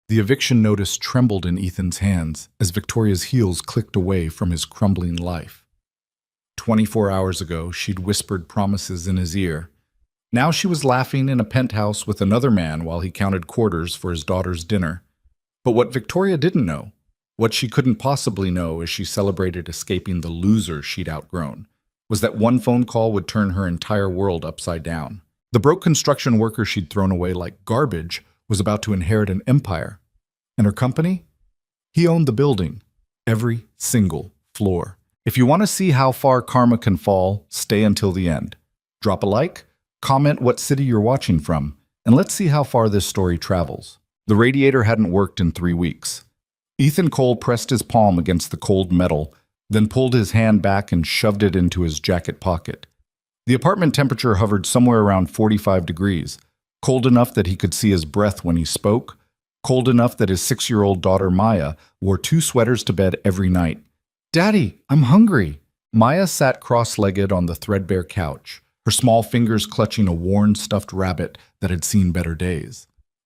The eviction notice trembled in Ethan's hands as Victoria's heels clicked away from his crumbling life. 24 hours ago, she'd whispered promises in his ear. Now she was laughing in a penthouse with another man while he counted quarters for his daughter's dinner. But what Victoria didn't know, what she couldn't possibly know as she celebrated escaping the loser she'd outgrown, was that one phone call would turn her entire world upside down. The broke construction worker she'd thrown away like garbage was about to inherit an empire. And her company? He owned the building, every single floor. If you want to see how far karma can fall, stay until the end. Drop a like, comment what city you're watching from, and let's see how far this story travels. The radiator hadn't worked in 3 weeks. Ethan Cole pressed his palm against the cold metal, then pulled his hand back and shoved it into his jacket pocket. The apartment temperature hovered somewhere around 45 degrees, cold enough that he could see his breath when he spoke, cold enough that his 6-year-old daughter Maya wore 2 sweaters to bed every night. "Daddy, I'm hungry." Maya sat cross-legged on the threadbare couch, her small fingers clutching a worn stuffed rabbit that had seen better days.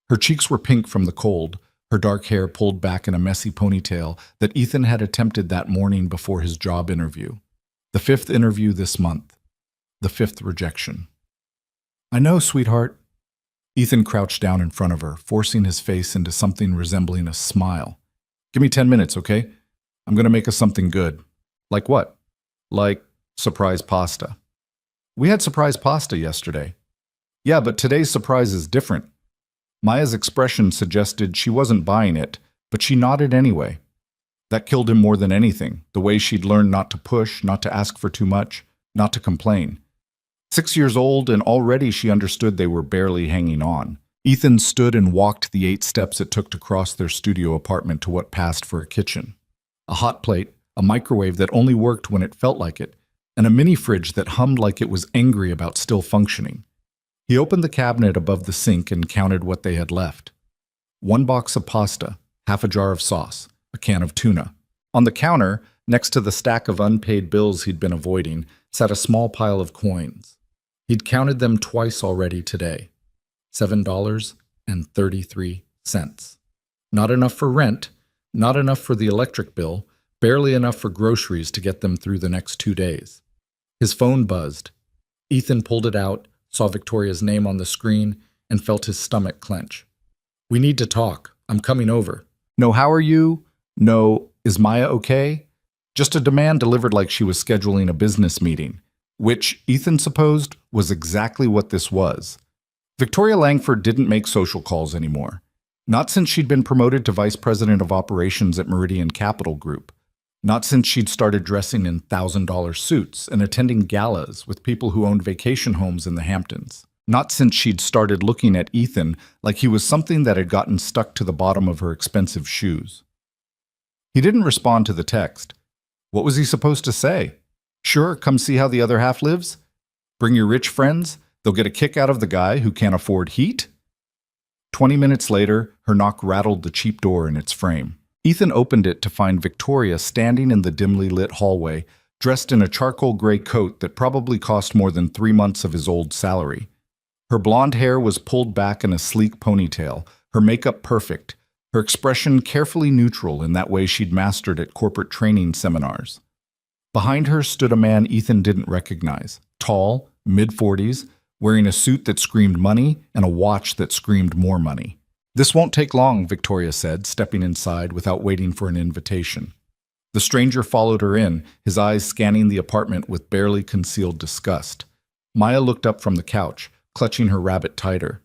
Her cheeks were pink from the cold, her dark hair pulled back in a messy ponytail that Ethan had attempted that morning before his job interview. The 5th interview this month. The 5th rejection. "I know, sweetheart." Ethan crouched down in front of her, forcing his face into something resembling a smile. "Give me 10 minutes, okay? I'm going to make us something good." "Like what?" "Like surprise pasta." "We had surprise pasta yesterday." "Yeah, but today's surprise is different." Maya's expression suggested she wasn't buying it, but she nodded anyway. That killed him more than anything, the way she'd learned not to push, not to ask for too much, not to complain. 6 years old, and already she understood they were barely hanging on. Ethan stood and walked the 8 steps it took to cross their studio apartment to what passed for a kitchen. A hot plate, a microwave that only worked when it felt like it, and a mini fridge that hummed like it was angry about still functioning. He opened the cabinet above the sink and counted what they had left. 1 box of pasta, half a jar of sauce, a can of tuna. On the counter, next to the stack of unpaid bills he'd been avoiding, sat a small pile of coins. He'd counted them twice already today. $7.33. Not enough for rent, not enough for the electric bill, barely enough for groceries to get them through the next 2 days. His phone buzzed. Ethan pulled it out, saw Victoria's name on the screen, and felt his stomach clench. "We need to talk. I'm coming over." "No, how are you?" "No, is Maya okay?" Just a demand delivered like she was scheduling a business meeting, which, Ethan supposed, was exactly what this was. Victoria Langford didn't make social calls anymore. Not since she'd been promoted to vice president of operations at Meridian Capital Group. Not since she'd started dressing in $1,000 suits and attending galas with people who owned vacation homes in the Hamptons. Not since she'd started looking at Ethan like he was something that had gotten stuck to the bottom of her expensive shoes. He didn't respond to the text. What was he supposed to say? "Sure, come see how the other half lives? Bring your rich friends. They'll get a kick out of the guy who can't afford heat?" 20 minutes later, her knock rattled the cheap door in its frame. Ethan opened it to find Victoria standing in the dimly lit hallway, dressed in a charcoal gray coat that probably cost more than 3 months of his old salary. Her blonde hair was pulled back in a sleek ponytail, her makeup perfect, her expression carefully neutral in that way she'd mastered at corporate training seminars. Behind her stood a man Ethan didn't recognize, tall, mid-40s, wearing a suit that screamed money and a watch that screamed more money. "This won't take long," Victoria said, stepping inside without waiting for an invitation. The stranger followed her in, his eyes scanning the apartment with barely concealed disgust. Maya looked up from the couch, clutching her rabbit tighter.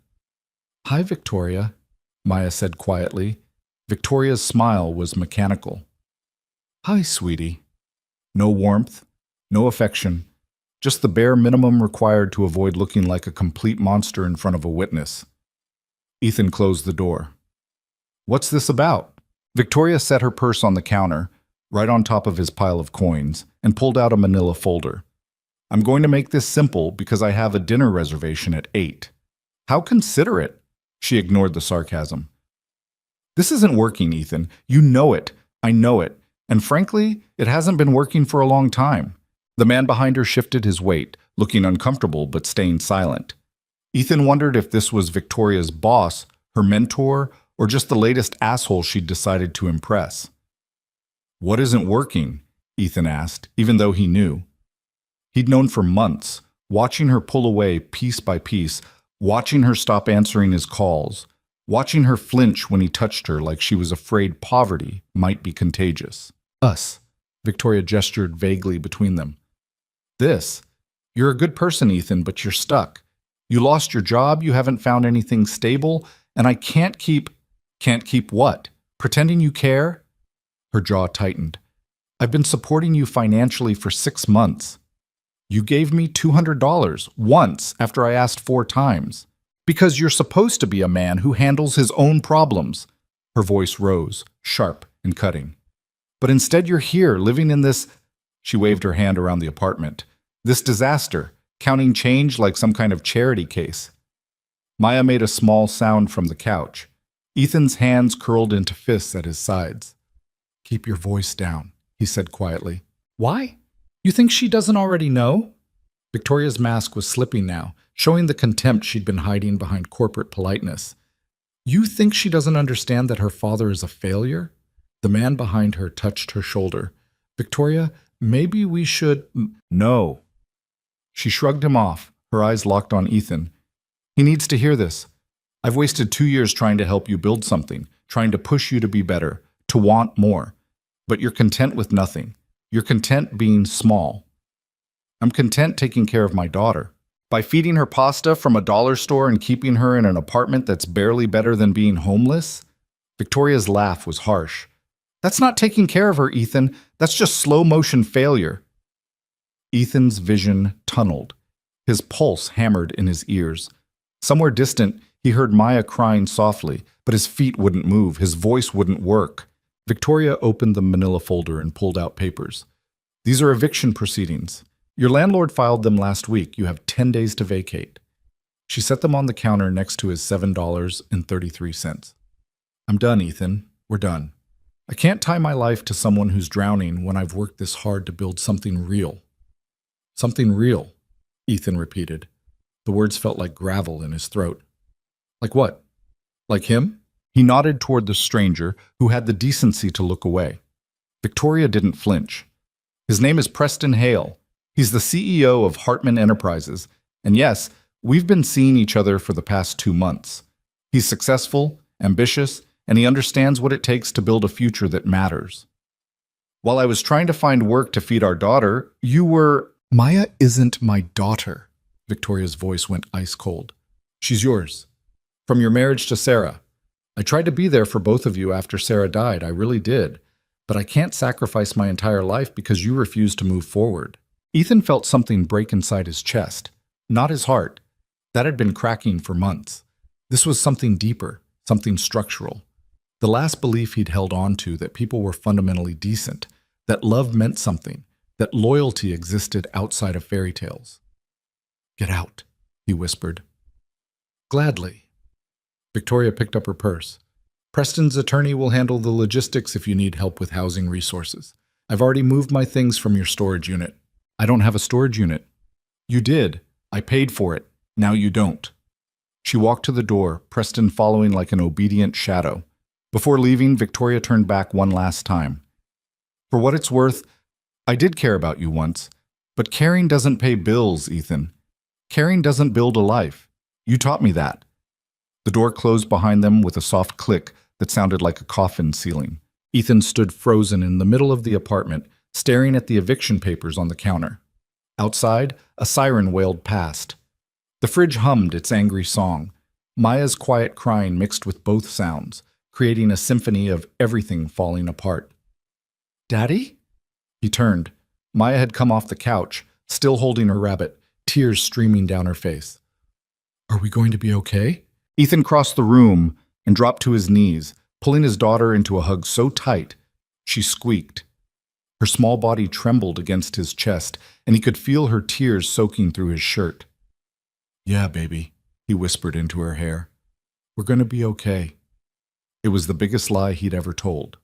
"Hi, Victoria," Maya said quietly. Victoria's smile was mechanical. "Hi, sweetie." No warmth, no affection, just the bare minimum required to avoid looking like a complete monster in front of a witness. Ethan closed the door. "What's this about?" Victoria set her purse on the counter, right on top of his pile of coins, and pulled out a manila folder. "I'm going to make this simple because I have a dinner reservation at 8. "How considerate." She ignored the sarcasm. "This isn't working, Ethan. You know it. I know it. And frankly, it hasn't been working for a long time." The man behind her shifted his weight, looking uncomfortable but staying silent. Ethan wondered if this was Victoria's boss, her mentor, or just the latest asshole she'd decided to impress. "What isn't working?" Ethan asked, even though he knew. He'd known for months, watching her pull away piece by piece, watching her stop answering his calls, watching her flinch when he touched her like she was afraid poverty might be contagious. "Us," Victoria gestured vaguely between them. "This. You're a good person, Ethan, but you're stuck. You lost your job, you haven't found anything stable, and I can't keep—" "Can't keep what? Pretending you care?" Her jaw tightened. "I've been supporting you financially for 6 months. You gave me $200 once after I asked 4 times. Because you're supposed to be a man who handles his own problems." Her voice rose, sharp and cutting. "But instead you're here, living in this—" She waved her hand around the apartment. "This disaster, counting change like some kind of charity case." Maya made a small sound from the couch. Ethan's hands curled into fists at his sides. "Keep your voice down," he said quietly. "Why? You think she doesn't already know?" Victoria's mask was slipping now, showing the contempt she'd been hiding behind corporate politeness. "You think she doesn't understand that her father is a failure?" The man behind her touched her shoulder. "Victoria, maybe we should—" "No." She shrugged him off, her eyes locked on Ethan. "He needs to hear this. I've wasted 2 years trying to help you build something, trying to push you to be better, to want more. But you're content with nothing. You're content being small. I'm content taking care of my daughter. By feeding her pasta from a dollar store and keeping her in an apartment that's barely better than being homeless?" Victoria's laugh was harsh. "That's not taking care of her, Ethan. That's just slow-motion failure." Ethan's vision tunneled. His pulse hammered in his ears. Somewhere distant, he heard Maya crying softly, but his feet wouldn't move, his voice wouldn't work. Victoria opened the manila folder and pulled out papers. "These are eviction proceedings. Your landlord filed them last week. You have 10 days to vacate." She set them on the counter next to his $7.33. "I'm done, Ethan. We're done. I can't tie my life to someone who's drowning when I've worked this hard to build something real." "Something real," Ethan repeated. The words felt like gravel in his throat. "Like what? Like him?" He nodded toward the stranger, who had the decency to look away. Victoria didn't flinch. "His name is Preston Hale. He's the CEO of Hartman Enterprises. And yes, we've been seeing each other for the past 2 months. He's successful, ambitious, and he understands what it takes to build a future that matters. While I was trying to find work to feed our daughter, you were—" "Maya isn't my daughter." Victoria's voice went ice cold. "She's yours. From your marriage to Sarah. I tried to be there for both of you after Sarah died, I really did. But I can't sacrifice my entire life because you refused to move forward." Ethan felt something break inside his chest, not his heart. That had been cracking for months. This was something deeper, something structural. The last belief he'd held on to, that people were fundamentally decent, that love meant something, that loyalty existed outside of fairy tales. "Get out," he whispered. "Gladly." Victoria picked up her purse. "Preston's attorney will handle the logistics if you need help with housing resources. I've already moved my things from your storage unit." "I don't have a storage unit." "You did. I paid for it. Now you don't." She walked to the door, Preston following like an obedient shadow. Before leaving, Victoria turned back one last time. "For what it's worth, I did care about you once. But caring doesn't pay bills, Ethan. Caring doesn't build a life. You taught me that." The door closed behind them with a soft click that sounded like a coffin ceiling. Ethan stood frozen in the middle of the apartment, staring at the eviction papers on the counter. Outside, a siren wailed past. The fridge hummed its angry song. Maya's quiet crying mixed with both sounds, creating a symphony of everything falling apart. "Daddy?" He turned. Maya had come off the couch, still holding her rabbit, tears streaming down her face. "Are we going to be okay?" Ethan crossed the room and dropped to his knees, pulling his daughter into a hug so tight, she squeaked. Her small body trembled against his chest, and he could feel her tears soaking through his shirt. "Yeah, baby," he whispered into her hair. "We're going to be okay." It was the biggest lie he'd ever told.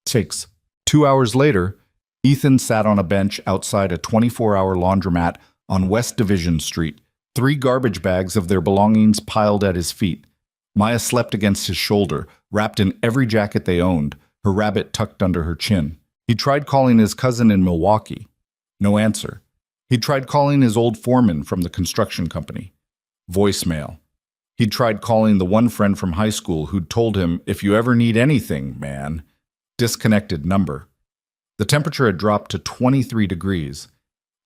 2 hours later, Ethan sat on a bench outside a 24-hour laundromat on West Division Street, 3 garbage bags of their belongings piled at his feet. Maya slept against his shoulder, wrapped in every jacket they owned, her rabbit tucked under her chin. He tried calling his cousin in Milwaukee. No answer. He tried calling his old foreman from the construction company. Voicemail. He'd tried calling the one friend from high school who'd told him, "If you ever need anything, man." Disconnected number. The temperature had dropped to 23 degrees.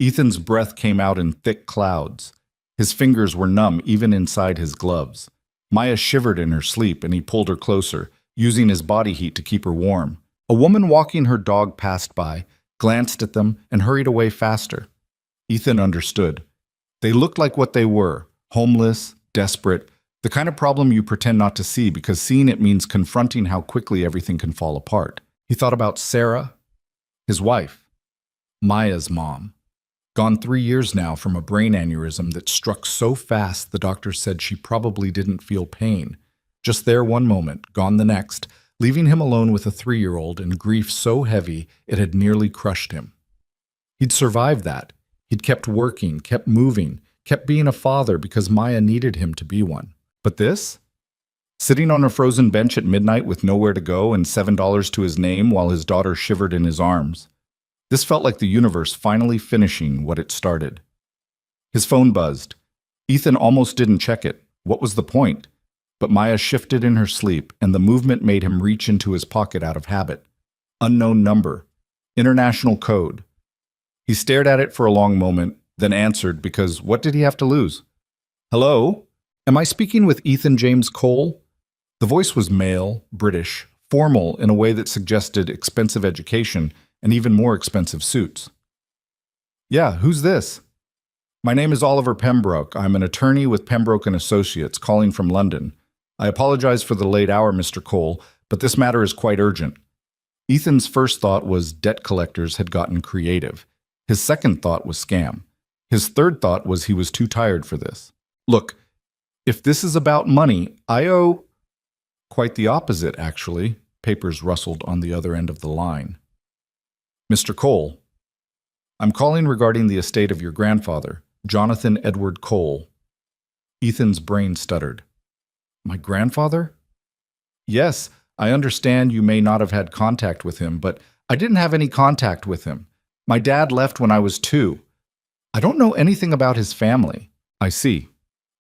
Ethan's breath came out in thick clouds. His fingers were numb even inside his gloves. Maya shivered in her sleep and he pulled her closer, using his body heat to keep her warm. A woman walking her dog passed by, glanced at them, and hurried away faster. Ethan understood. They looked like what they were, homeless, desperate, the kind of problem you pretend not to see because seeing it means confronting how quickly everything can fall apart. He thought about Sarah, his wife, Maya's mom. Gone 3 years now from a brain aneurysm that struck so fast the doctor said she probably didn't feel pain. Just there one moment, gone the next, leaving him alone with a 3-year-old in grief so heavy it had nearly crushed him. He'd survived that. He'd kept working, kept moving, kept being a father because Maya needed him to be one. But this? Sitting on a frozen bench at midnight with nowhere to go and $7 to his name while his daughter shivered in his arms. This felt like the universe finally finishing what it started. His phone buzzed. Ethan almost didn't check it. What was the point? But Maya shifted in her sleep, and the movement made him reach into his pocket out of habit. Unknown number. International code. He stared at it for a long moment, then answered because what did he have to lose? Hello? Am I speaking with Ethan James Cole? The voice was male, British, formal in a way that suggested expensive education and even more expensive suits. Yeah, who's this? My name is Oliver Pembroke. I'm an attorney with Pembroke & Associates calling from London. I apologize for the late hour, Mr. Cole, but this matter is quite urgent. Ethan's first thought was debt collectors had gotten creative. His second thought was scam. His third thought was he was too tired for this. Look, if this is about money, I owe... Quite the opposite, actually. Papers rustled on the other end of the line. Mr. Cole, I'm calling regarding the estate of your grandfather, Jonathan Edward Cole. Ethan's brain stuttered. My grandfather? Yes, I understand you may not have had contact with him, but I didn't have any contact with him. My dad left when I was 2. I don't know anything about his family. I see.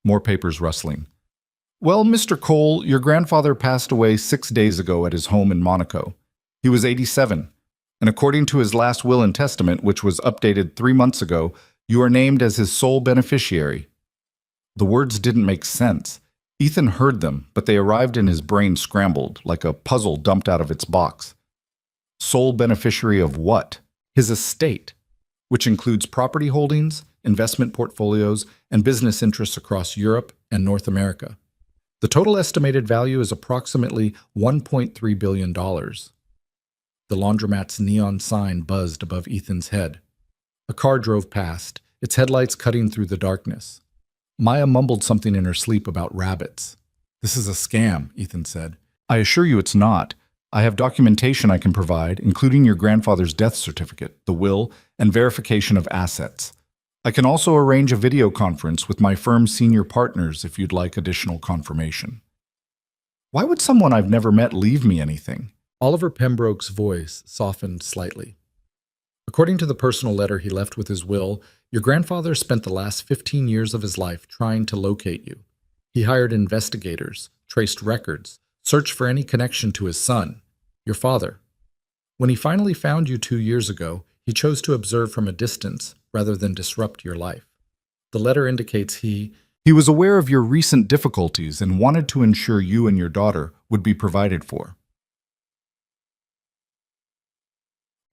More papers rustling. Well, Mr. Cole, your grandfather passed away 6 days ago at his home in Monaco. He was 87. And according to his last will and testament, which was updated 3 months ago, you are named as his sole beneficiary. The words didn't make sense. Ethan heard them, but they arrived in his brain scrambled, like a puzzle dumped out of its box. Sole beneficiary of what? His estate, which includes property holdings, investment portfolios, and business interests across Europe and North America. The total estimated value is approximately $1.3 billion. The laundromat's neon sign buzzed above Ethan's head. A car drove past, its headlights cutting through the darkness. Maya mumbled something in her sleep about rabbits. This is a scam, Ethan said. I assure you it's not. I have documentation I can provide, including your grandfather's death certificate, the will, and verification of assets. I can also arrange a video conference with my firm's senior partners if you'd like additional confirmation. Why would someone I've never met leave me anything? Oliver Pembroke's voice softened slightly. According to the personal letter he left with his will, your grandfather spent the last 15 years of his life trying to locate you. He hired investigators, traced records, searched for any connection to his son, your father. When he finally found you 2 years ago, he chose to observe from a distance rather than disrupt your life. The letter indicates he was aware of your recent difficulties and wanted to ensure you and your daughter would be provided for.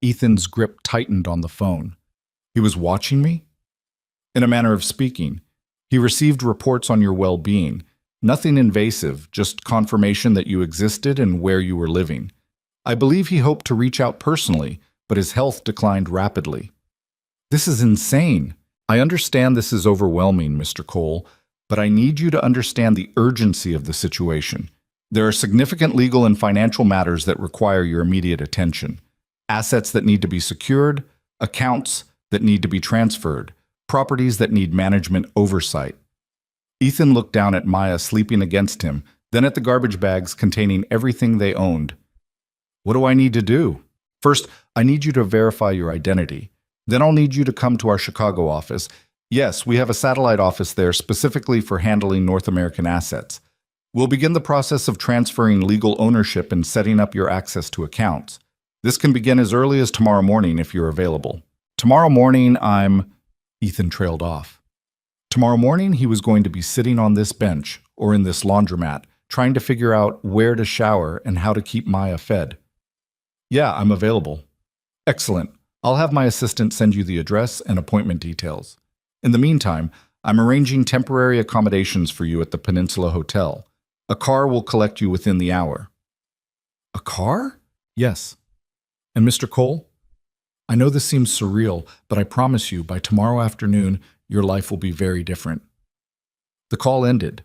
Ethan's grip tightened on the phone. He was watching me? In a manner of speaking, he received reports on your well-being. Nothing invasive, just confirmation that you existed and where you were living. I believe he hoped to reach out personally, but his health declined rapidly. This is insane. I understand this is overwhelming, Mr. Cole, but I need you to understand the urgency of the situation. There are significant legal and financial matters that require your immediate attention. Assets that need to be secured, accounts that need to be transferred, properties that need management oversight. Ethan looked down at Maya sleeping against him, then at the garbage bags containing everything they owned. What do I need to do? First, I need you to verify your identity. Then I'll need you to come to our Chicago office. Yes, we have a satellite office there specifically for handling North American assets. We'll begin the process of transferring legal ownership and setting up your access to accounts. This can begin as early as tomorrow morning if you're available. Tomorrow morning, Ethan trailed off. Tomorrow morning, he was going to be sitting on this bench or in this laundromat, trying to figure out where to shower and how to keep Maya fed. Yeah, I'm available. Excellent. I'll have my assistant send you the address and appointment details. In the meantime, I'm arranging temporary accommodations for you at the Peninsula Hotel. A car will collect you within the hour. A car? Yes. And Mr. Cole? I know this seems surreal, but I promise you, by tomorrow afternoon, your life will be very different. The call ended.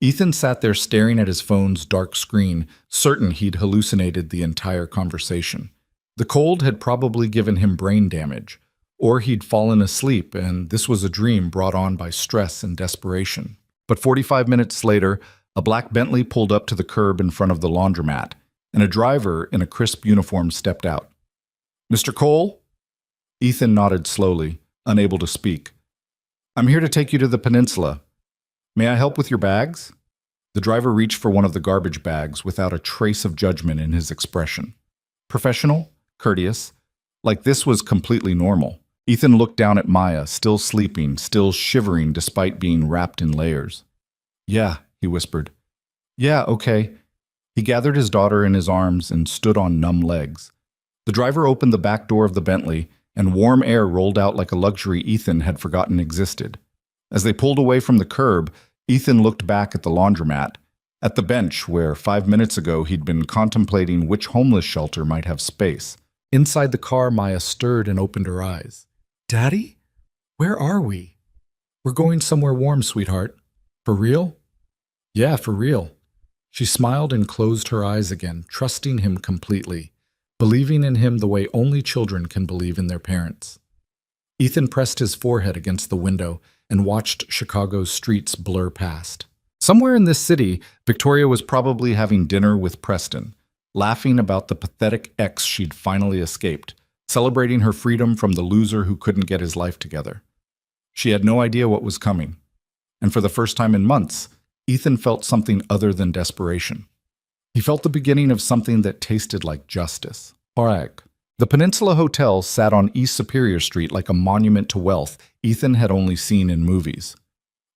Ethan sat there staring at his phone's dark screen, certain he'd hallucinated the entire conversation. The cold had probably given him brain damage, or he'd fallen asleep and this was a dream brought on by stress and desperation. But 45 minutes later, a black Bentley pulled up to the curb in front of the laundromat, and a driver in a crisp uniform stepped out. Mr. Cole? Ethan nodded slowly, unable to speak. I'm here to take you to the Peninsula. May I help with your bags? The driver reached for one of the garbage bags without a trace of judgment in his expression. Professional, courteous, like this was completely normal. Ethan looked down at Maya, still sleeping, still shivering despite being wrapped in layers. Yeah, he whispered. Yeah, okay. He gathered his daughter in his arms and stood on numb legs. The driver opened the back door of the Bentley, and warm air rolled out like a luxury Ethan had forgotten existed. As they pulled away from the curb, Ethan looked back at the laundromat, at the bench where 5 minutes ago he'd been contemplating which homeless shelter might have space. Inside the car, Maya stirred and opened her eyes. Daddy? Where are we? We're going somewhere warm, sweetheart. For real? Yeah, for real. She smiled and closed her eyes again, trusting him completely, believing in him the way only children can believe in their parents. Ethan pressed his forehead against the window and watched Chicago's streets blur past. Somewhere in this city, Victoria was probably having dinner with Preston, laughing about the pathetic ex she'd finally escaped, celebrating her freedom from the loser who couldn't get his life together. She had no idea what was coming, and for the first time in months, Ethan felt something other than desperation. He felt the beginning of something that tasted like justice. Parag. The Peninsula Hotel sat on East Superior Street like a monument to wealth Ethan had only seen in movies.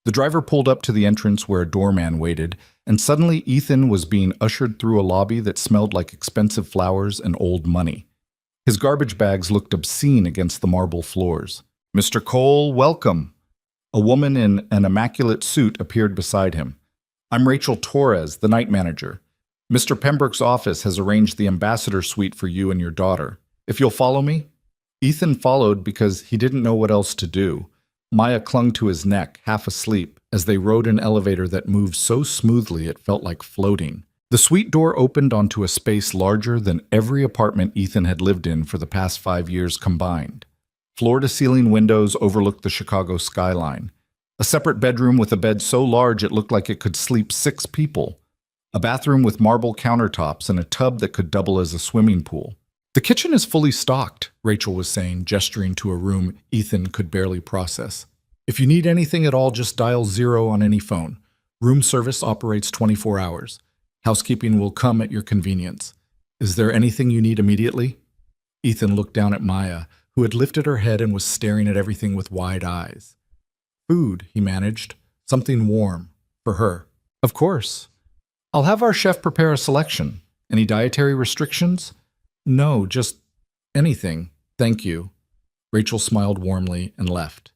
The driver pulled up to the entrance where a doorman waited, and suddenly Ethan was being ushered through a lobby that smelled like expensive flowers and old money. His garbage bags looked obscene against the marble floors. Mr. Cole, welcome. A woman in an immaculate suit appeared beside him. I'm Rachel Torres, the night manager. Mr. Pembroke's office has arranged the ambassador suite for you and your daughter. If you'll follow me? Ethan followed because he didn't know what else to do. Maya clung to his neck, half asleep, as they rode an elevator that moved so smoothly it felt like floating. The suite door opened onto a space larger than every apartment Ethan had lived in for the past 5 years combined. Floor-to-ceiling windows overlooked the Chicago skyline. A separate bedroom with a bed so large it looked like it could sleep 6 people. A bathroom with marble countertops and a tub that could double as a swimming pool. The kitchen is fully stocked, Rachel was saying, gesturing to a room Ethan could barely process. If you need anything at all, just dial 0 on any phone. Room service operates 24 hours. Housekeeping will come at your convenience. Is there anything you need immediately? Ethan looked down at Maya, who had lifted her head and was staring at everything with wide eyes. Food, he managed. Something warm. For her. Of course. I'll have our chef prepare a selection. Any dietary restrictions? No, just anything. Thank you. Rachel smiled warmly and left.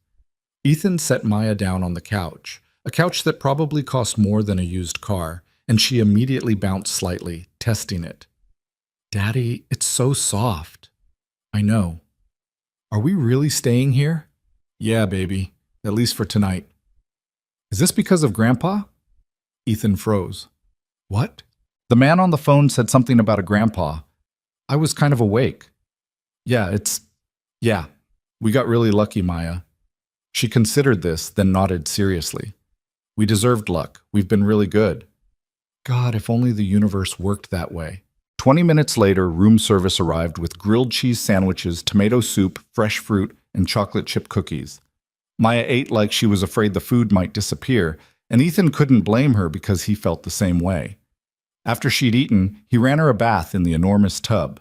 Ethan set Maya down on the couch, a couch that probably cost more than a used car, and she immediately bounced slightly, testing it. Daddy, it's so soft. I know. Are we really staying here? Yeah, baby. At least for tonight. Is this because of Grandpa? Ethan froze. What? The man on the phone said something about a grandpa. I was kind of awake. Yeah, we got really lucky, Maya. She considered this, then nodded seriously. We deserved luck. We've been really good. God, if only the universe worked that way. 20 minutes later, room service arrived with grilled cheese sandwiches, tomato soup, fresh fruit, and chocolate chip cookies. Maya ate like she was afraid the food might disappear, and Ethan couldn't blame her because he felt the same way. After she'd eaten, he ran her a bath in the enormous tub.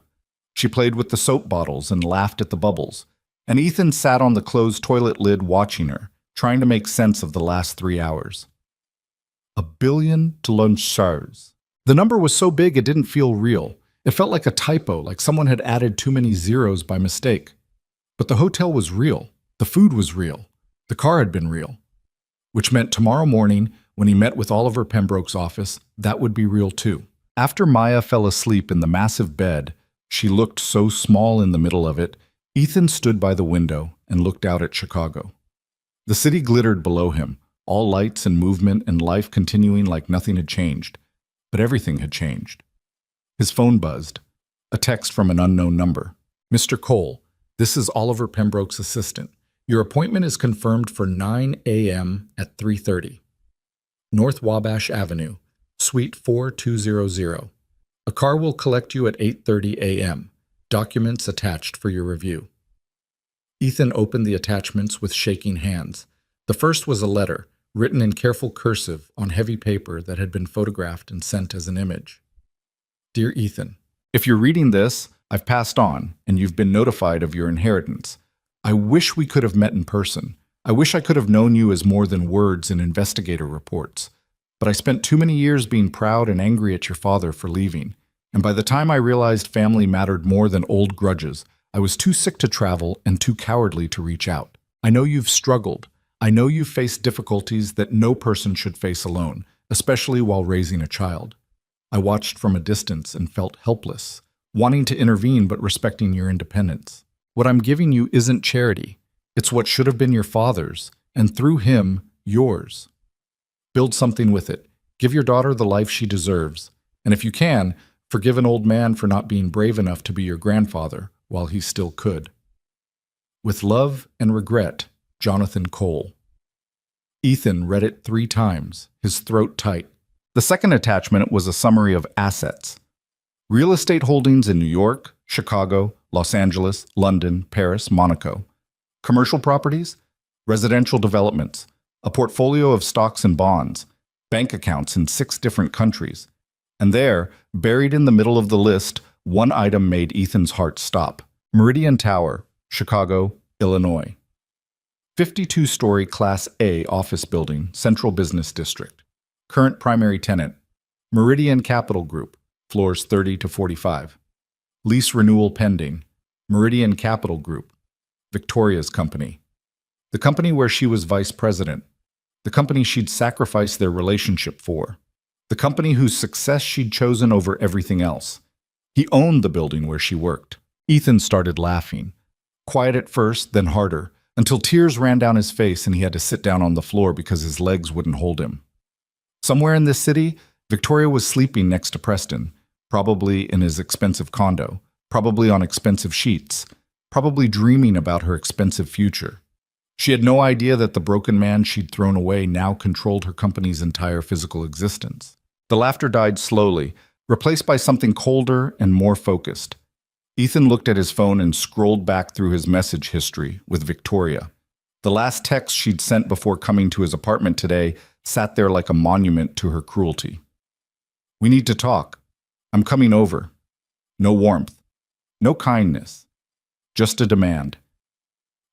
She played with the soap bottles and laughed at the bubbles, and Ethan sat on the closed toilet lid watching her, trying to make sense of the last 3 hours. 1 billion dollars. The number was so big it didn't feel real. It felt like a typo, like someone had added too many zeros by mistake. But the hotel was real. The food was real. The car had been real. Which meant tomorrow morning, when he met with Oliver Pembroke's office, that would be real too. After Maya fell asleep in the massive bed, she looked so small in the middle of it, Ethan stood by the window and looked out at Chicago. The city glittered below him, all lights and movement and life continuing like nothing had changed. But everything had changed. His phone buzzed. A text from an unknown number. "Mr. Cole, this is Oliver Pembroke's assistant. Your appointment is confirmed for 9 a.m. at 3:30. North Wabash Avenue, Suite 4200. A car will collect you at 8:30 a.m. Documents attached for your review." Ethan opened the attachments with shaking hands. The first was a letter, written in careful cursive on heavy paper that had been photographed and sent as an image. "Dear Ethan, if you're reading this, I've passed on, and you've been notified of your inheritance. I wish we could have met in person. I wish I could have known you as more than words and investigator reports. But I spent too many years being proud and angry at your father for leaving. And by the time I realized family mattered more than old grudges, I was too sick to travel and too cowardly to reach out. I know you've struggled. I know you've faced difficulties that no person should face alone, especially while raising a child. I watched from a distance and felt helpless, wanting to intervene but respecting your independence. What I'm giving you isn't charity. It's what should have been your father's, and through him, yours. Build something with it. Give your daughter the life she deserves. And if you can, forgive an old man for not being brave enough to be your grandfather while he still could. With love and regret, Jonathan Cole. Ethan read it 3 times, his throat tight. The second attachment was a summary of assets. Real estate holdings in New York, Chicago, Los Angeles, London, Paris, Monaco. Commercial properties, residential developments, a portfolio of stocks and bonds, bank accounts in 6 different countries. And there, buried in the middle of the list, one item made Ethan's heart stop. Meridian Tower, Chicago, Illinois. 52-story Class A office building, Central Business District. Current primary tenant, Meridian Capital Group, floors 30 to 45. Lease renewal pending, Meridian Capital Group, Victoria's company. The company where she was vice president. The company she'd sacrificed their relationship for. The company whose success she'd chosen over everything else. He owned the building where she worked. Ethan started laughing. Quiet at first, then harder, until tears ran down his face and he had to sit down on the floor because his legs wouldn't hold him. Somewhere in this city, Victoria was sleeping next to Preston, probably in his expensive condo, probably on expensive sheets, probably dreaming about her expensive future. She had no idea that the broken man she'd thrown away now controlled her company's entire physical existence. The laughter died slowly, replaced by something colder and more focused. Ethan looked at his phone and scrolled back through his message history with Victoria. The last text she'd sent before coming to his apartment today sat there like a monument to her cruelty. "We need to talk. I'm coming over." No warmth. No kindness. Just a demand.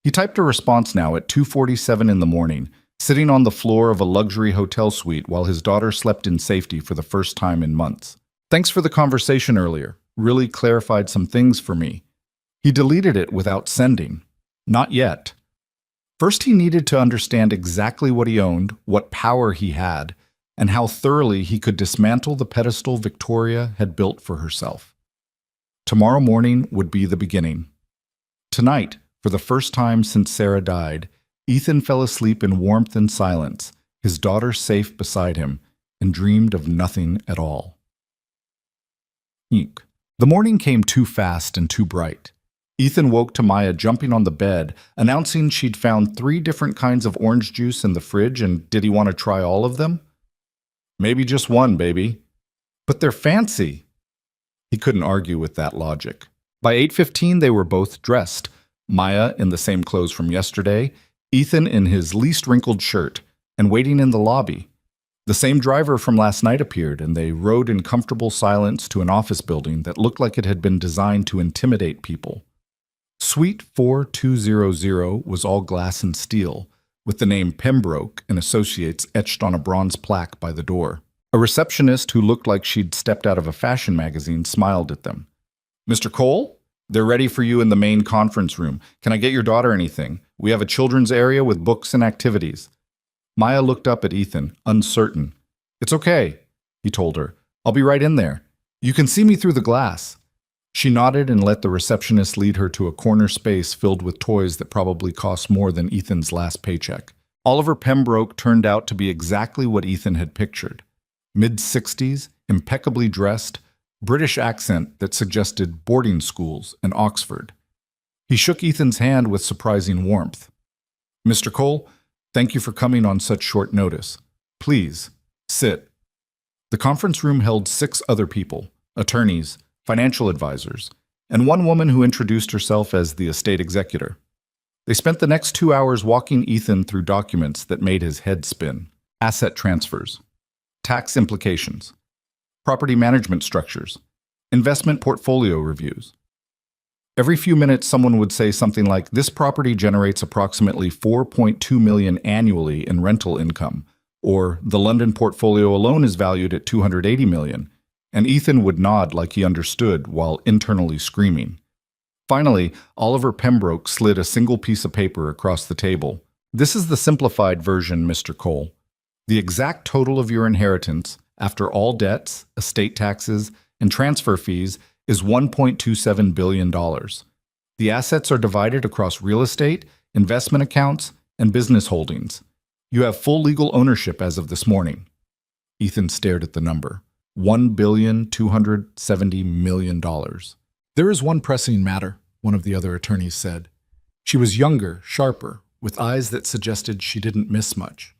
He typed a response now at 2:47 in the morning, sitting on the floor of a luxury hotel suite while his daughter slept in safety for the first time in months. "Thanks for the conversation earlier. Really clarified some things for me." He deleted it without sending. Not yet. First, he needed to understand exactly what he owned, what power he had, and how thoroughly he could dismantle the pedestal Victoria had built for herself. Tomorrow morning would be the beginning. Tonight, for the first time since Sarah died, Ethan fell asleep in warmth and silence, his daughter safe beside him, and dreamed of nothing at all. Ink. The morning came too fast and too bright. Ethan woke to Maya jumping on the bed, announcing she'd found 3 different kinds of orange juice in the fridge and did he want to try all of them? "Maybe just one, baby." But they're fancy. He couldn't argue with that logic. By 8:15, they were both dressed. Maya in the same clothes from yesterday, Ethan in his least wrinkled shirt, and waiting in the lobby. The same driver from last night appeared, and they rode in comfortable silence to an office building that looked like it had been designed to intimidate people. Suite 4200 was all glass and steel, with the name Pembroke and Associates etched on a bronze plaque by the door. A receptionist who looked like she'd stepped out of a fashion magazine smiled at them. "Mr. Cole? They're ready for you in the main conference room. Can I get your daughter anything? We have a children's area with books and activities." Maya looked up at Ethan, uncertain. "It's okay," he told her. "I'll be right in there. You can see me through the glass." She nodded and let the receptionist lead her to a corner space filled with toys that probably cost more than Ethan's last paycheck. Oliver Pembroke turned out to be exactly what Ethan had pictured. Mid-60s, impeccably dressed, British accent that suggested boarding schools and Oxford. He shook Ethan's hand with surprising warmth. "Mr. Cole, thank you for coming on such short notice. Please, sit." The conference room held 6 other people, attorneys, financial advisors, and one woman who introduced herself as the estate executor. They spent the next 2 hours walking Ethan through documents that made his head spin. Asset transfers, tax implications, property management structures, investment portfolio reviews. Every few minutes, someone would say something like, "This property generates approximately $4.2 million annually in rental income," or "The London portfolio alone is valued at $280 million," and Ethan would nod like he understood while internally screaming. Finally, Oliver Pembroke slid a single piece of paper across the table. "This is the simplified version, Mr. Cole. The exact total of your inheritance, after all debts, estate taxes, and transfer fees, is $1.27 billion. The assets are divided across real estate, investment accounts, and business holdings. You have full legal ownership as of this morning." Ethan stared at the number. $1,270 million. "There is one pressing matter," one of the other attorneys said. She was younger, sharper, with eyes that suggested she didn't miss much.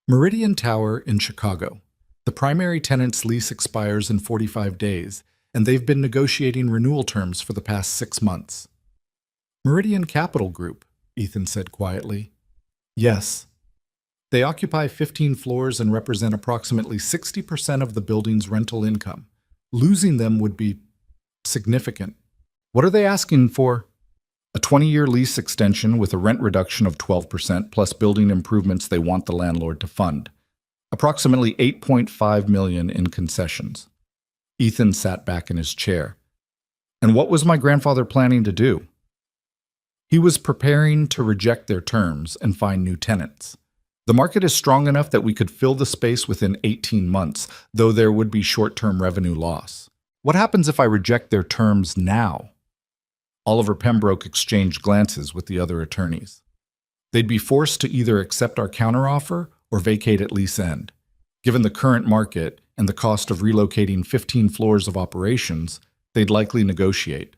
"Meridian Tower in Chicago. The primary tenant's lease expires in 45 days, and they've been negotiating renewal terms for the past 6 months." "Meridian Capital Group," Ethan said quietly. "Yes. They occupy 15 floors and represent approximately 60% of the building's rental income. Losing them would be significant." "What are they asking for?" "A 20-year lease extension with a rent reduction of 12% plus building improvements they want the landlord to fund. Approximately $8.5 million in concessions." Ethan sat back in his chair. "And what was my grandfather planning to do?" "He was preparing to reject their terms and find new tenants. The market is strong enough that we could fill the space within 18 months, though there would be short-term revenue loss." "What happens if I reject their terms now?" Oliver Pembroke exchanged glances with the other attorneys. "They'd be forced to either accept our counteroffer or vacate at lease end. Given the current market and the cost of relocating 15 floors of operations, they'd likely negotiate.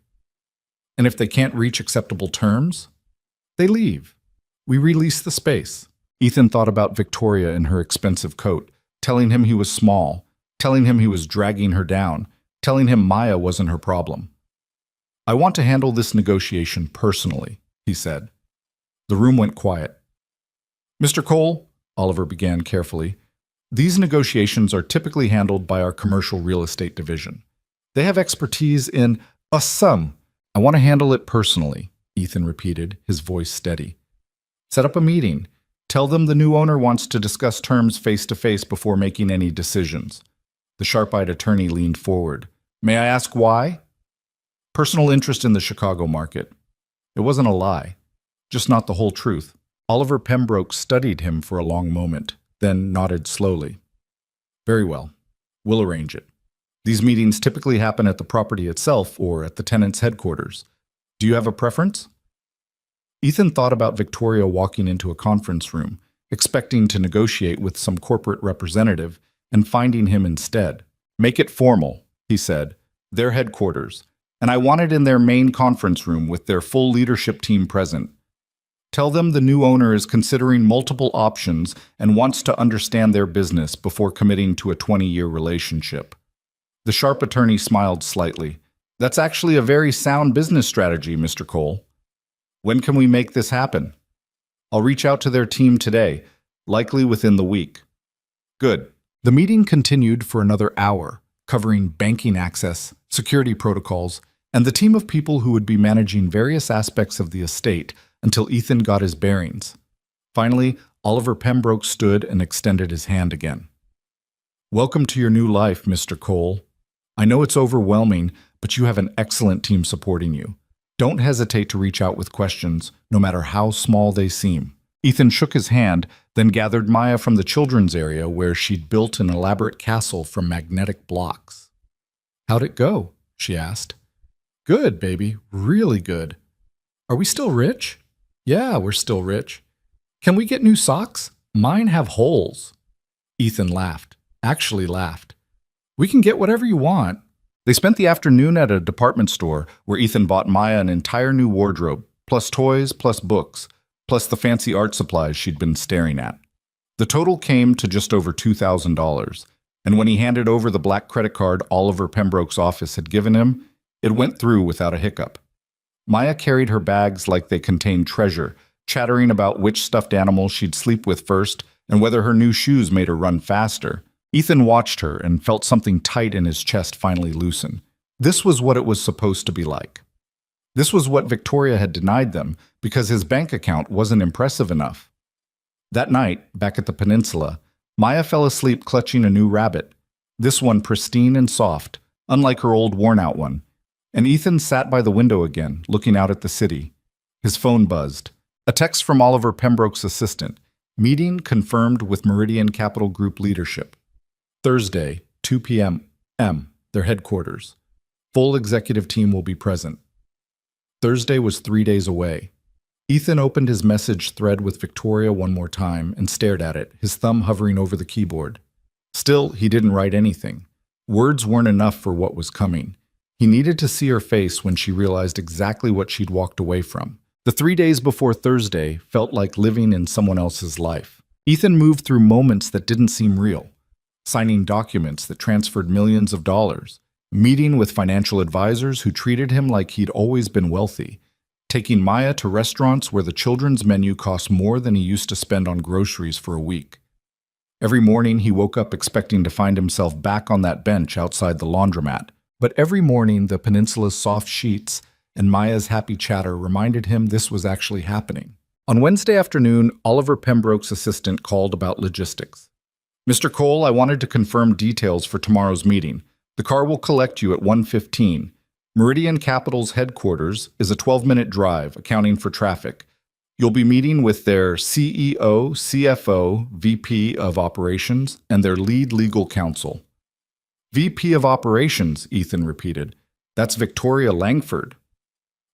And if they can't reach acceptable terms, they leave. We release the space." Ethan thought about Victoria in her expensive coat, telling him he was small, telling him he was dragging her down, telling him Maya wasn't her problem. "I want to handle this negotiation personally," he said. The room went quiet. "Mr. Cole," Oliver began carefully, "these negotiations are typically handled by our commercial real estate division. They have expertise in a sum. I want to handle it personally," Ethan repeated, his voice steady. "Set up a meeting. Tell them the new owner wants to discuss terms face-to-face before making any decisions." The sharp-eyed attorney leaned forward. "May I ask why?" "Personal interest in the Chicago market." It wasn't a lie, just not the whole truth. Oliver Pembroke studied him for a long moment, then nodded slowly. "Very well. We'll arrange it. These meetings typically happen at the property itself or at the tenant's headquarters. Do you have a preference?" Ethan thought about Victoria walking into a conference room, expecting to negotiate with some corporate representative, and finding him instead. "Make it formal," he said. "Their headquarters. And I want it in their main conference room with their full leadership team present. Tell them the new owner is considering multiple options and wants to understand their business before committing to a 20-year relationship." The sharp attorney smiled slightly. That's actually a very sound business strategy, Mr. Cole. When can we make this happen? I'll reach out to their team today, likely within the week. Good. The meeting continued for another hour, covering banking access, security protocols, and the team of people who would be managing various aspects of the estate until Ethan got his bearings. Finally, Oliver Pembroke stood and extended his hand again. Welcome to your new life, Mr. Cole. I know it's overwhelming, but you have an excellent team supporting you. Don't hesitate to reach out with questions, no matter how small they seem. Ethan shook his hand, then gathered Maya from the children's area where she'd built an elaborate castle from magnetic blocks. How'd it go? She asked. Good, baby. Really good. Are we still rich? Yeah, we're still rich. Can we get new socks? Mine have holes. Ethan laughed. Actually laughed. We can get whatever you want. They spent the afternoon at a department store where Ethan bought Maya an entire new wardrobe, plus toys, plus books, plus the fancy art supplies she'd been staring at. The total came to just over $2,000, and when he handed over the black credit card Oliver Pembroke's office had given him, it went through without a hiccup. Maya carried her bags like they contained treasure, chattering about which stuffed animal she'd sleep with first and whether her new shoes made her run faster. Ethan watched her and felt something tight in his chest finally loosen. This was what it was supposed to be like. This was what Victoria had denied them because his bank account wasn't impressive enough. That night, back at the peninsula, Maya fell asleep clutching a new rabbit, this one pristine and soft, unlike her old worn-out one. And Ethan sat by the window again, looking out at the city. His phone buzzed. A text from Oliver Pembroke's assistant. Meeting confirmed with Meridian Capital Group leadership. Thursday, 2 p.m. Their headquarters. Full executive team will be present. Thursday was 3 days away. Ethan opened his message thread with Victoria one more time and stared at it, his thumb hovering over the keyboard. Still, he didn't write anything. Words weren't enough for what was coming. He needed to see her face when she realized exactly what she'd walked away from. The 3 days before Thursday felt like living in someone else's life. Ethan moved through moments that didn't seem real. Signing documents that transferred millions of dollars, meeting with financial advisors who treated him like he'd always been wealthy, taking Maya to restaurants where the children's menu cost more than he used to spend on groceries for a week. Every morning he woke up expecting to find himself back on that bench outside the laundromat, but every morning the peninsula's soft sheets and Maya's happy chatter reminded him this was actually happening. On Wednesday afternoon, Oliver Pembroke's assistant called about logistics. Mr. Cole, I wanted to confirm details for tomorrow's meeting. The car will collect you at 1:15. Meridian Capital's headquarters is a 12-minute drive, accounting for traffic. You'll be meeting with their CEO, CFO, VP of Operations, and their lead legal counsel. VP of Operations, Ethan repeated. That's Victoria Langford.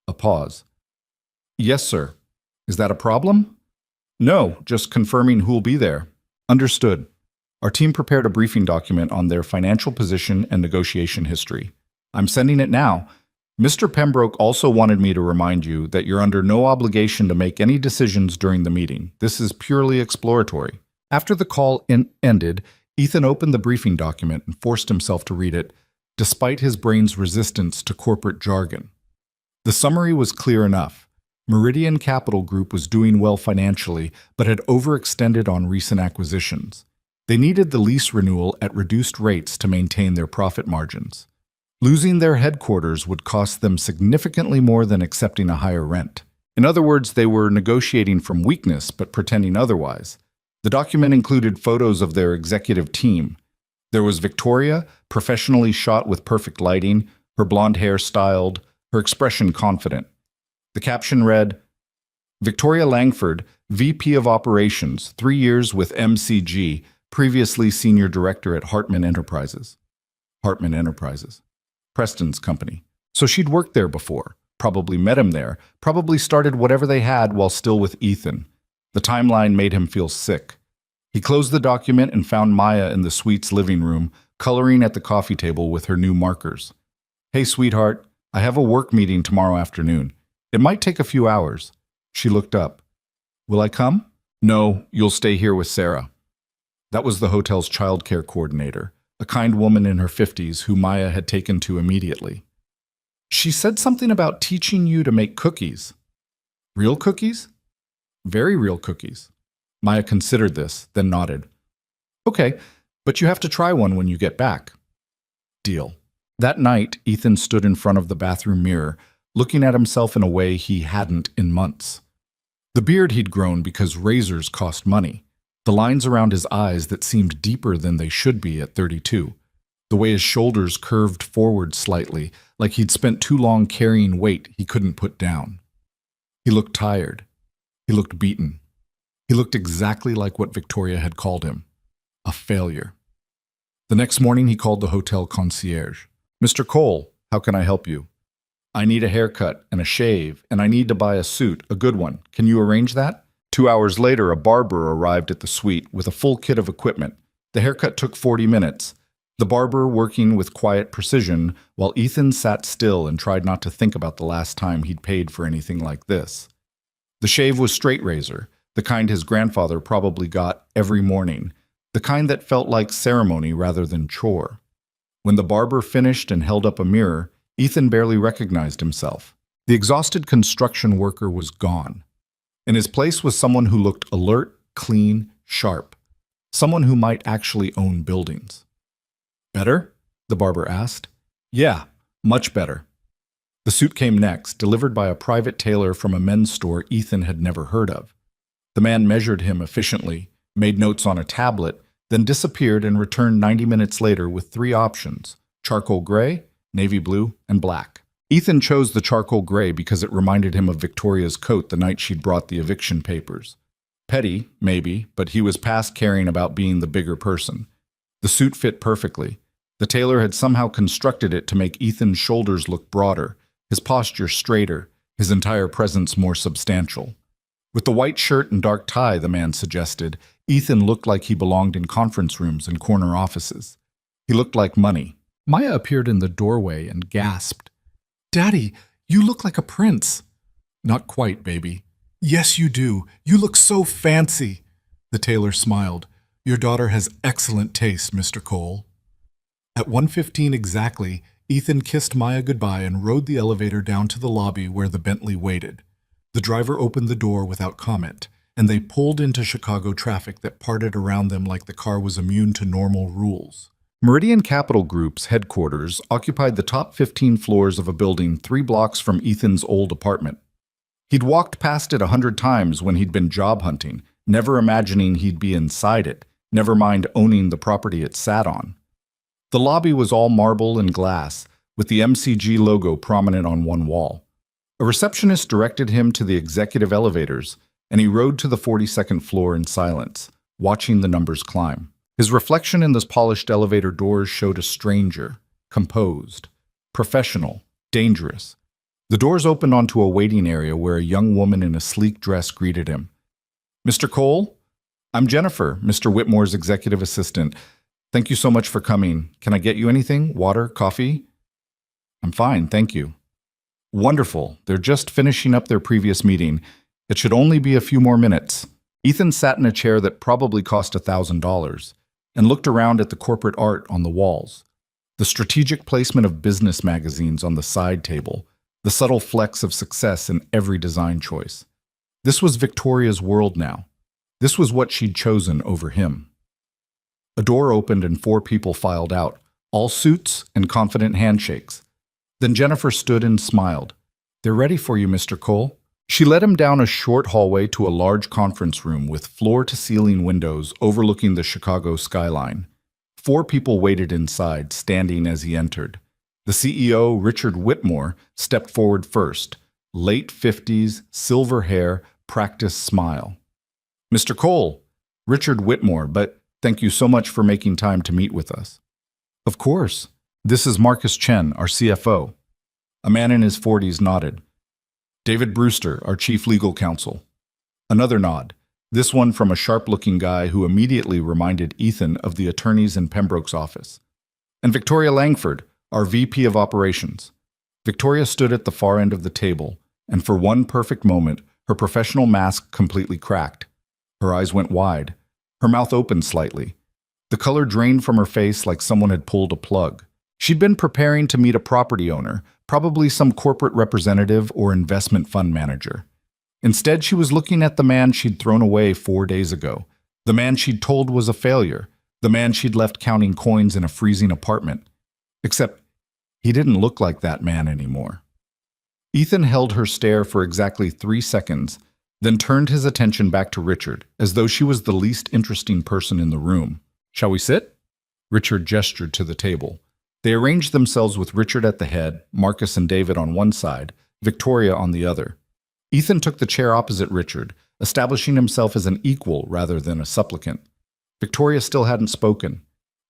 A pause. Yes, sir. Is that a problem? No, just confirming who'll be there. Understood. Our team prepared a briefing document on their financial position and negotiation history. I'm sending it now. Mr. Pembroke also wanted me to remind you that you're under no obligation to make any decisions during the meeting. This is purely exploratory. After the call ended, Ethan opened the briefing document and forced himself to read it, despite his brain's resistance to corporate jargon. The summary was clear enough. Meridian Capital Group was doing well financially, but had overextended on recent acquisitions. They needed the lease renewal at reduced rates to maintain their profit margins. Losing their headquarters would cost them significantly more than accepting a higher rent. In other words, they were negotiating from weakness but pretending otherwise. The document included photos of their executive team. There was Victoria, professionally shot with perfect lighting, her blonde hair styled, her expression confident. The caption read, Victoria Langford, VP of Operations, 3 years with MCG, previously Senior Director at Hartman Enterprises. Hartman Enterprises. Preston's company. So she'd worked there before, probably met him there, probably started whatever they had while still with Ethan. The timeline made him feel sick. He closed the document and found Maya in the suite's living room, coloring at the coffee table with her new markers. Hey, sweetheart, I have a work meeting tomorrow afternoon. It might take a few hours. She looked up. Will I come? No, you'll stay here with Sarah. That was the hotel's childcare coordinator, a kind woman in her 50s who Maya had taken to immediately. She said something about teaching you to make cookies. Real cookies? Very real cookies. Maya considered this, then nodded. Okay, but you have to try one when you get back. Deal. That night, Ethan stood in front of the bathroom mirror, looking at himself in a way he hadn't in months. The beard he'd grown because razors cost money, the lines around his eyes that seemed deeper than they should be at 32, the way his shoulders curved forward slightly, like he'd spent too long carrying weight he couldn't put down. He looked tired. He looked beaten. He looked exactly like what Victoria had called him, a failure. The next morning he called the hotel concierge. Mr. Cole, how can I help you? I need a haircut and a shave, and I need to buy a suit, a good one. Can you arrange that? 2 hours later, a barber arrived at the suite with a full kit of equipment. The haircut took 40 minutes, the barber working with quiet precision, while Ethan sat still and tried not to think about the last time he'd paid for anything like this. The shave was straight razor, the kind his grandfather probably got every morning, the kind that felt like ceremony rather than chore. When the barber finished and held up a mirror, Ethan barely recognized himself. The exhausted construction worker was gone. In his place was someone who looked alert, clean, sharp. Someone who might actually own buildings. Better? The barber asked. Yeah, much better. The suit came next, delivered by a private tailor from a men's store Ethan had never heard of. The man measured him efficiently, made notes on a tablet, then disappeared and returned 90 minutes later with 3 options: charcoal gray, navy blue, and black. Ethan chose the charcoal gray because it reminded him of Victoria's coat the night she'd brought the eviction papers. Petty, maybe, but he was past caring about being the bigger person. The suit fit perfectly. The tailor had somehow constructed it to make Ethan's shoulders look broader, his posture straighter, his entire presence more substantial. With the white shirt and dark tie, the man suggested, Ethan looked like he belonged in conference rooms and corner offices. He looked like money. Maya appeared in the doorway and gasped. Daddy, you look like a prince. Not quite, baby. Yes, you do. You look so fancy. The tailor smiled. Your daughter has excellent taste, Mr. Cole. At 1:15 exactly, Ethan kissed Maya goodbye and rode the elevator down to the lobby where the Bentley waited. The driver opened the door without comment, and they pulled into Chicago traffic that parted around them like the car was immune to normal rules. Meridian Capital Group's headquarters occupied the top 15 floors of a building 3 blocks from Ethan's old apartment. He'd walked past it 100 times when he'd been job hunting, never imagining he'd be inside it, never mind owning the property it sat on. The lobby was all marble and glass, with the MCG logo prominent on one wall. A receptionist directed him to the executive elevators, and he rode to the 42nd floor in silence, watching the numbers climb. His reflection in those polished elevator doors showed a stranger, composed, professional, dangerous. The doors opened onto a waiting area where a young woman in a sleek dress greeted him. Mr. Cole? I'm Jennifer, Mr. Whitmore's executive assistant. Thank you so much for coming. Can I get you anything? Water? Coffee? I'm fine, thank you. Wonderful. They're just finishing up their previous meeting. It should only be a few more minutes. Ethan sat in a chair that probably cost $1,000 and looked around at the corporate art on the walls, the strategic placement of business magazines on the side table, the subtle flecks of success in every design choice. This was Victoria's world now. This was what she'd chosen over him. A door opened and 4 people filed out, all suits and confident handshakes. Then Jennifer stood and smiled. They're ready for you, Mr. Cole. She led him down a short hallway to a large conference room with floor-to-ceiling windows overlooking the Chicago skyline. 4 people waited inside, standing as he entered. The CEO, Richard Whitmore, stepped forward first. Late 50s, silver hair, practiced smile. Mr. Cole, Richard Whitmore, but thank you so much for making time to meet with us. Of course. This is Marcus Chen, our CFO. A man in his 40s nodded. David Brewster, our chief legal counsel. Another nod, this one from a sharp-looking guy who immediately reminded Ethan of the attorneys in Pembroke's office. And Victoria Langford, our VP of operations. Victoria stood at the far end of the table, and for one perfect moment, her professional mask completely cracked. Her eyes went wide. Her mouth opened slightly. The color drained from her face like someone had pulled a plug. She'd been preparing to meet a property owner, probably some corporate representative or investment fund manager. Instead, she was looking at the man she'd thrown away 4 days ago, the man she'd told was a failure, the man she'd left counting coins in a freezing apartment. Except he didn't look like that man anymore. Ethan held her stare for exactly 3 seconds, then turned his attention back to Richard, as though she was the least interesting person in the room. "Shall we sit?" Richard gestured to the table. They arranged themselves with Richard at the head, Marcus and David on one side, Victoria on the other. Ethan took the chair opposite Richard, establishing himself as an equal rather than a supplicant. Victoria still hadn't spoken.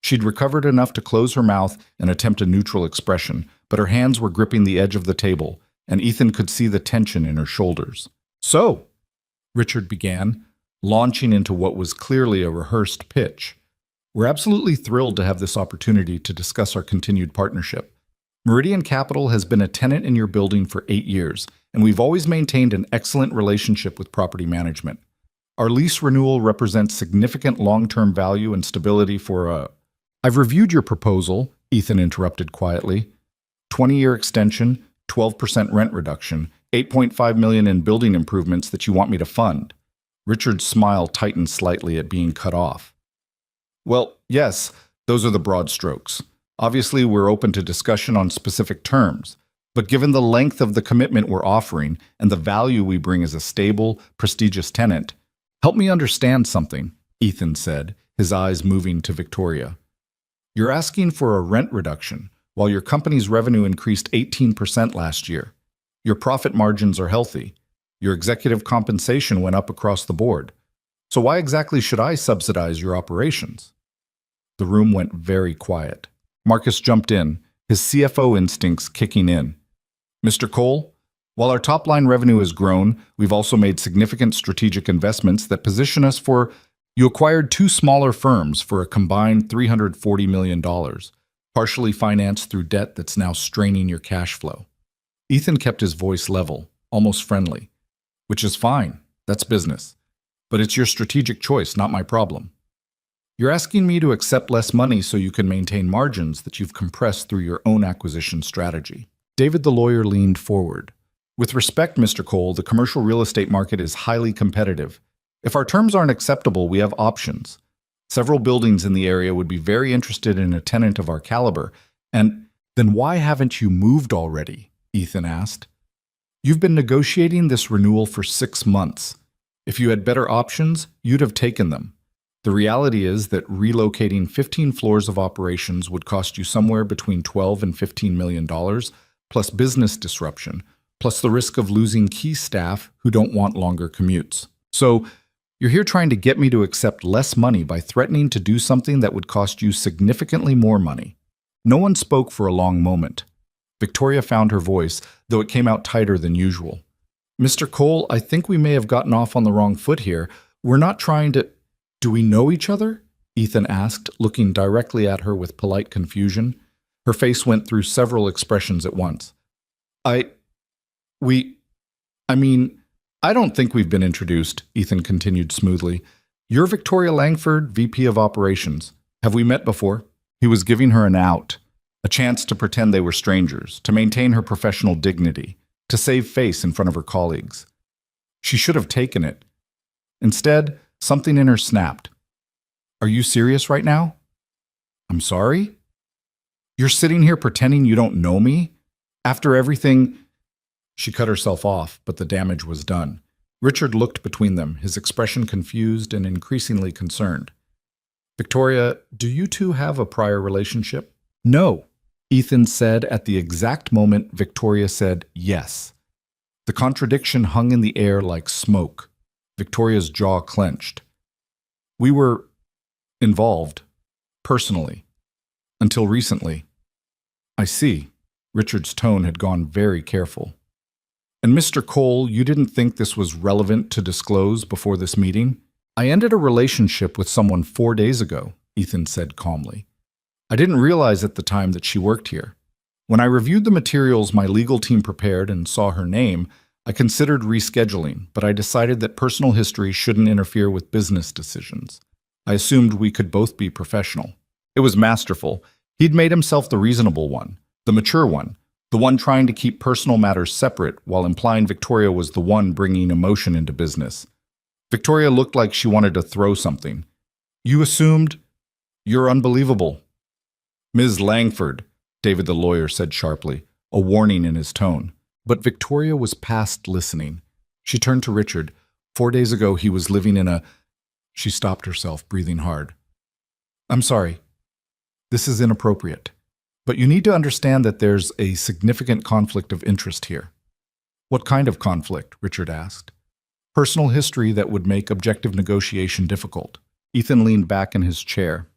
She'd recovered enough to close her mouth and attempt a neutral expression, but her hands were gripping the edge of the table, and Ethan could see the tension in her shoulders. "So," Richard began, launching into what was clearly a rehearsed pitch, "we're absolutely thrilled to have this opportunity to discuss our continued partnership. Meridian Capital has been a tenant in your building for 8 years, and we've always maintained an excellent relationship with property management. Our lease renewal represents significant long-term value and stability for I've reviewed your proposal," Ethan interrupted quietly. 20-year extension, 12% rent reduction, $8.5 million in building improvements that you want me to fund. Richard's smile tightened slightly at being cut off. "Well, yes, those are the broad strokes. Obviously, we're open to discussion on specific terms, but given the length of the commitment we're offering and the value we bring as a stable, prestigious tenant, help me understand something," Ethan said, his eyes moving to Victoria. "You're asking for a rent reduction, while your company's revenue increased 18% last year. Your profit margins are healthy. Your executive compensation went up across the board. So why exactly should I subsidize your operations?" The room went very quiet. Marcus jumped in, his CFO instincts kicking in. "Mr. Cole, while our top-line revenue has grown, we've also made significant strategic investments that position us for... You acquired 2 smaller firms for a combined $340 million, partially financed through debt that's now straining your cash flow." Ethan kept his voice level, almost friendly. "Which is fine, that's business. But it's your strategic choice, not my problem. You're asking me to accept less money so you can maintain margins that you've compressed through your own acquisition strategy." David the lawyer leaned forward. "With respect, Mr. Cole, the commercial real estate market is highly competitive. If our terms aren't acceptable, we have options. Several buildings in the area would be very interested in a tenant of our caliber. And then why haven't you moved already?" Ethan asked. "You've been negotiating this renewal for 6 months. If you had better options, you'd have taken them. The reality is that relocating 15 floors of operations would cost you somewhere between $12 and $15 million, plus business disruption, plus the risk of losing key staff who don't want longer commutes. So, you're here trying to get me to accept less money by threatening to do something that would cost you significantly more money." No one spoke for a long moment. Victoria found her voice, though it came out tighter than usual. "Mr. Cole, I think we may have gotten off on the wrong foot here. We're not trying to..." "Do we know each other?" Ethan asked, looking directly at her with polite confusion. Her face went through several expressions at once. I don't think we've been introduced," Ethan continued smoothly. "You're Victoria Langford, VP of Operations. Have we met before?" He was giving her an out, a chance to pretend they were strangers, to maintain her professional dignity, to save face in front of her colleagues. She should have taken it. Instead, something in her snapped. "Are you serious right now?" "I'm sorry? You're sitting here pretending you don't know me? After everything..." She cut herself off, but the damage was done. Richard looked between them, his expression confused and increasingly concerned. "Victoria, do you two have a prior relationship?" "No," Ethan said at the exact moment Victoria said yes. The contradiction hung in the air like smoke. Victoria's jaw clenched. "We were involved, personally, until recently." "I see." Richard's tone had gone very careful. "And Mr. Cole, you didn't think this was relevant to disclose before this meeting?" "I ended a relationship with someone 4 days ago," Ethan said calmly. "I didn't realize at the time that she worked here. When I reviewed the materials my legal team prepared and saw her name, I considered rescheduling, but I decided that personal history shouldn't interfere with business decisions. I assumed we could both be professional. It was masterful. He'd made himself the reasonable one, the mature one, the one trying to keep personal matters separate while implying Victoria was the one bringing emotion into business. Victoria looked like she wanted to throw something. You assumed? You're unbelievable. Ms. Langford, David the lawyer said sharply, a warning in his tone. But Victoria was past listening. She turned to Richard. 4 days ago he was living in a... She stopped herself, breathing hard. I'm sorry. This is inappropriate. But you need to understand that there's a significant conflict of interest here. What kind of conflict? Richard asked. Personal history that would make objective negotiation difficult. Ethan leaned back in his chair.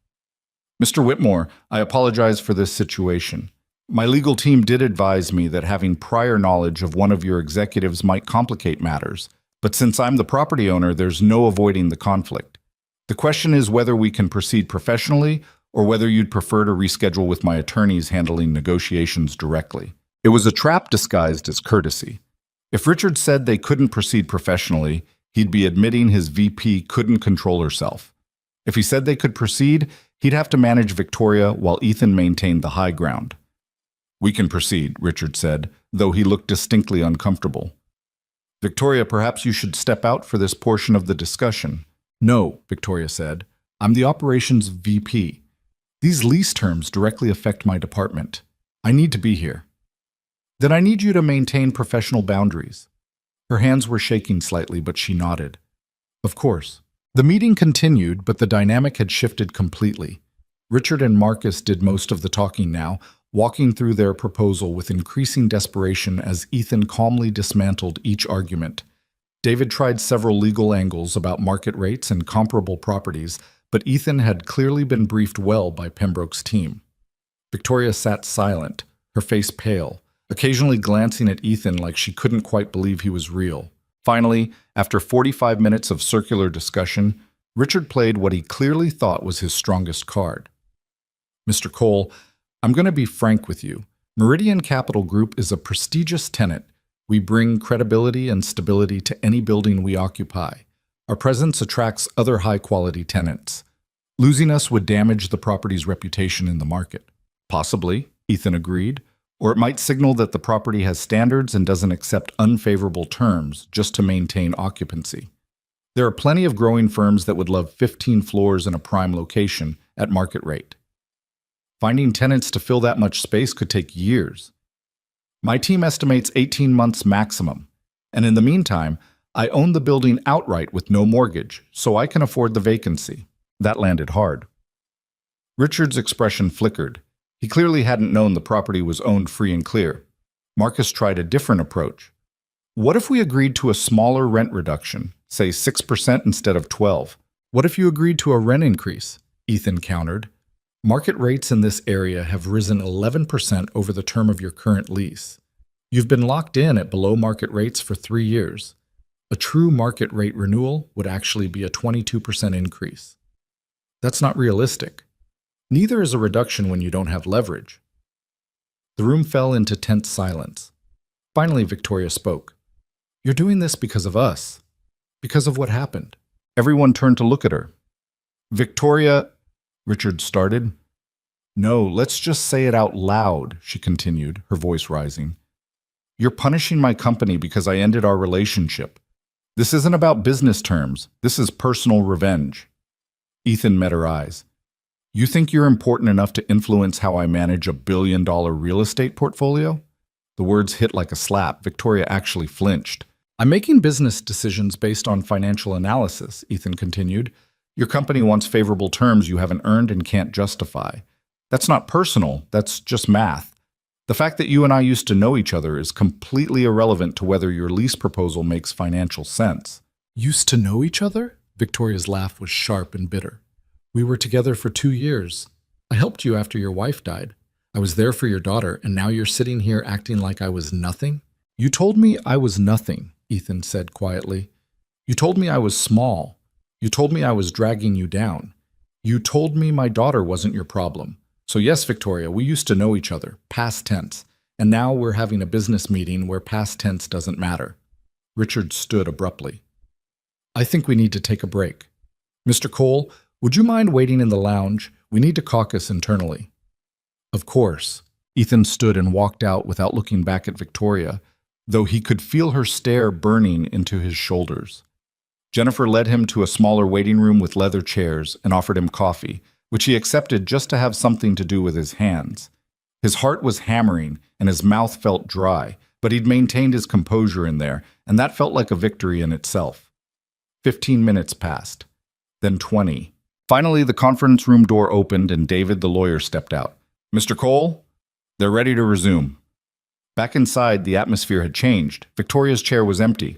Mr. Whitmore, I apologize for this situation. My legal team did advise me that having prior knowledge of one of your executives might complicate matters, but since I'm the property owner, there's no avoiding the conflict. The question is whether we can proceed professionally or whether you'd prefer to reschedule with my attorneys handling negotiations directly. It was a trap disguised as courtesy. If Richard said they couldn't proceed professionally, he'd be admitting his VP couldn't control herself. If he said they could proceed, he'd have to manage Victoria while Ethan maintained the high ground. We can proceed, Richard said, though he looked distinctly uncomfortable. Victoria, perhaps you should step out for this portion of the discussion. No, Victoria said. I'm the operations VP. These lease terms directly affect my department. I need to be here. Then I need you to maintain professional boundaries. Her hands were shaking slightly, but she nodded. Of course. The meeting continued, but the dynamic had shifted completely. Richard and Marcus did most of the talking now, walking through their proposal with increasing desperation as Ethan calmly dismantled each argument. David tried several legal angles about market rates and comparable properties, but Ethan had clearly been briefed well by Pembroke's team. Victoria sat silent, her face pale, occasionally glancing at Ethan like she couldn't quite believe he was real. Finally, after 45 minutes of circular discussion, Richard played what he clearly thought was his strongest card. Mr. Cole, I'm going to be frank with you. Meridian Capital Group is a prestigious tenant. We bring credibility and stability to any building we occupy. Our presence attracts other high-quality tenants. Losing us would damage the property's reputation in the market. Possibly, Ethan agreed, or it might signal that the property has standards and doesn't accept unfavorable terms just to maintain occupancy. There are plenty of growing firms that would love 15 floors in a prime location at market rate. Finding tenants to fill that much space could take years. My team estimates 18 months maximum, and in the meantime, I own the building outright with no mortgage, so I can afford the vacancy. That landed hard. Richard's expression flickered. He clearly hadn't known the property was owned free and clear. Marcus tried a different approach. What if we agreed to a smaller rent reduction, say 6% instead of 12%? What if you agreed to a rent increase? Ethan countered. Market rates in this area have risen 11% over the term of your current lease. You've been locked in at below market rates for 3 years. A true market rate renewal would actually be a 22% increase. That's not realistic. Neither is a reduction when you don't have leverage. The room fell into tense silence. Finally, Victoria spoke. You're doing this because of us. Because of what happened. Everyone turned to look at her. Victoria, Richard started. No, let's just say it out loud, she continued, her voice rising. You're punishing my company because I ended our relationship. This isn't about business terms. This is personal revenge. Ethan met her eyes. You think you're important enough to influence how I manage a billion-dollar real estate portfolio? The words hit like a slap. Victoria actually flinched. I'm making business decisions based on financial analysis, Ethan continued. Your company wants favorable terms you haven't earned and can't justify. That's not personal, that's just math. The fact that you and I used to know each other is completely irrelevant to whether your lease proposal makes financial sense. Used to know each other? Victoria's laugh was sharp and bitter. We were together for 2 years. I helped you after your wife died. I was there for your daughter, and now you're sitting here acting like I was nothing? You told me I was nothing, Ethan said quietly. You told me I was small. You told me I was dragging you down. You told me my daughter wasn't your problem. So yes, Victoria, we used to know each other, past tense, and now we're having a business meeting where past tense doesn't matter. Richard stood abruptly. I think we need to take a break. Mr. Cole, Would you mind waiting in the lounge? We need to caucus internally. Of course. Ethan stood and walked out without looking back at Victoria, though he could feel her stare burning into his shoulders. Jennifer led him to a smaller waiting room with leather chairs and offered him coffee, which he accepted just to have something to do with his hands. His heart was hammering and his mouth felt dry, but he'd maintained his composure in there, and that felt like a victory in itself. 15 minutes passed, then 20. Finally, the conference room door opened and David, the lawyer, stepped out. Mr. Cole, they're ready to resume. Back inside, the atmosphere had changed. Victoria's chair was empty.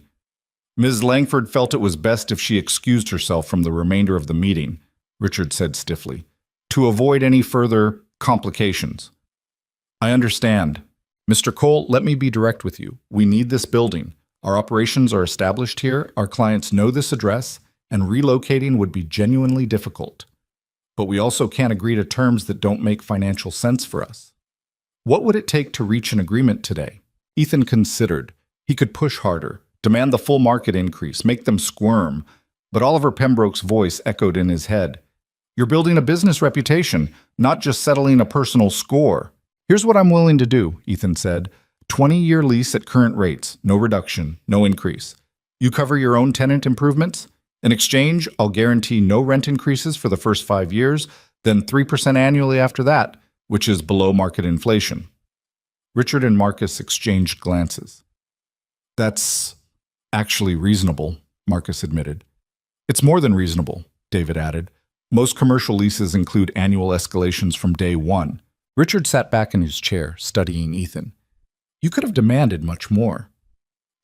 Ms. Langford felt it was best if she excused herself from the remainder of the meeting, Richard said stiffly, to avoid any further complications. I understand. Mr. Cole, let me be direct with you. We need this building. Our operations are established here, our clients know this address, and relocating would be genuinely difficult. But we also can't agree to terms that don't make financial sense for us. What would it take to reach an agreement today? Ethan considered. He could push harder, demand the full market increase, make them squirm, but Oliver Pembroke's voice echoed in his head. You're building a business reputation, not just settling a personal score. Here's what I'm willing to do, Ethan said. 20-year lease at current rates, no reduction, no increase. You cover your own tenant improvements? In exchange, I'll guarantee no rent increases for the first 5 years, then 3% annually after that, which is below market inflation. Richard and Marcus exchanged glances. That's actually reasonable, Marcus admitted. It's more than reasonable, David added. Most commercial leases include annual escalations from day one. Richard sat back in his chair, studying Ethan. You could have demanded much more.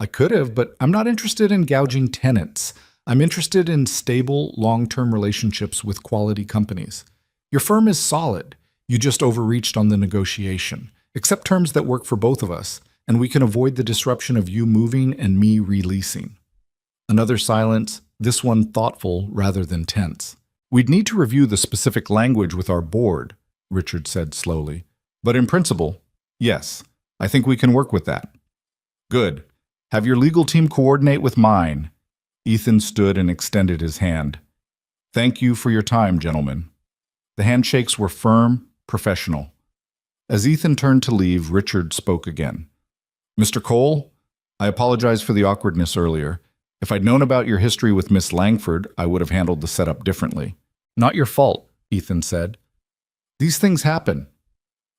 I could have, but I'm not interested in gouging tenants. I'm interested in stable, long-term relationships with quality companies. Your firm is solid. You just overreached on the negotiation. Accept terms that work for both of us, and we can avoid the disruption of you moving and me releasing. Another silence, this one thoughtful rather than tense. We'd need to review the specific language with our board, Richard said slowly. But in principle, yes, I think we can work with that. Good. Have your legal team coordinate with mine. Ethan stood and extended his hand. Thank you for your time, gentlemen. The handshakes were firm, professional. As Ethan turned to leave, Richard spoke again. Mr. Cole, I apologize for the awkwardness earlier. If I'd known about your history with Miss Langford, I would have handled the setup differently. Not your fault, Ethan said. These things happen.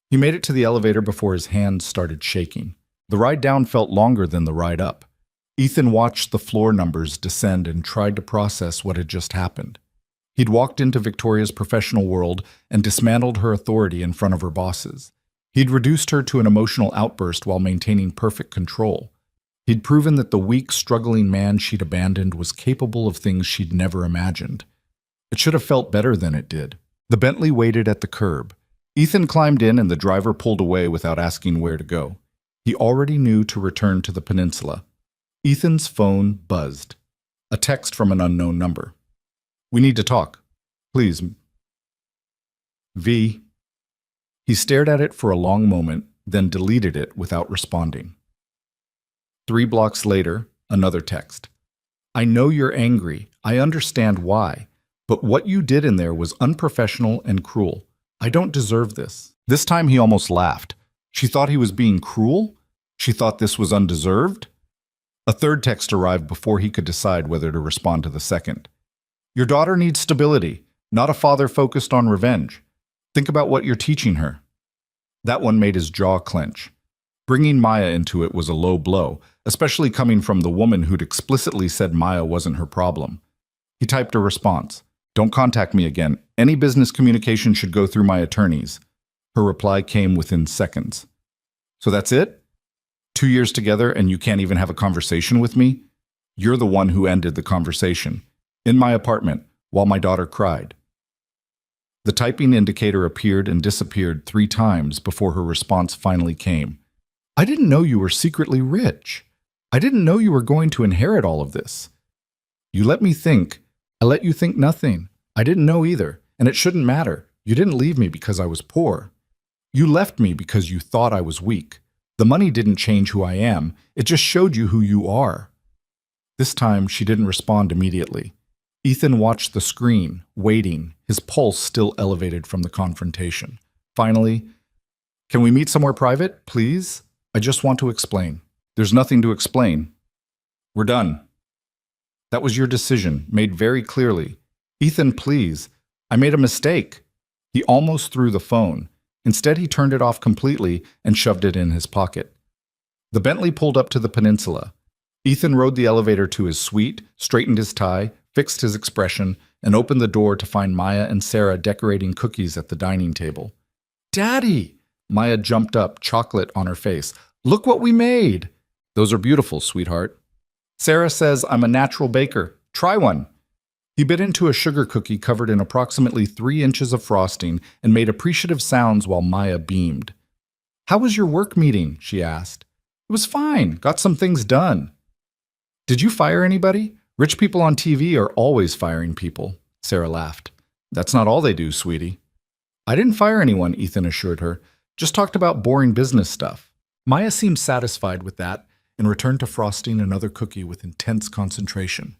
He made it to the elevator before his hands started shaking. The ride down felt longer than the ride up. Ethan watched the floor numbers descend and tried to process what had just happened. He'd walked into Victoria's professional world and dismantled her authority in front of her bosses. He'd reduced her to an emotional outburst while maintaining perfect control. He'd proven that the weak, struggling man she'd abandoned was capable of things she'd never imagined. It should have felt better than it did. The Bentley waited at the curb. Ethan climbed in and the driver pulled away without asking where to go. He already knew to return to the peninsula. Ethan's phone buzzed. A text from an unknown number. We need to talk. Please. V. He stared at it for a long moment, then deleted it without responding. 3 blocks later, another text. I know you're angry. I understand why. But what you did in there was unprofessional and cruel. I don't deserve this. This time he almost laughed. She thought he was being cruel? She thought this was undeserved? A third text arrived before he could decide whether to respond to the second. Your daughter needs stability, not a father focused on revenge. Think about what you're teaching her. That one made his jaw clench. Bringing Maya into it was a low blow, especially coming from the woman who'd explicitly said Maya wasn't her problem. He typed a response. Don't contact me again. Any business communication should go through my attorneys. Her reply came within seconds. So that's it? 2 years together and you can't even have a conversation with me? You're the one who ended the conversation. In my apartment, while my daughter cried. The typing indicator appeared and disappeared 3 times before her response finally came. I didn't know you were secretly rich. I didn't know you were going to inherit all of this. You let me think. I let you think nothing. I didn't know either, and it shouldn't matter. You didn't leave me because I was poor. You left me because you thought I was weak. The money didn't change who I am. It just showed you who you are. This time, she didn't respond immediately. Ethan watched the screen, waiting, his pulse still elevated from the confrontation. Finally, "Can we meet somewhere private, please? I just want to explain." "There's nothing to explain. We're done." "That was your decision, made very clearly." "Ethan, please. I made a mistake." He almost threw the phone. Instead, he turned it off completely and shoved it in his pocket. The Bentley pulled up to the peninsula. Ethan rode the elevator to his suite, straightened his tie, fixed his expression, and opened the door to find Maya and Sarah decorating cookies at the dining table. "Daddy!" Maya jumped up, chocolate on her face. "Look what we made!" "Those are beautiful, sweetheart." "Sarah says I'm a natural baker. Try one." He bit into a sugar cookie covered in approximately 3 inches of frosting and made appreciative sounds while Maya beamed. "How was your work meeting?" she asked. "It was fine. Got some things done." "Did you fire anybody? Rich people on TV are always firing people." Sarah laughed. "That's not all they do, sweetie." "I didn't fire anyone," Ethan assured her. "Just talked about boring business stuff." Maya seemed satisfied with that and returned to frosting another cookie with intense concentration.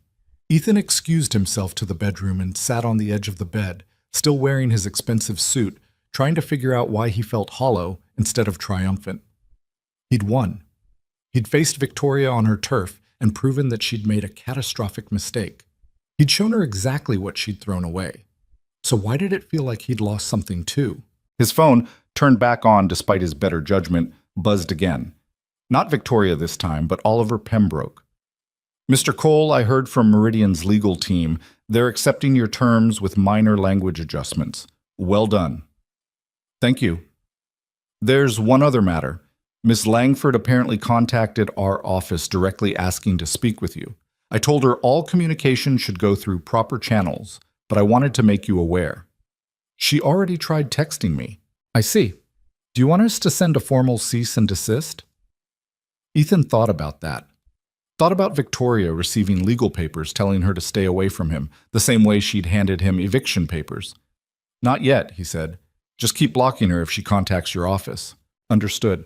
Ethan excused himself to the bedroom and sat on the edge of the bed, still wearing his expensive suit, trying to figure out why he felt hollow instead of triumphant. He'd won. He'd faced Victoria on her turf and proven that she'd made a catastrophic mistake. He'd shown her exactly what she'd thrown away. So why did it feel like he'd lost something too? His phone, turned back on despite his better judgment, buzzed again. Not Victoria this time, but Oliver Pembroke. "Mr. Cole, I heard from Meridian's legal team. They're accepting your terms with minor language adjustments. Well done." "Thank you." "There's one other matter. Miss Langford apparently contacted our office directly asking to speak with you. I told her all communication should go through proper channels, but I wanted to make you aware." "She already tried texting me." "I see. Do you want us to send a formal cease and desist?" Ethan thought about that. Thought about Victoria receiving legal papers telling her to stay away from him, the same way she'd handed him eviction papers. "Not yet," he said. "Just keep blocking her if she contacts your office." "Understood."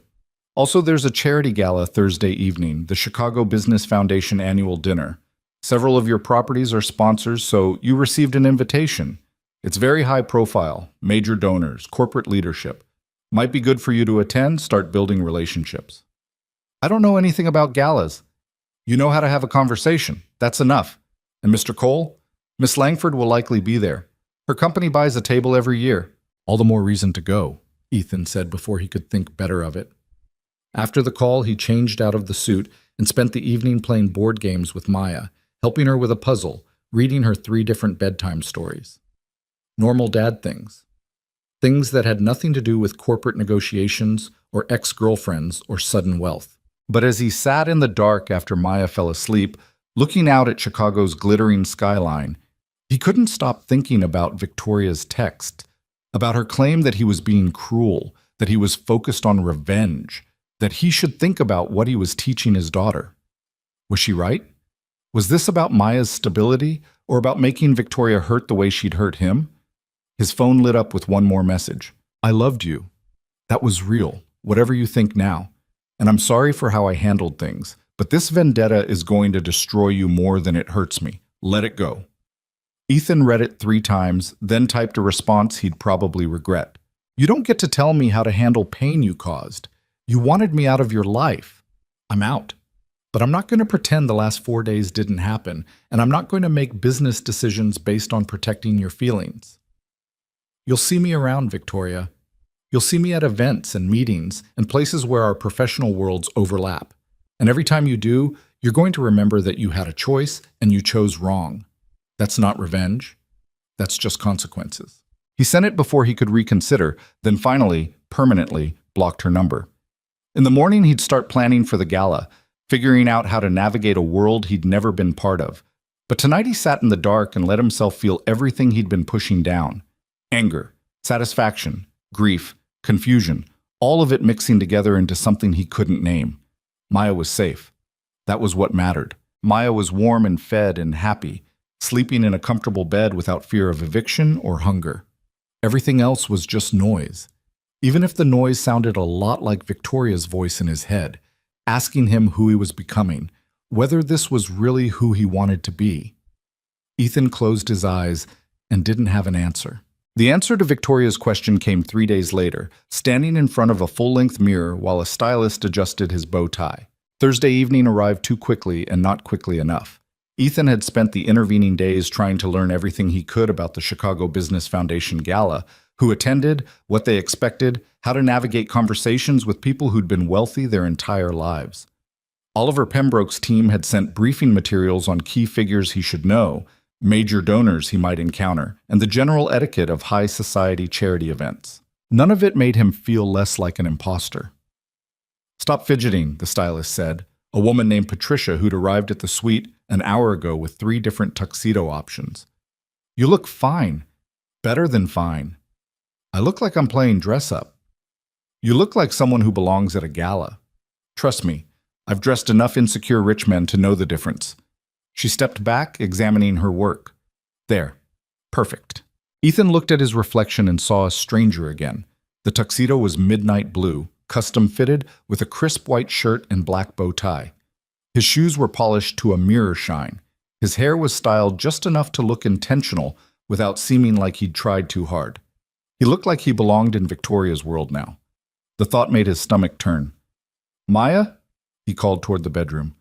"Also, there's a charity gala Thursday evening, the Chicago Business Foundation annual dinner. Several of your properties are sponsors, so you received an invitation. It's very high profile, major donors, corporate leadership. Might be good for you to attend, start building relationships." "I don't know anything about galas." "You know how to have a conversation. That's enough. And Mr. Cole, Miss Langford will likely be there. Her company buys a table every year." "All the more reason to go," Ethan said before he could think better of it. After the call, he changed out of the suit and spent the evening playing board games with Maya, helping her with a puzzle, reading her 3 different bedtime stories. Normal dad things. Things that had nothing to do with corporate negotiations or ex-girlfriends or sudden wealth. But as he sat in the dark after Maya fell asleep, looking out at Chicago's glittering skyline, he couldn't stop thinking about Victoria's text, about her claim that he was being cruel, that he was focused on revenge, that he should think about what he was teaching his daughter. Was she right? Was this about Maya's stability, or about making Victoria hurt the way she'd hurt him? His phone lit up with one more message. "I loved you. That was real, whatever you think now. And I'm sorry for how I handled things, but this vendetta is going to destroy you more than it hurts me. Let it go." Ethan read it 3 times, then typed a response he'd probably regret. "You don't get to tell me how to handle pain you caused. You wanted me out of your life. I'm out. But I'm not going to pretend the last 4 days didn't happen, and I'm not going to make business decisions based on protecting your feelings. You'll see me around, Victoria. You'll see me at events and meetings and places where our professional worlds overlap. And every time you do, you're going to remember that you had a choice and you chose wrong. That's not revenge. That's just consequences." He sent it before he could reconsider, then finally, permanently, blocked her number. In the morning, he'd start planning for the gala, figuring out how to navigate a world he'd never been part of. But tonight he sat in the dark and let himself feel everything he'd been pushing down. Anger, satisfaction, grief, confusion, all of it mixing together into something he couldn't name. Maya was safe. That was what mattered. Maya was warm and fed and happy, sleeping in a comfortable bed without fear of eviction or hunger. Everything else was just noise. Even if the noise sounded a lot like Victoria's voice in his head, asking him who he was becoming, whether this was really who he wanted to be. Ethan closed his eyes, and didn't have an answer. The answer to Victoria's question came 3 days later, standing in front of a full-length mirror while a stylist adjusted his bow tie. Thursday evening arrived too quickly and not quickly enough. Ethan had spent the intervening days trying to learn everything he could about the Chicago Business Foundation Gala, who attended, what they expected, how to navigate conversations with people who'd been wealthy their entire lives. Oliver Pembroke's team had sent briefing materials on key figures he should know, major donors he might encounter, and the general etiquette of high society charity events. None of it made him feel less like an imposter. "Stop fidgeting," the stylist said, a woman named Patricia who'd arrived at the suite an hour ago with 3 different tuxedo options. "You look fine. Better than fine. I look like I'm playing dress-up. You look like someone who belongs at a gala. Trust me, I've dressed enough insecure rich men to know the difference." She stepped back, examining her work. "There. Perfect." Ethan looked at his reflection and saw a stranger again. The tuxedo was midnight blue, custom-fitted, with a crisp white shirt and black bow tie. His shoes were polished to a mirror shine. His hair was styled just enough to look intentional without seeming like he'd tried too hard. He looked like he belonged in Victoria's world now. The thought made his stomach turn. "Maya?" he called toward the bedroom.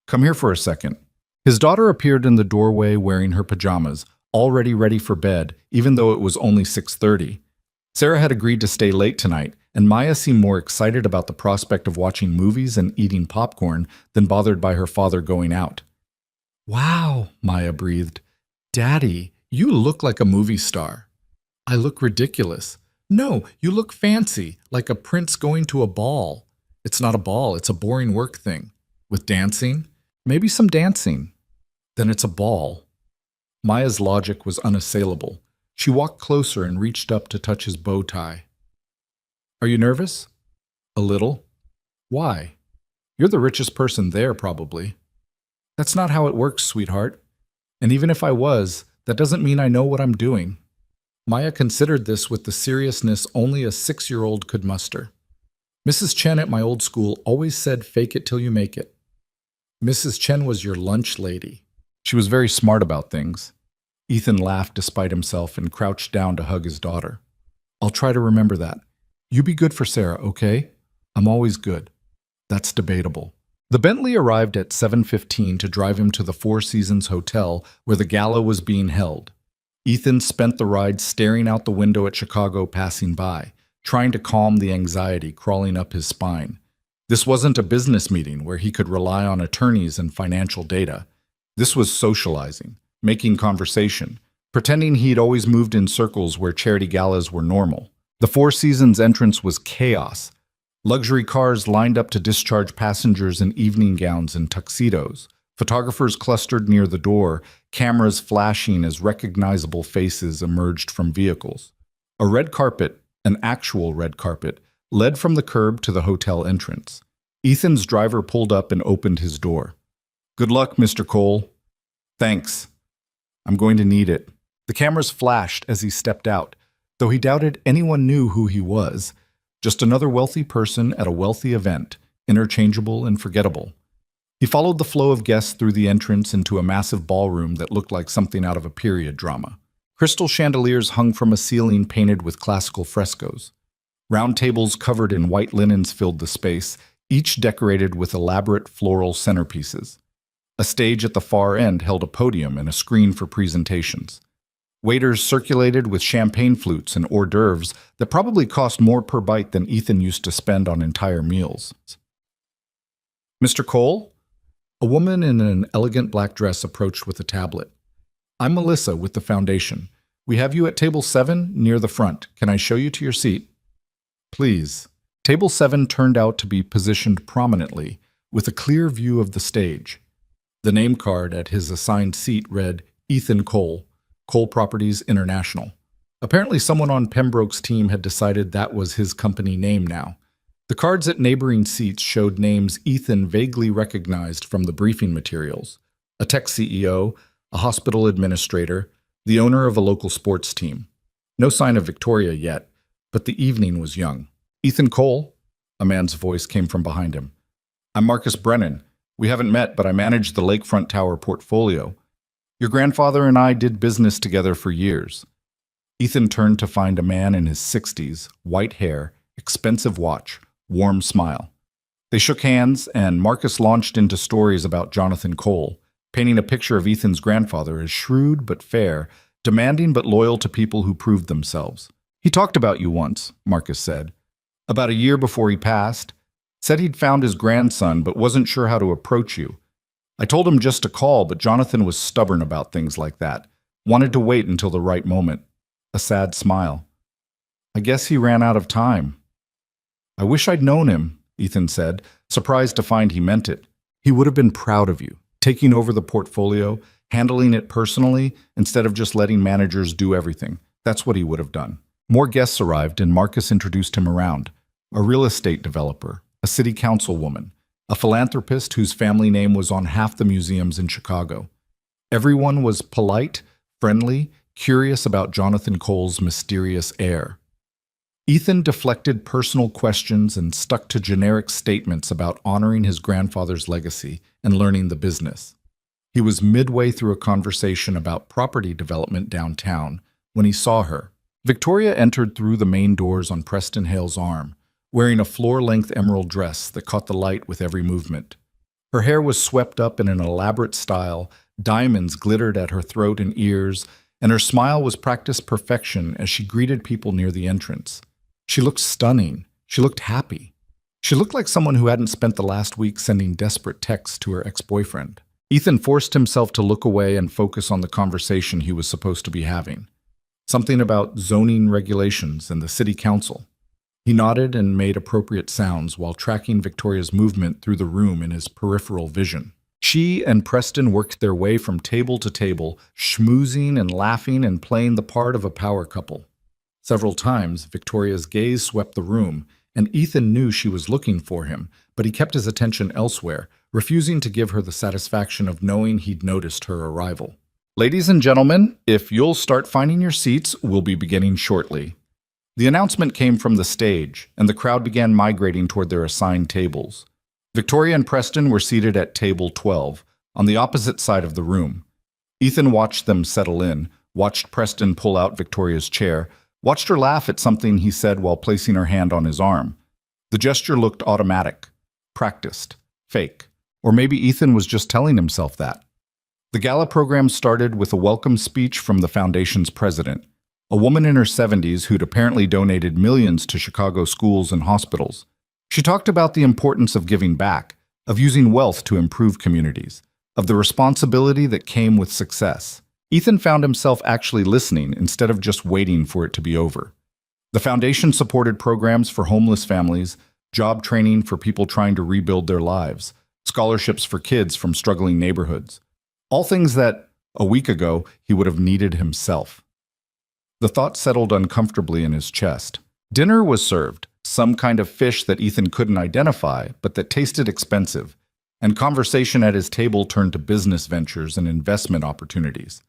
"Come here for a second." His daughter appeared in the doorway wearing her pajamas, already ready for bed, even though it was only 6:30. Sarah had agreed to stay late tonight, and Maya seemed more excited about the prospect of watching movies and eating popcorn than bothered by her father going out. "Wow," Maya breathed. "Daddy, you look like a movie star." "I look ridiculous." "No, you look fancy, like a prince going to a ball." "It's not a ball, it's a boring work thing." "With dancing?" "Maybe some dancing." "Then it's a ball." Maya's logic was unassailable. She walked closer and reached up to touch his bow tie. "Are you nervous?" "A little." "Why?" "You're the richest person there, probably." "That's not how it works, sweetheart. And even if I was, that doesn't mean I know what I'm doing." Maya considered this with the seriousness only a 6-year-old could muster. "Mrs. Chen at my old school always said fake it till you make it." "Mrs. Chen was your lunch lady." "She was very smart about things." Ethan laughed despite himself and crouched down to hug his daughter. "I'll try to remember that. You be good for Sarah, okay? I'm always good." "That's debatable." The Bentley arrived at 7:15 to drive him to the Four Seasons Hotel where the gala was being held. Ethan spent the ride staring out the window at Chicago passing by, trying to calm the anxiety crawling up his spine. This wasn't a business meeting where he could rely on attorneys and financial data. This was socializing, making conversation, pretending he'd always moved in circles where charity galas were normal. The Four Seasons entrance was chaos. Luxury cars lined up to discharge passengers in evening gowns and tuxedos. Photographers clustered near the door, cameras flashing as recognizable faces emerged from vehicles. A red carpet, an actual red carpet, led from the curb to the hotel entrance. Ethan's driver pulled up and opened his door. "Good luck, Mr. Cole." "Thanks. I'm going to need it." The cameras flashed as he stepped out, though he doubted anyone knew who he was. Just another wealthy person at a wealthy event, interchangeable and forgettable. He followed the flow of guests through the entrance into a massive ballroom that looked like something out of a period drama. Crystal chandeliers hung from a ceiling painted with classical frescoes. Round tables covered in white linens filled the space, each decorated with elaborate floral centerpieces. A stage at the far end held a podium and a screen for presentations. Waiters circulated with champagne flutes and hors d'oeuvres that probably cost more per bite than Ethan used to spend on entire meals. "Mr. Cole?" A woman in an elegant black dress approached with a tablet. "I'm Melissa with the foundation. We have you at table 7 near the front. Can I show you to your seat?" "Please." Table 7 turned out to be positioned prominently, with a clear view of the stage. The name card at his assigned seat read, "Ethan Cole, Cole Properties International." Apparently someone on Pembroke's team had decided that was his company name now. The cards at neighboring seats showed names Ethan vaguely recognized from the briefing materials: a tech CEO, a hospital administrator, the owner of a local sports team. No sign of Victoria yet, but the evening was young. "Ethan Cole?" A man's voice came from behind him. "I'm Marcus Brennan. We haven't met, but I manage the Lakefront Tower portfolio. Your grandfather and I did business together for years. Ethan turned to find a man in his 60s, white hair, expensive watch, warm smile. They shook hands, and Marcus launched into stories about Jonathan Cole, painting a picture of Ethan's grandfather as shrewd but fair, demanding but loyal to people who proved themselves. He talked about you once, Marcus said. About a year before he passed, said he'd found his grandson but wasn't sure how to approach you. I told him just to call, but Jonathan was stubborn about things like that, wanted to wait until the right moment. A sad smile. I guess he ran out of time. I wish I'd known him, Ethan said, surprised to find he meant it. He would have been proud of you, taking over the portfolio, handling it personally, instead of just letting managers do everything. That's what he would have done. More guests arrived, and Marcus introduced him around. A real estate developer, a city councilwoman, a philanthropist whose family name was on half the museums in Chicago. Everyone was polite, friendly, curious about Jonathan Cole's mysterious heir. Ethan deflected personal questions and stuck to generic statements about honoring his grandfather's legacy and learning the business. He was midway through a conversation about property development downtown when he saw her. Victoria entered through the main doors on Preston Hale's arm, wearing a floor-length emerald dress that caught the light with every movement. Her hair was swept up in an elaborate style, diamonds glittered at her throat and ears, and her smile was practiced perfection as she greeted people near the entrance. She looked stunning. She looked happy. She looked like someone who hadn't spent the last week sending desperate texts to her ex-boyfriend. Ethan forced himself to look away and focus on the conversation he was supposed to be having. Something about zoning regulations and the city council. He nodded and made appropriate sounds while tracking Victoria's movement through the room in his peripheral vision. She and Preston worked their way from table to table, schmoozing and laughing and playing the part of a power couple. Several times, Victoria's gaze swept the room, and Ethan knew she was looking for him, but he kept his attention elsewhere, refusing to give her the satisfaction of knowing he'd noticed her arrival. Ladies and gentlemen, if you'll start finding your seats, we'll be beginning shortly. The announcement came from the stage, and the crowd began migrating toward their assigned tables. Victoria and Preston were seated at table 12, on the opposite side of the room. Ethan watched them settle in, watched Preston pull out Victoria's chair, watched her laugh at something he said while placing her hand on his arm. The gesture looked automatic, practiced, fake, or maybe Ethan was just telling himself that. The gala program started with a welcome speech from the foundation's president, a woman in her 70s who'd apparently donated millions to Chicago schools and hospitals. She talked about the importance of giving back, of using wealth to improve communities, of the responsibility that came with success. Ethan found himself actually listening instead of just waiting for it to be over. The foundation supported programs for homeless families, job training for people trying to rebuild their lives, scholarships for kids from struggling neighborhoods. All things that, a week ago, he would have needed himself. The thought settled uncomfortably in his chest. Dinner was served, some kind of fish that Ethan couldn't identify, but that tasted expensive, and conversation at his table turned to business ventures and investment opportunities.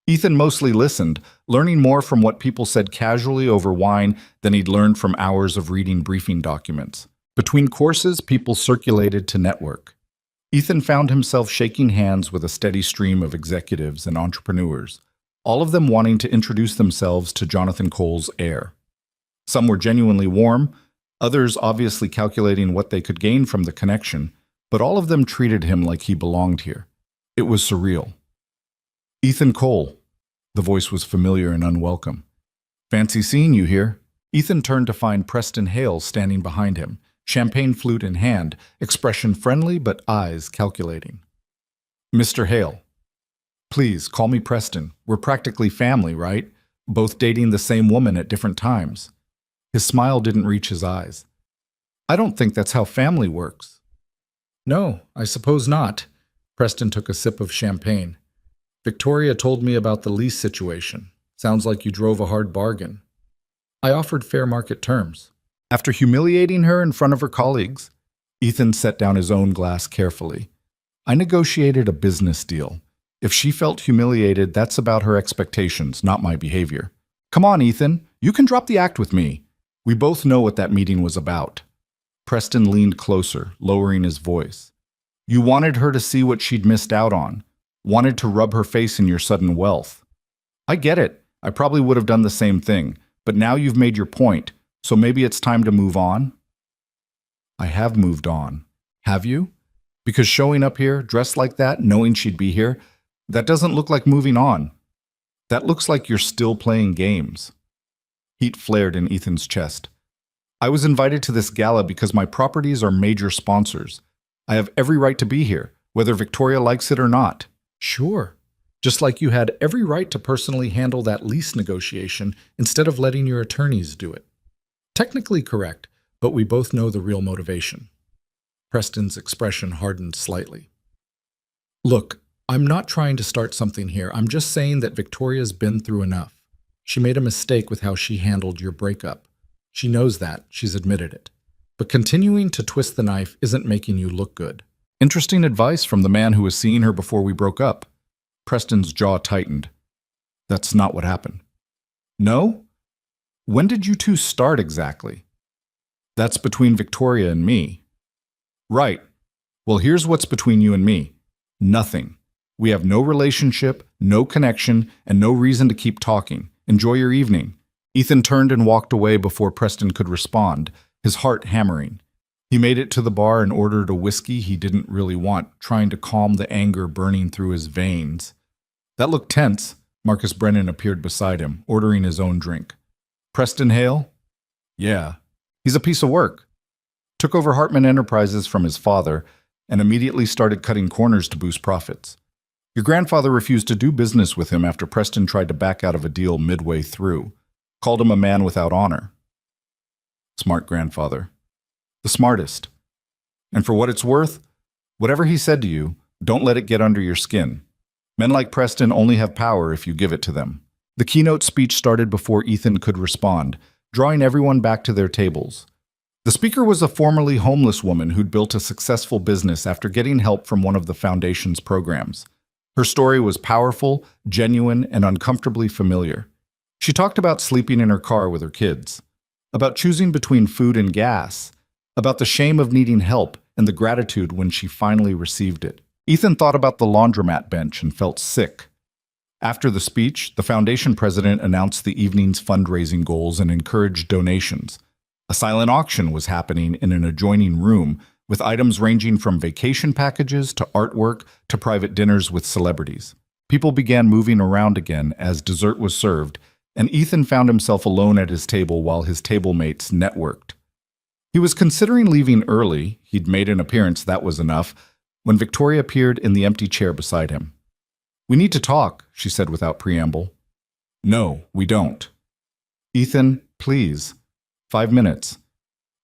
Ethan mostly listened, learning more from what people said casually over wine than he'd learned from hours of reading briefing documents. Between courses, people circulated to network. Ethan found himself shaking hands with a steady stream of executives and entrepreneurs, all of them wanting to introduce themselves to Jonathan Cole's heir. Some were genuinely warm, others obviously calculating what they could gain from the connection, but all of them treated him like he belonged here. It was surreal. Ethan Cole. The voice was familiar and unwelcome. Fancy seeing you here. Ethan turned to find Preston Hale standing behind him, champagne flute in hand, expression friendly but eyes calculating. Mr. Hale. Please, call me Preston. We're practically family, right? Both dating the same woman at different times. His smile didn't reach his eyes. I don't think that's how family works. No, I suppose not. Preston took a sip of champagne. Victoria told me about the lease situation. Sounds like you drove a hard bargain. I offered fair market terms. After humiliating her in front of her colleagues, Ethan set down his own glass carefully. I negotiated a business deal. If she felt humiliated, that's about her expectations, not my behavior. Come on, Ethan, you can drop the act with me. We both know what that meeting was about. Preston leaned closer, lowering his voice. You wanted her to see what she'd missed out on, wanted to rub her face in your sudden wealth. I get it. I probably would have done the same thing, but now you've made your point, so maybe it's time to move on? I have moved on. Have you? Because showing up here, dressed like that, knowing she'd be here, that doesn't look like moving on. That looks like you're still playing games. Heat flared in Ethan's chest. I was invited to this gala because my properties are major sponsors. I have every right to be here, whether Victoria likes it or not. Sure. Just like you had every right to personally handle that lease negotiation instead of letting your attorneys do it. Technically correct, but we both know the real motivation. Preston's expression hardened slightly. Look, I'm not trying to start something here. I'm just saying that Victoria's been through enough. She made a mistake with how she handled your breakup. She knows that. She's admitted it. But continuing to twist the knife isn't making you look good. Interesting advice from the man who was seeing her before we broke up. Preston's jaw tightened. That's not what happened. No? When did you two start exactly? That's between Victoria and me. Right. Well, here's what's between you and me. Nothing. We have no relationship, no connection, and no reason to keep talking. Enjoy your evening. Ethan turned and walked away before Preston could respond, his heart hammering. He made it to the bar and ordered a whiskey he didn't really want, trying to calm the anger burning through his veins. That looked tense. Marcus Brennan appeared beside him, ordering his own drink. Preston Hale? Yeah. He's a piece of work. Took over Hartman Enterprises from his father and immediately started cutting corners to boost profits. Your grandfather refused to do business with him after Preston tried to back out of a deal midway through. Called him a man without honor. Smart grandfather. The smartest. And for what it's worth, whatever he said to you, don't let it get under your skin. Men like Preston only have power if you give it to them. The keynote speech started before Ethan could respond, drawing everyone back to their tables. The speaker was a formerly homeless woman who'd built a successful business after getting help from one of the foundation's programs. Her story was powerful, genuine, and uncomfortably familiar. She talked about sleeping in her car with her kids, about choosing between food and gas, about the shame of needing help and the gratitude when she finally received it. Ethan thought about the laundromat bench and felt sick. After the speech, the foundation president announced the evening's fundraising goals and encouraged donations. A silent auction was happening in an adjoining room, with items ranging from vacation packages to artwork to private dinners with celebrities. People began moving around again as dessert was served, and Ethan found himself alone at his table while his table mates networked. He was considering leaving early, he'd made an appearance, that was enough, when Victoria appeared in the empty chair beside him. We need to talk, she said without preamble. No, we don't. Ethan, please. 5 minutes.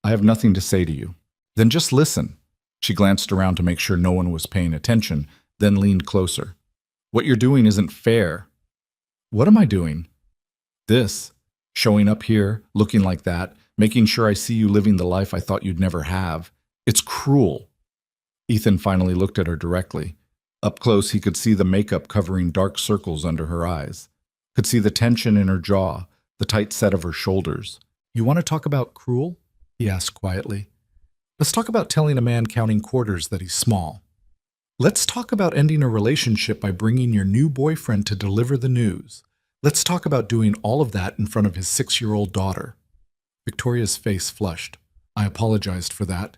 I have nothing to say to you. Then just listen. She glanced around to make sure no one was paying attention, then leaned closer. What you're doing isn't fair. What am I doing? This. Showing up here, looking like that, making sure I see you living the life I thought you'd never have. It's cruel. Ethan finally looked at her directly. Up close, he could see the makeup covering dark circles under her eyes. Could see the tension in her jaw, the tight set of her shoulders. You want to talk about cruel? He asked quietly. Let's talk about telling a man counting quarters that he's small. Let's talk about ending a relationship by bringing your new boyfriend to deliver the news. Let's talk about doing all of that in front of his 6-year-old daughter. Victoria's face flushed. I apologized for that.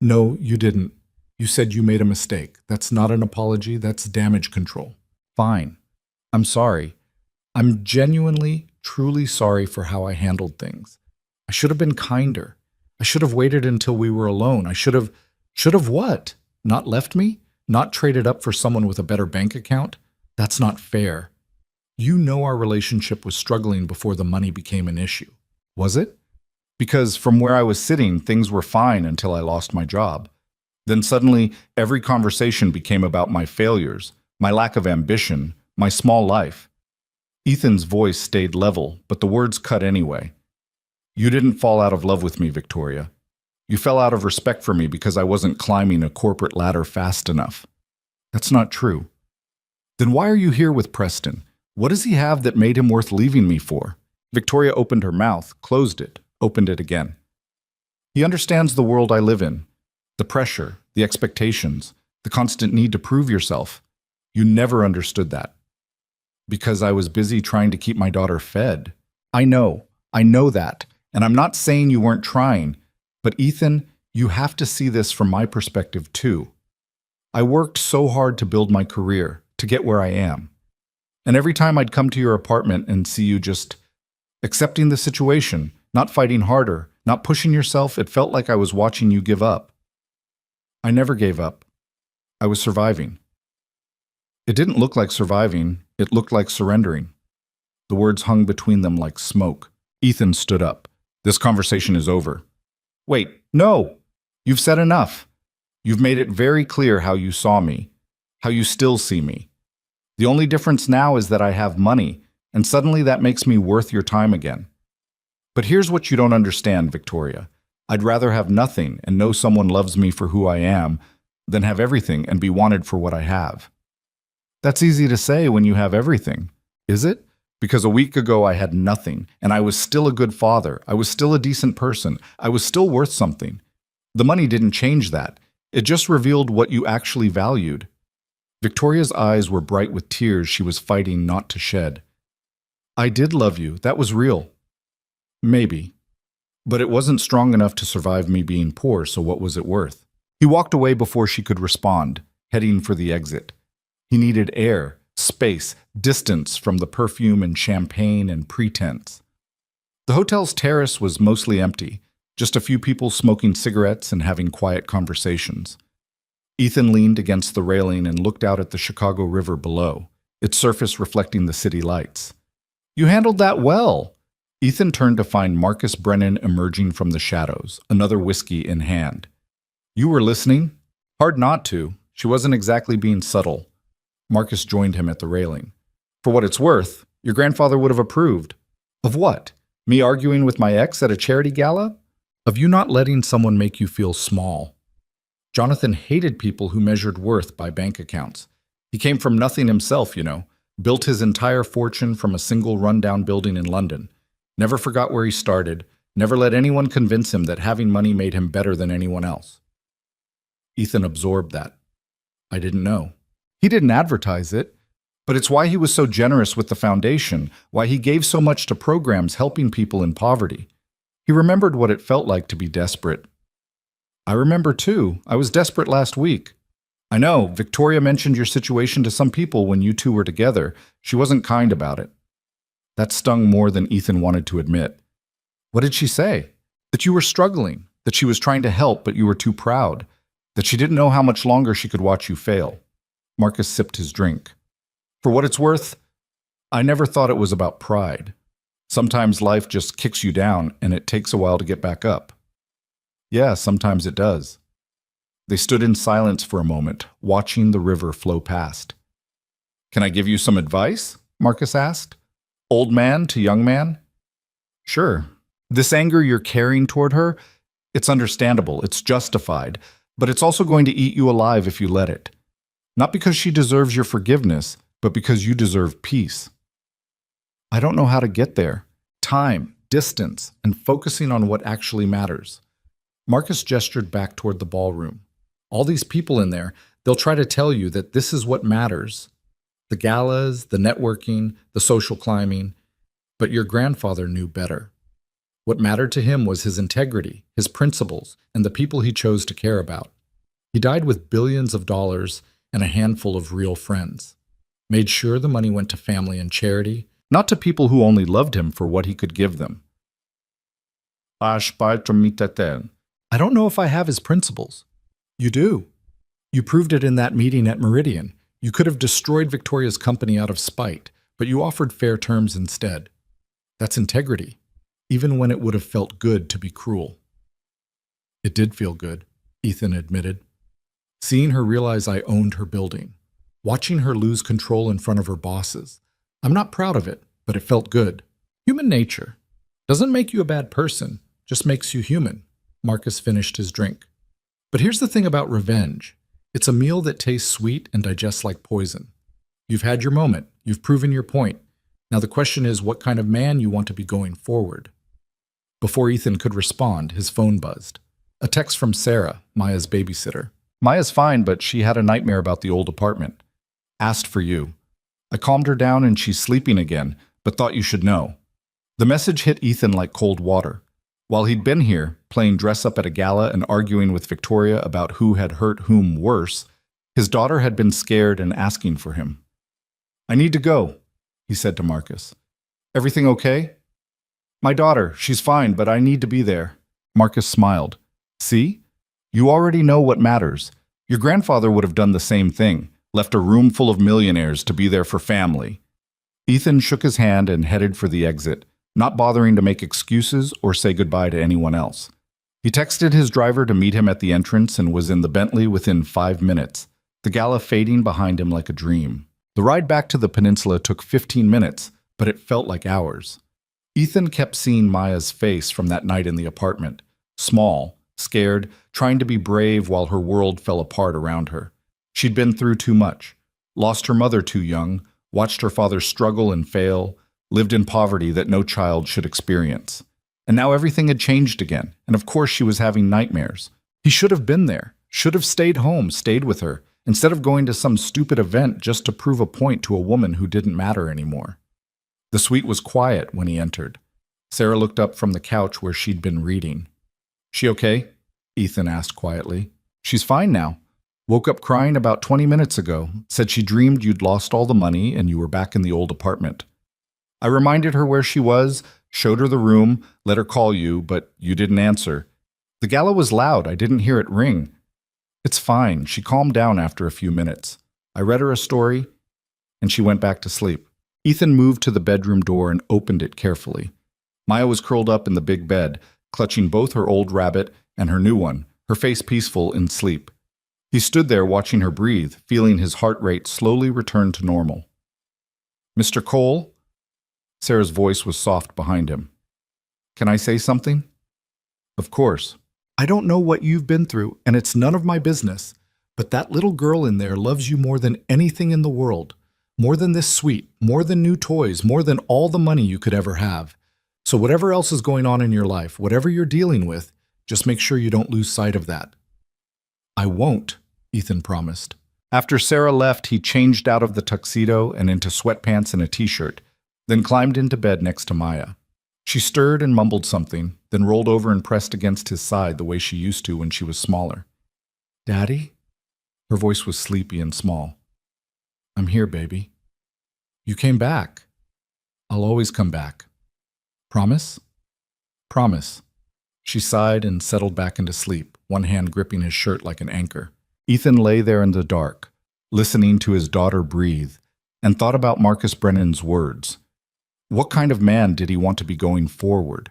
No, you didn't. You said you made a mistake. That's not an apology, that's damage control. Fine. I'm sorry. I'm genuinely, truly sorry for how I handled things. I should have been kinder. I should have waited until we were alone. I should have what? Not left me? Not traded up for someone with a better bank account? That's not fair. You know our relationship was struggling before the money became an issue. Was it? Because from where I was sitting, things were fine until I lost my job. Then suddenly, every conversation became about my failures, my lack of ambition, my small life. Ethan's voice stayed level, but the words cut anyway. You didn't fall out of love with me, Victoria. You fell out of respect for me because I wasn't climbing a corporate ladder fast enough. That's not true. Then why are you here with Preston? What does he have that made him worth leaving me for? Victoria opened her mouth, closed it, opened it again. He understands the world I live in. The pressure, the expectations, the constant need to prove yourself. You never understood that. Because I was busy trying to keep my daughter fed. I know that. And I'm not saying you weren't trying. But Ethan, you have to see this from my perspective too. I worked so hard to build my career, to get where I am. And every time I'd come to your apartment and see you just accepting the situation, not fighting harder, not pushing yourself, it felt like I was watching you give up. I never gave up. I was surviving. It didn't look like surviving, it looked like surrendering. The words hung between them like smoke. Ethan stood up. This conversation is over. Wait, no! You've said enough. You've made it very clear how you saw me, how you still see me. The only difference now is that I have money, and suddenly that makes me worth your time again. But here's what you don't understand, Victoria. I'd rather have nothing and know someone loves me for who I am than have everything and be wanted for what I have. That's easy to say when you have everything, is it? Because a week ago I had nothing, and I was still a good father. I was still a decent person. I was still worth something. The money didn't change that. It just revealed what you actually valued. Victoria's eyes were bright with tears she was fighting not to shed. I did love you. That was real. Maybe. But it wasn't strong enough to survive me being poor, so what was it worth? He walked away before she could respond, heading for the exit. He needed air, space, distance from the perfume and champagne and pretense. The hotel's terrace was mostly empty, just a few people smoking cigarettes and having quiet conversations. Ethan leaned against the railing and looked out at the Chicago River below, its surface reflecting the city lights. You handled that well. Ethan turned to find Marcus Brennan emerging from the shadows, another whiskey in hand. You were listening? Hard not to. She wasn't exactly being subtle. Marcus joined him at the railing. For what it's worth, your grandfather would have approved. Of what? Me arguing with my ex at a charity gala? Of you not letting someone make you feel small. Jonathan hated people who measured worth by bank accounts. He came from nothing himself, built his entire fortune from a single rundown building in London. Never forgot where he started, never let anyone convince him that having money made him better than anyone else. Ethan absorbed that. I didn't know. He didn't advertise it, but it's why he was so generous with the foundation, why he gave so much to programs helping people in poverty. He remembered what it felt like to be desperate. I remember too. I was desperate last week. I know, Victoria mentioned your situation to some people when you two were together. She wasn't kind about it. That stung more than Ethan wanted to admit. What did she say? That you were struggling, that she was trying to help but you were too proud, that she didn't know how much longer she could watch you fail. Marcus sipped his drink. For what it's worth, I never thought it was about pride. Sometimes life just kicks you down and it takes a while to get back up. Yeah, sometimes it does. They stood in silence for a moment, watching the river flow past. Can I give you some advice? Marcus asked. Old man to young man? Sure. This anger you're carrying toward her, it's understandable, it's justified, but it's also going to eat you alive if you let it. Not because she deserves your forgiveness, but because you deserve peace. I don't know how to get there. Time, distance, and focusing on what actually matters. Marcus gestured back toward the ballroom. All these people in there, they'll try to tell you that this is what matters. The galas, the networking, the social climbing. But your grandfather knew better. What mattered to him was his integrity, his principles, and the people he chose to care about. He died with billions of dollars and a handful of real friends. Made sure the money went to family and charity, not to people who only loved him for what he could give them. I don't know if I have his principles. You do. You proved it in that meeting at Meridian. You could have destroyed Victoria's company out of spite, but you offered fair terms instead. That's integrity, even when it would have felt good to be cruel. It did feel good, Ethan admitted. Seeing her realize I owned her building, watching her lose control in front of her bosses. I'm not proud of it, but it felt good. Human nature. Doesn't make you a bad person, just makes you human. Marcus finished his drink. But here's the thing about revenge. It's a meal that tastes sweet and digests like poison. You've had your moment. You've proven your point. Now the question is what kind of man you want to be going forward. Before Ethan could respond, his phone buzzed. A text from Sarah, Maya's babysitter. Maya's fine, but she had a nightmare about the old apartment. Asked for you. I calmed her down and she's sleeping again, but thought you should know. The message hit Ethan like cold water. While he'd been here, playing dress-up at a gala and arguing with Victoria about who had hurt whom worse, his daughter had been scared and asking for him. I need to go, he said to Marcus. Everything okay? My daughter, she's fine, but I need to be there. Marcus smiled. See? You already know what matters. Your grandfather would have done the same thing, left a room full of millionaires to be there for family. Ethan shook his hand and headed for the exit, not bothering to make excuses or say goodbye to anyone else. He texted his driver to meet him at the entrance and was in the Bentley within 5 minutes, the gala fading behind him like a dream. The ride back to the peninsula took 15 minutes, but it felt like hours. Ethan kept seeing Maya's face from that night in the apartment, small, scared, trying to be brave while her world fell apart around her. She'd been through too much, lost her mother too young, watched her father struggle and fail, lived in poverty that no child should experience. And now everything had changed again, and of course she was having nightmares. He should have been there, should have stayed home, stayed with her, instead of going to some stupid event just to prove a point to a woman who didn't matter anymore. The suite was quiet when he entered. Sarah looked up from the couch where she'd been reading. She okay? Ethan asked quietly. She's fine now. Woke up crying about 20 minutes ago. Said she dreamed you'd lost all the money and you were back in the old apartment. I reminded her where she was, showed her the room, let her call you, but you didn't answer. The gala was loud. I didn't hear it ring. It's fine. She calmed down after a few minutes. I read her a story, and she went back to sleep. Ethan moved to the bedroom door and opened it carefully. Maya was curled up in the big bed, clutching both her old rabbit and her new one, her face peaceful in sleep. He stood there watching her breathe, feeling his heart rate slowly return to normal. Mr. Cole? Sarah's voice was soft behind him. Can I say something? Of course. I don't know what you've been through, and it's none of my business, but that little girl in there loves you more than anything in the world, more than this suite, more than new toys, more than all the money you could ever have. So whatever else is going on in your life, whatever you're dealing with, just make sure you don't lose sight of that. I won't, Ethan promised. After Sarah left, he changed out of the tuxedo and into sweatpants and a t-shirt, then climbed into bed next to Maya. She stirred and mumbled something, then rolled over and pressed against his side the way she used to when she was smaller. Daddy? Her voice was sleepy and small. I'm here, baby. You came back. I'll always come back. Promise? Promise. She sighed and settled back into sleep, one hand gripping his shirt like an anchor. Ethan lay there in the dark, listening to his daughter breathe, and thought about Marcus Brennan's words. What kind of man did he want to be going forward?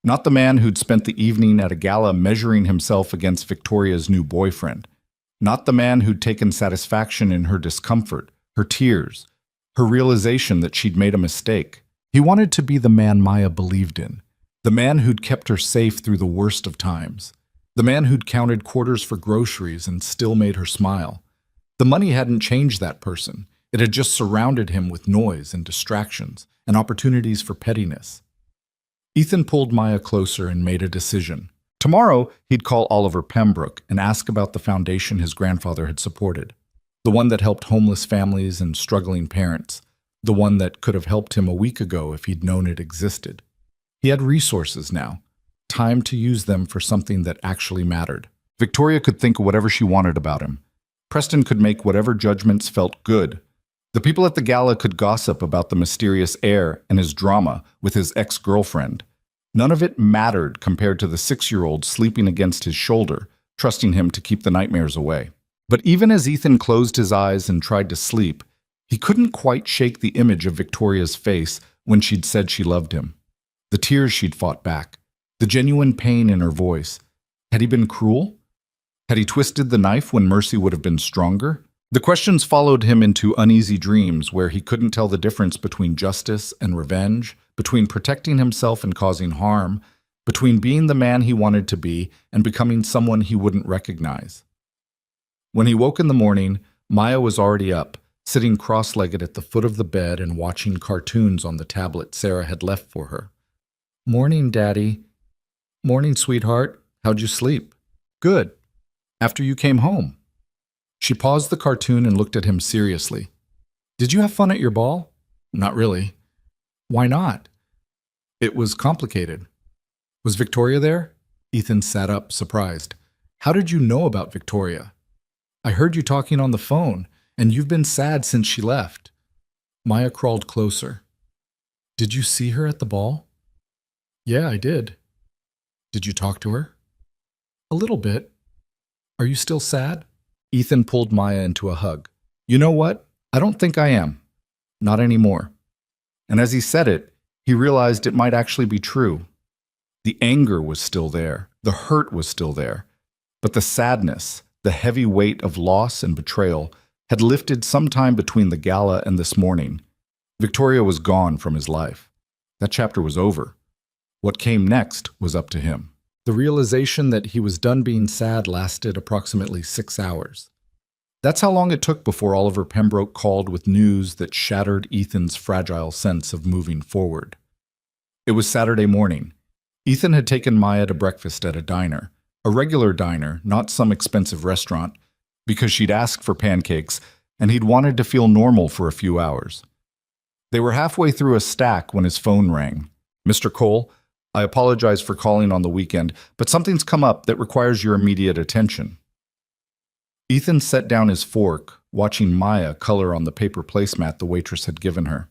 Not the man who'd spent the evening at a gala measuring himself against Victoria's new boyfriend. Not the man who'd taken satisfaction in her discomfort, her tears, her realization that she'd made a mistake. He wanted to be the man Maya believed in, the man who'd kept her safe through the worst of times, the man who'd counted quarters for groceries and still made her smile. The money hadn't changed that person. It had just surrounded him with noise and distractions and opportunities for pettiness. Ethan pulled Maya closer and made a decision. Tomorrow, he'd call Oliver Pembroke and ask about the foundation his grandfather had supported, the one that helped homeless families and struggling parents, the one that could have helped him a week ago if he'd known it existed. He had resources now, time to use them for something that actually mattered. Victoria could think whatever she wanted about him. Preston could make whatever judgments felt good. The people at the gala could gossip about the mysterious heir and his drama with his ex-girlfriend. None of it mattered compared to the 6-year-old sleeping against his shoulder, trusting him to keep the nightmares away. But even as Ethan closed his eyes and tried to sleep, he couldn't quite shake the image of Victoria's face when she'd said she loved him. The tears she'd fought back, the genuine pain in her voice. Had he been cruel? Had he twisted the knife when mercy would have been stronger? The questions followed him into uneasy dreams where he couldn't tell the difference between justice and revenge, between protecting himself and causing harm, between being the man he wanted to be and becoming someone he wouldn't recognize. When he woke in the morning, Maya was already up, sitting cross-legged at the foot of the bed and watching cartoons on the tablet Sarah had left for her. Morning, Daddy. Morning, sweetheart. How'd you sleep? Good. After you came home. She paused the cartoon and looked at him seriously. Did you have fun at your ball? Not really. Why not? It was complicated. Was Victoria there? Ethan sat up, surprised. How did you know about Victoria? I heard you talking on the phone, and you've been sad since she left. Maya crawled closer. Did you see her at the ball? Yeah, I did. Did you talk to her? A little bit. Are you still sad? Ethan pulled Maya into a hug. You know what? I don't think I am. Not anymore. And as he said it, he realized it might actually be true. The anger was still there. The hurt was still there. But the sadness, the heavy weight of loss and betrayal, had lifted sometime between the gala and this morning. Victoria was gone from his life. That chapter was over. What came next was up to him. The realization that he was done being sad lasted approximately 6 hours. That's how long it took before Oliver Pembroke called with news that shattered Ethan's fragile sense of moving forward. It was Saturday morning. Ethan had taken Maya to breakfast at a diner, a regular diner, not some expensive restaurant, because she'd asked for pancakes and he'd wanted to feel normal for a few hours. They were halfway through a stack when his phone rang. Mr. Cole, I apologize for calling on the weekend, but something's come up that requires your immediate attention. Ethan set down his fork, watching Maya color on the paper placemat the waitress had given her.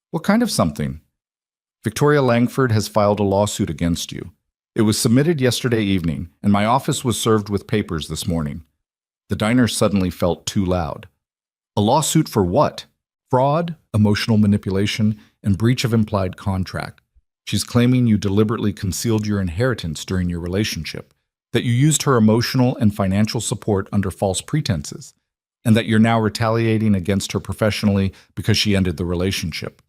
What kind of something? Victoria Langford has filed a lawsuit against you. It was submitted yesterday evening, and my office was served with papers this morning. The diner suddenly felt too loud. A lawsuit for what? Fraud, emotional manipulation, and breach of implied contract. She's claiming you deliberately concealed your inheritance during your relationship, that you used her emotional and financial support under false pretenses, and that you're now retaliating against her professionally because she ended the relationship.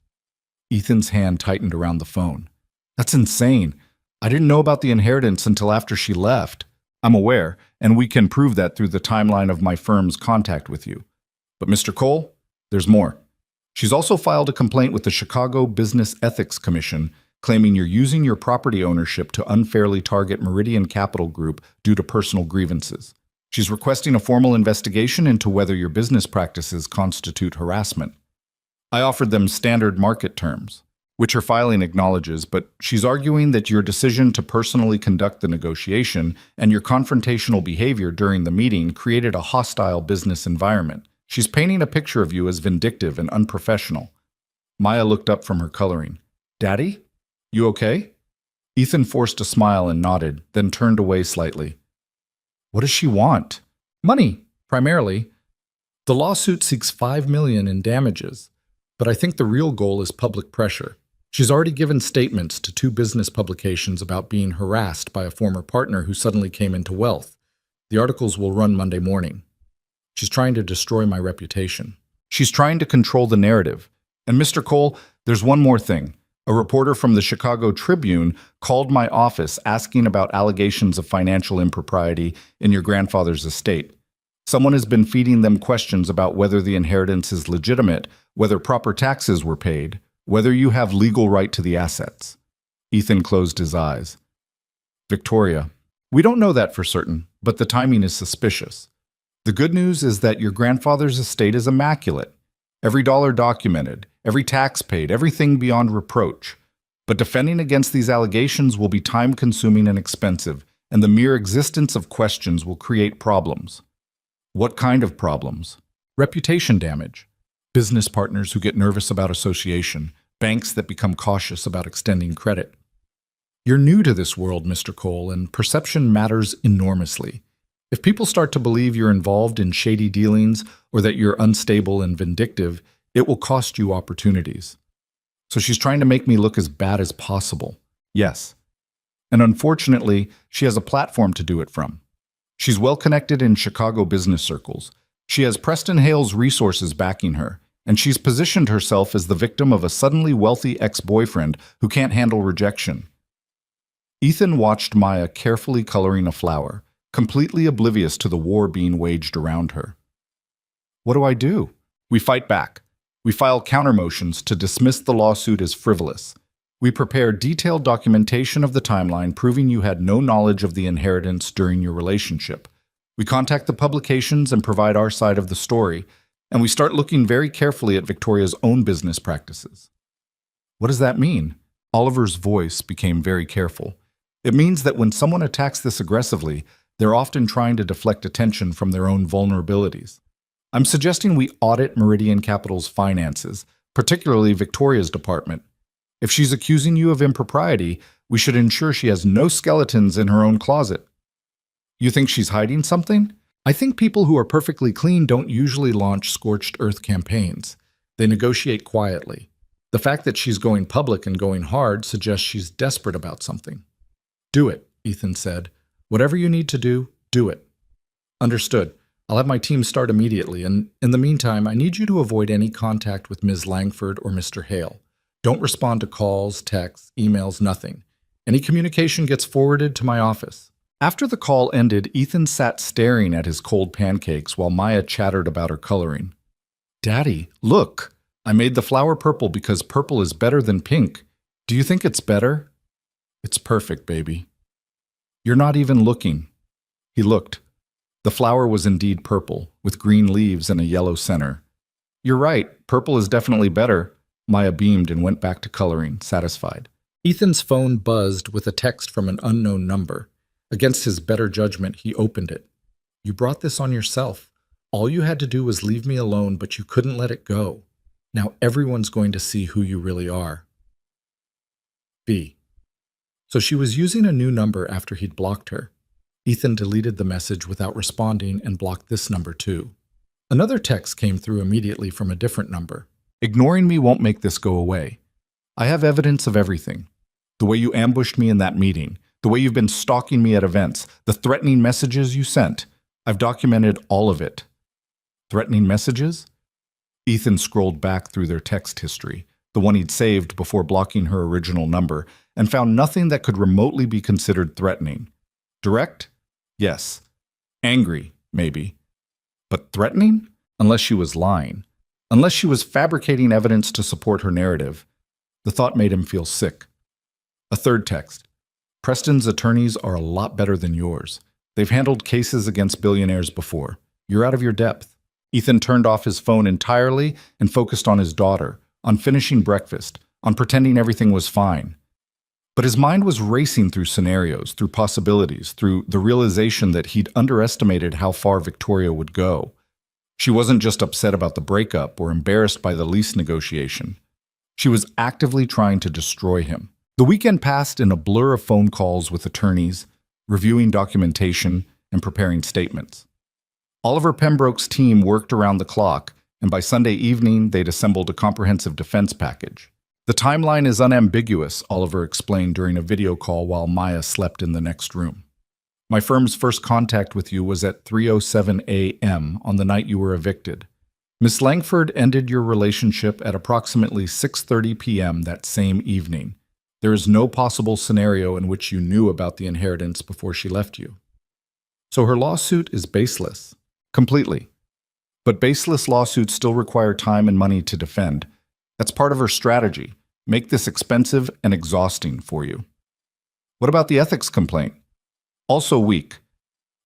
Ethan's hand tightened around the phone. That's insane. I didn't know about the inheritance until after she left. I'm aware, and we can prove that through the timeline of my firm's contact with you. But Mr. Cole, there's more. She's also filed a complaint with the Chicago Business Ethics Commission, claiming you're using your property ownership to unfairly target Meridian Capital Group due to personal grievances. She's requesting a formal investigation into whether your business practices constitute harassment. I offered them standard market terms, which her filing acknowledges, but she's arguing that your decision to personally conduct the negotiation and your confrontational behavior during the meeting created a hostile business environment. She's painting a picture of you as vindictive and unprofessional. Maya looked up from her coloring. Daddy? You okay? Ethan forced a smile and nodded, then turned away slightly. What does she want? Money, primarily. The lawsuit seeks $5 million in damages, but I think the real goal is public pressure. She's already given statements to 2 business publications about being harassed by a former partner who suddenly came into wealth. The articles will run Monday morning. She's trying to destroy my reputation. She's trying to control the narrative. And Mr. Cole, there's one more thing. A reporter from the Chicago Tribune called my office asking about allegations of financial impropriety in your grandfather's estate. Someone has been feeding them questions about whether the inheritance is legitimate, whether proper taxes were paid, whether you have legal right to the assets. Ethan closed his eyes. Victoria, we don't know that for certain, but the timing is suspicious. The good news is that your grandfather's estate is immaculate. Every dollar documented, every tax paid, everything beyond reproach. But defending against these allegations will be time-consuming and expensive, and the mere existence of questions will create problems. What kind of problems? Reputation damage. Business partners who get nervous about association. Banks that become cautious about extending credit. You're new to this world, Mr. Cole, and perception matters enormously. If people start to believe you're involved in shady dealings or that you're unstable and vindictive, it will cost you opportunities. So she's trying to make me look as bad as possible. Yes. And unfortunately, she has a platform to do it from. She's well connected in Chicago business circles. She has Preston Hale's resources backing her, and she's positioned herself as the victim of a suddenly wealthy ex-boyfriend who can't handle rejection. Ethan watched Maya carefully coloring a flower, completely oblivious to the war being waged around her. What do I do? We fight back. We file countermotions to dismiss the lawsuit as frivolous. We prepare detailed documentation of the timeline proving you had no knowledge of the inheritance during your relationship. We contact the publications and provide our side of the story, and we start looking very carefully at Victoria's own business practices. What does that mean? Oliver's voice became very careful. It means that when someone attacks this aggressively, they're often trying to deflect attention from their own vulnerabilities. I'm suggesting we audit Meridian Capital's finances, particularly Victoria's department. If she's accusing you of impropriety, we should ensure she has no skeletons in her own closet. You think she's hiding something? I think people who are perfectly clean don't usually launch scorched earth campaigns. They negotiate quietly. The fact that she's going public and going hard suggests she's desperate about something. Do it, Ethan said. Whatever you need to do, do it. Understood. I'll have my team start immediately, and in the meantime, I need you to avoid any contact with Ms. Langford or Mr. Hale. Don't respond to calls, texts, emails, nothing. Any communication gets forwarded to my office. After the call ended, Ethan sat staring at his cold pancakes while Maya chattered about her coloring. Daddy, look! I made the flower purple because purple is better than pink. Do you think it's better? It's perfect, baby. You're not even looking. He looked. The flower was indeed purple, with green leaves and a yellow center. You're right, purple is definitely better. Maya beamed and went back to coloring, satisfied. Ethan's phone buzzed with a text from an unknown number. Against his better judgment, he opened it. You brought this on yourself. All you had to do was leave me alone, but you couldn't let it go. Now everyone's going to see who you really are. B. So she was using a new number after he'd blocked her. Ethan deleted the message without responding and blocked this number too. Another text came through immediately from a different number. Ignoring me won't make this go away. I have evidence of everything. The way you ambushed me in that meeting, the way you've been stalking me at events, the threatening messages you sent. I've documented all of it. Threatening messages? Ethan scrolled back through their text history, the one he'd saved before blocking her original number, and found nothing that could remotely be considered threatening. Direct? Yes. Angry? Maybe. But threatening? Unless she was lying. Unless she was fabricating evidence to support her narrative. The thought made him feel sick. A third text. Preston's attorneys are a lot better than yours. They've handled cases against billionaires before. You're out of your depth. Ethan turned off his phone entirely and focused on his daughter, on finishing breakfast, on pretending everything was fine. But his mind was racing through scenarios, through possibilities, through the realization that he'd underestimated how far Victoria would go. She wasn't just upset about the breakup or embarrassed by the lease negotiation. She was actively trying to destroy him. The weekend passed in a blur of phone calls with attorneys, reviewing documentation, and preparing statements. Oliver Pembroke's team worked around the clock, and by Sunday evening, they'd assembled a comprehensive defense package. The timeline is unambiguous, Oliver explained during a video call while Maya slept in the next room. My firm's first contact with you was at 3:07 a.m. on the night you were evicted. Miss Langford ended your relationship at approximately 6:30 p.m. that same evening. There is no possible scenario in which you knew about the inheritance before she left you. So her lawsuit is baseless. Completely. But baseless lawsuits still require time and money to defend. That's part of her strategy. Make this expensive and exhausting for you. What about the ethics complaint? Also weak.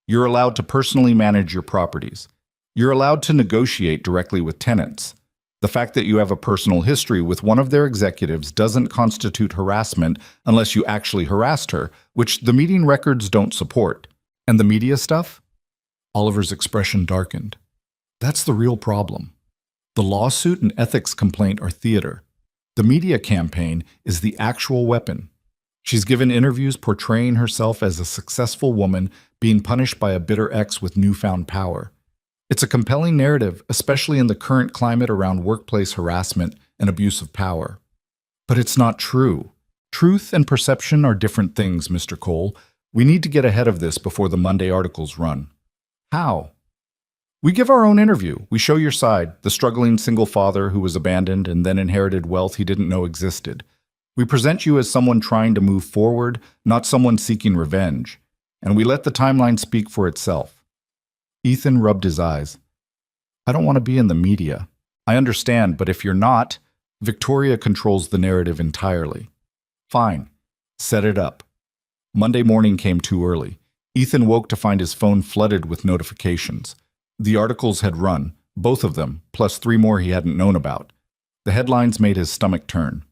You're allowed to personally manage your properties. You're allowed to negotiate directly with tenants. The fact that you have a personal history with one of their executives doesn't constitute harassment unless you actually harassed her, which the meeting records don't support. And the media stuff? Oliver's expression darkened. That's the real problem. The lawsuit and ethics complaint are theater. The media campaign is the actual weapon. She's given interviews portraying herself as a successful woman being punished by a bitter ex with newfound power. It's a compelling narrative, especially in the current climate around workplace harassment and abuse of power. But it's not true. Truth and perception are different things, Mr. Cole. We need to get ahead of this before the Monday articles run. How? We give our own interview. We show your side, the struggling single father who was abandoned and then inherited wealth he didn't know existed. We present you as someone trying to move forward, not someone seeking revenge. And we let the timeline speak for itself. Ethan rubbed his eyes. I don't want to be in the media. I understand, but if you're not, Victoria controls the narrative entirely. Fine. Set it up. Monday morning came too early. Ethan woke to find his phone flooded with notifications. The articles had run, Both of them, plus 3 more he hadn't known about. The headlines made his stomach turn.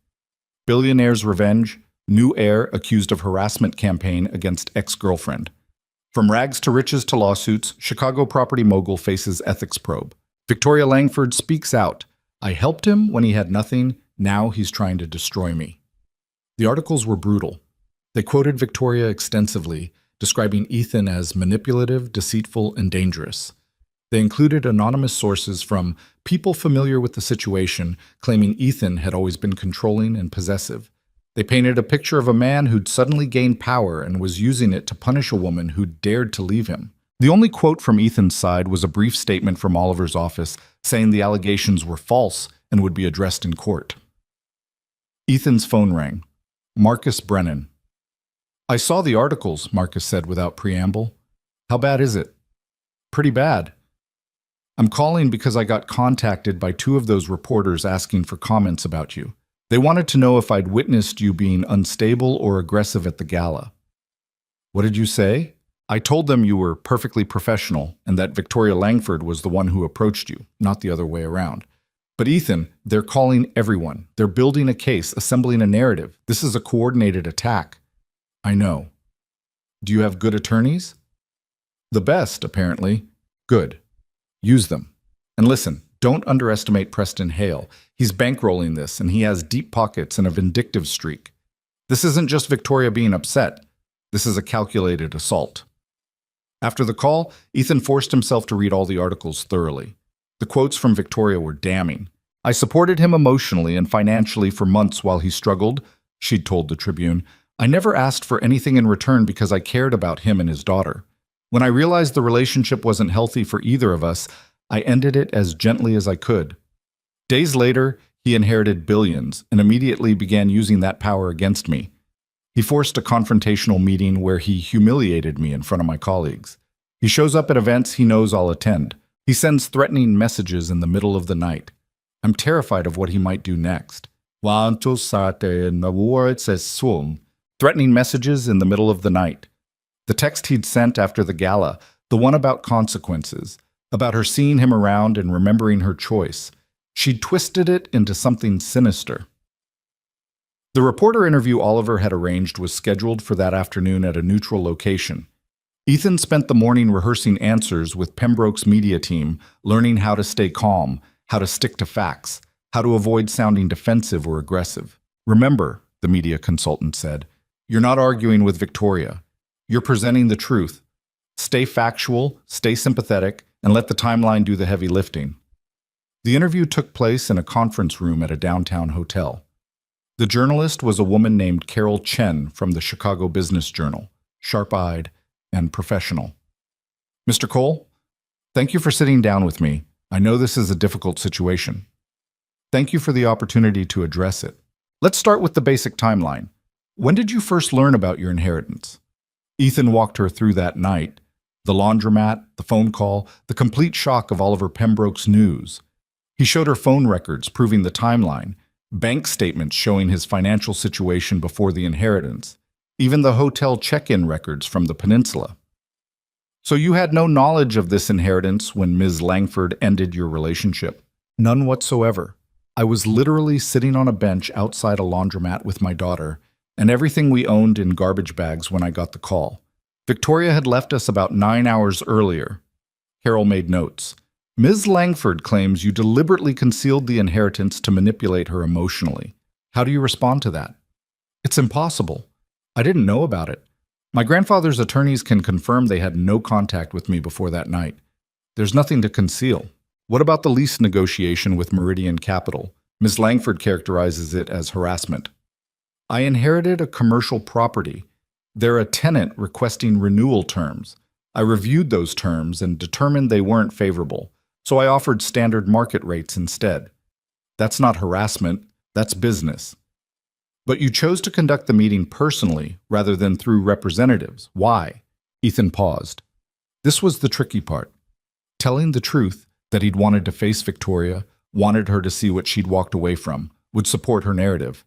Billionaire's revenge, new heir accused of harassment campaign against ex-girlfriend. From rags to riches to lawsuits, Chicago property mogul faces ethics probe. Victoria Langford speaks out. I helped him when he had nothing, now he's trying to destroy me. The articles were brutal. They quoted Victoria extensively, describing Ethan as manipulative, deceitful, and dangerous. They included anonymous sources from people familiar with the situation, claiming Ethan had always been controlling and possessive. They painted a picture of a man who'd suddenly gained power and was using it to punish a woman who'd dared to leave him. The only quote from Ethan's side was a brief statement from Oliver's office saying the allegations were false and would be addressed in court. Ethan's phone rang. Marcus Brennan. I saw the articles, Marcus said without preamble. How bad is it? Pretty bad. I'm calling because I got contacted by 2 of those reporters asking for comments about you. They wanted to know if I'd witnessed you being unstable or aggressive at the gala. What did you say? I told them you were perfectly professional and that Victoria Langford was the one who approached you, not the other way around. But Ethan, they're calling everyone. They're building a case, assembling a narrative. This is a coordinated attack. I know. Do you have good attorneys? The best, apparently. Good. Use them. And listen, don't underestimate Preston Hale. He's bankrolling this, and he has deep pockets and a vindictive streak. This isn't just Victoria being upset. This is a calculated assault. After the call, Ethan forced himself to read all the articles thoroughly. The quotes from Victoria were damning. I supported him emotionally and financially for months while he struggled, she'd told the Tribune. I never asked for anything in return because I cared about him and his daughter. When I realized the relationship wasn't healthy for either of us, I ended it as gently as I could. Days later, he inherited billions and immediately began using that power against me. He forced a confrontational meeting where he humiliated me in front of my colleagues. He shows up at events he knows I'll attend. He sends threatening messages in the middle of the night. I'm terrified of what he might do next. Threatening messages in the middle of the night. The text he'd sent after the gala, the one about consequences, about her seeing him around and remembering her choice. She'd twisted it into something sinister. The reporter interview Oliver had arranged was scheduled for that afternoon at a neutral location. Ethan spent the morning rehearsing answers with Pembroke's media team, learning how to stay calm, how to stick to facts, how to avoid sounding defensive or aggressive. Remember, the media consultant said, you're not arguing with Victoria. You're presenting the truth. Stay factual, stay sympathetic, and let the timeline do the heavy lifting. The interview took place in a conference room at a downtown hotel. The journalist was a woman named Carol Chen from the Chicago Business Journal, sharp-eyed and professional. Mr. Cole, thank you for sitting down with me. I know this is a difficult situation. Thank you for the opportunity to address it. Let's start with the basic timeline. When did you first learn about your inheritance? Ethan walked her through that night. The laundromat, the phone call, the complete shock of Oliver Pembroke's news. He showed her phone records proving the timeline, bank statements showing his financial situation before the inheritance, even the hotel check-in records from the peninsula. So you had no knowledge of this inheritance when Ms. Langford ended your relationship? None whatsoever. I was literally sitting on a bench outside a laundromat with my daughter, and everything we owned in garbage bags when I got the call. Victoria had left us about 9 hours earlier. Carol made notes. Ms. Langford claims you deliberately concealed the inheritance to manipulate her emotionally. How do you respond to that? It's impossible. I didn't know about it. My grandfather's attorneys can confirm they had no contact with me before that night. There's nothing to conceal. What about the lease negotiation with Meridian Capital? Ms. Langford characterizes it as harassment. I inherited a commercial property. They're a tenant requesting renewal terms. I reviewed those terms and determined they weren't favorable, so I offered standard market rates instead. That's not harassment, that's business. But you chose to conduct the meeting personally rather than through representatives. Why? Ethan paused. This was the tricky part. Telling the truth, that he'd wanted to face Victoria, wanted her to see what she'd walked away from, would support her narrative.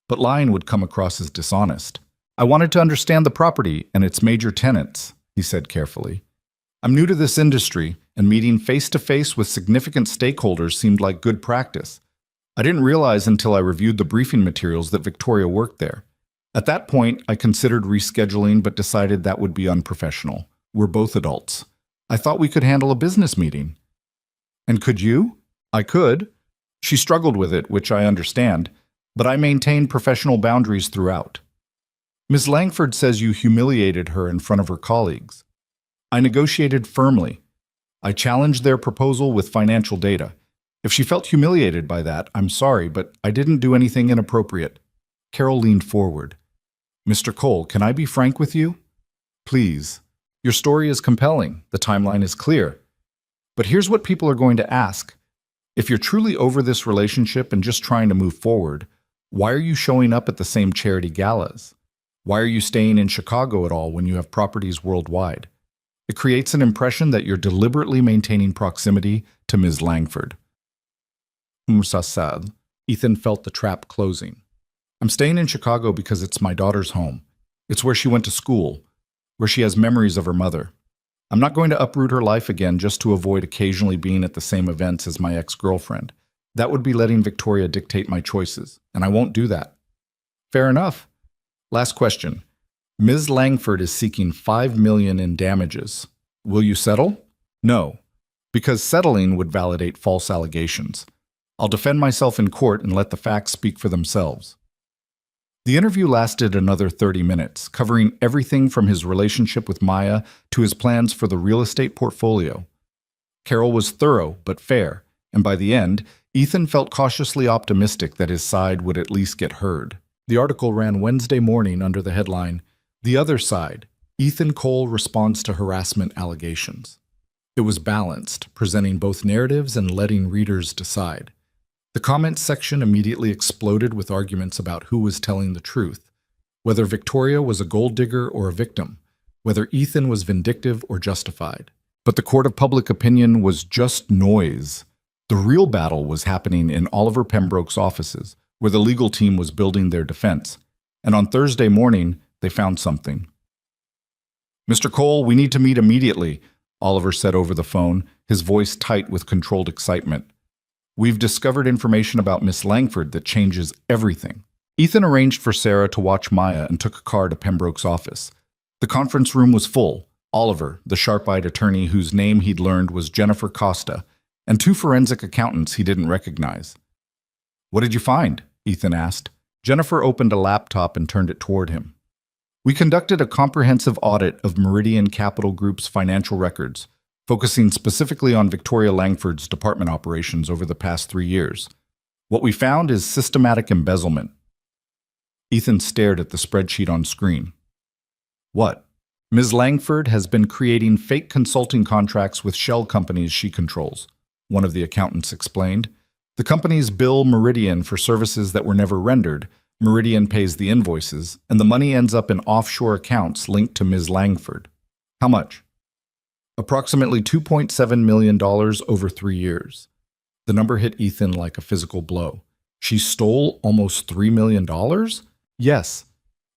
But lying would come across as dishonest. I wanted to understand the property and its major tenants, he said carefully. I'm new to this industry, and meeting face-to-face with significant stakeholders seemed like good practice. I didn't realize until I reviewed the briefing materials that Victoria worked there. At that point, I considered rescheduling but decided that would be unprofessional. We're both adults. I thought we could handle a business meeting. And could you? I could. She struggled with it, which I understand, but I maintained professional boundaries throughout. Ms. Langford says you humiliated her in front of her colleagues. I negotiated firmly. I challenged their proposal with financial data. If she felt humiliated by that, I'm sorry, but I didn't do anything inappropriate. Carol leaned forward. Mr. Cole, can I be frank with you? Please. Your story is compelling. The timeline is clear. But here's what people are going to ask. If you're truly over this relationship and just trying to move forward, why are you showing up at the same charity galas? Why are you staying in Chicago at all when you have properties worldwide? It creates an impression that you're deliberately maintaining proximity to Ms. Langford. Sad. Ethan felt the trap closing. I'm staying in Chicago because it's my daughter's home. It's where she went to school, where she has memories of her mother. I'm not going to uproot her life again just to avoid occasionally being at the same events as my ex-girlfriend. That would be letting Victoria dictate my choices, and I won't do that. Fair enough. Last question. Ms. Langford is seeking $5 million in damages. Will you settle? No, because settling would validate false allegations. I'll defend myself in court and let the facts speak for themselves. The interview lasted another 30 minutes, covering everything from his relationship with Maya to his plans for the real estate portfolio. Carol was thorough but fair, and by the end, Ethan felt cautiously optimistic that his side would at least get heard. The article ran Wednesday morning under the headline, "The Other Side, Ethan Cole Responds to Harassment Allegations." It was balanced, presenting both narratives and letting readers decide. The comments section immediately exploded with arguments about who was telling the truth, whether Victoria was a gold digger or a victim, whether Ethan was vindictive or justified. But the court of public opinion was just noise. The real battle was happening in Oliver Pembroke's offices, where the legal team was building their defense. And on Thursday morning, they found something. "Mr. Cole, we need to meet immediately," Oliver said over the phone, his voice tight with controlled excitement. "We've discovered information about Miss Langford that changes everything." Ethan arranged for Sarah to watch Maya and took a car to Pembroke's office. The conference room was full. Oliver, the sharp-eyed attorney whose name he'd learned was Jennifer Costa, and two forensic accountants he didn't recognize. "What did you find?" Ethan asked. Jennifer opened a laptop and turned it toward him. "We conducted a comprehensive audit of Meridian Capital Group's financial records, focusing specifically on Victoria Langford's department operations over the past 3 years. What we found is systematic embezzlement." Ethan stared at the spreadsheet on screen. "What?" "Ms. Langford has been creating fake consulting contracts with shell companies she controls," one of the accountants explained. "The companies bill Meridian for services that were never rendered. Meridian pays the invoices, and the money ends up in offshore accounts linked to Ms. Langford." "How much?" "Approximately $2.7 million over 3 years. The number hit Ethan like a physical blow. She stole almost $3 million? Yes,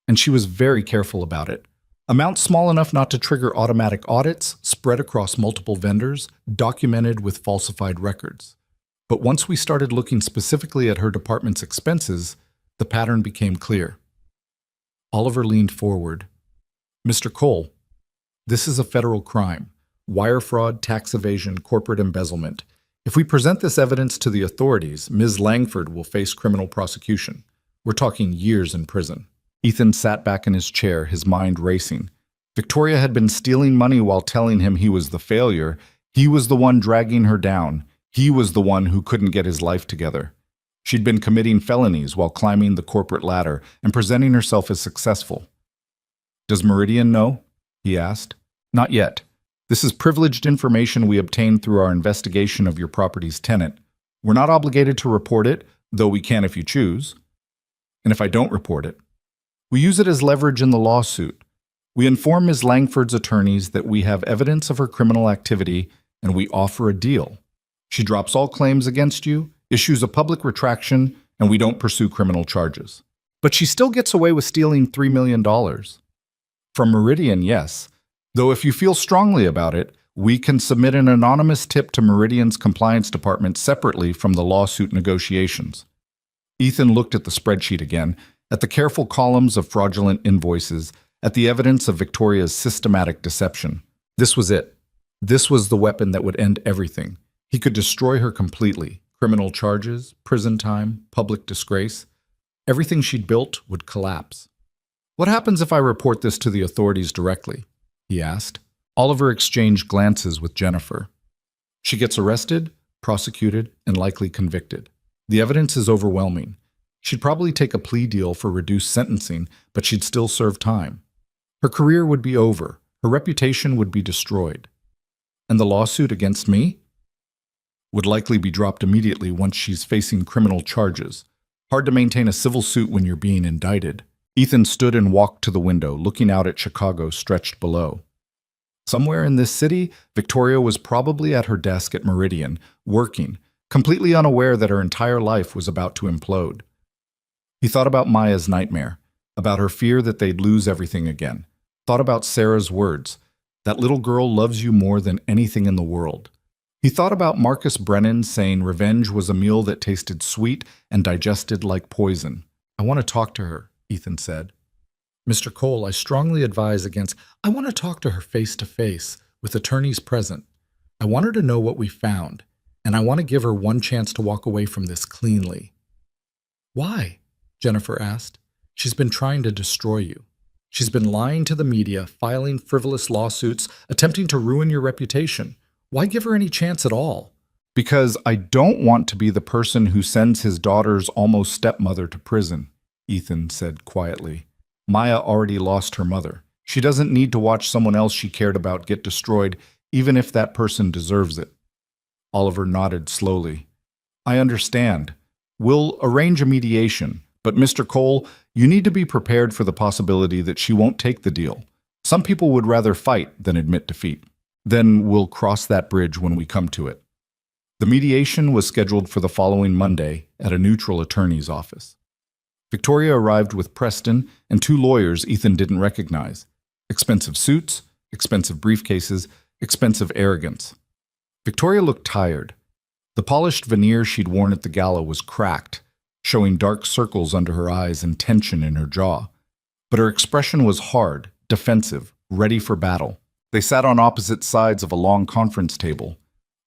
and she was very careful about it. Amounts small enough not to trigger automatic audits, spread across multiple vendors, documented with falsified records. But once we started looking specifically at her department's expenses, the pattern became clear." Oliver leaned forward. "Mr. Cole, this is a federal crime. Wire fraud, tax evasion, corporate embezzlement. If we present this evidence to the authorities, Ms. Langford will face criminal prosecution. We're talking years in prison." Ethan sat back in his chair, his mind racing. Victoria had been stealing money while telling him he was the failure. He was the one dragging her down. He was the one who couldn't get his life together. She'd been committing felonies while climbing the corporate ladder and presenting herself as successful. "Does Meridian know?" he asked. "Not yet. This is privileged information we obtained through our investigation of your property's tenant. We're not obligated to report it, though we can if you choose. And if I don't report it, we use it as leverage in the lawsuit. We inform Ms. Langford's attorneys that we have evidence of her criminal activity, and we offer a deal. She drops all claims against you, issues a public retraction, and we don't pursue criminal charges. But she still gets away with stealing $3 million. From Meridian, yes. Though if you feel strongly about it, We can submit an anonymous tip to Meridian's compliance department separately from the lawsuit negotiations. Ethan looked at the spreadsheet again, at the careful columns of fraudulent invoices, at the evidence of Victoria's systematic deception. This was it. This was the weapon that would end everything. He could destroy her completely. Criminal charges, prison time, public disgrace. Everything she'd built would collapse. "What happens if I report this to the authorities directly?" he asked. Oliver exchanged glances with Jennifer. "She gets arrested, prosecuted, and likely convicted. The evidence is overwhelming. She'd probably take a plea deal for reduced sentencing, but she'd still serve time. Her career would be over. Her reputation would be destroyed. And the lawsuit against me would likely be dropped immediately once she's facing criminal charges. Hard to maintain a civil suit when you're being indicted." Ethan stood and walked to the window, looking out at Chicago stretched below. Somewhere in this city, Victoria was probably at her desk at Meridian, working, completely unaware that her entire life was about to implode. He thought about Maya's nightmare, about her fear that they'd lose everything again. Thought about Sarah's words, "That little girl loves you more than anything in the world." He thought about Marcus Brennan saying revenge was a meal that tasted sweet and digested like poison. "I want to talk to her," Ethan said. "Mr. Cole, I strongly advise against— I want to talk to her face to face, with attorneys present. I want her to know what we found, and I want to give her one chance to walk away from this cleanly." "Why?" Jennifer asked. "She's been trying to destroy you. She's been lying to the media, filing frivolous lawsuits, attempting to ruin your reputation. Why give her any chance at all?" "Because I don't want to be the person who sends his daughter's almost stepmother to prison," Ethan said quietly. "Maya already lost her mother. She doesn't need to watch someone else she cared about get destroyed, even if that person deserves it." Oliver nodded slowly. "I understand. We'll arrange a mediation, but Mr. Cole, you need to be prepared for the possibility that she won't take the deal. Some people would rather fight than admit defeat. Then we'll cross that bridge when we come to it." The mediation was scheduled for the following Monday at a neutral attorney's office. Victoria arrived with Preston and two lawyers Ethan didn't recognize. Expensive suits, expensive briefcases, expensive arrogance. Victoria looked tired. The polished veneer she'd worn at the gala was cracked, showing dark circles under her eyes and tension in her jaw. But her expression was hard, defensive, ready for battle. They sat on opposite sides of a long conference table.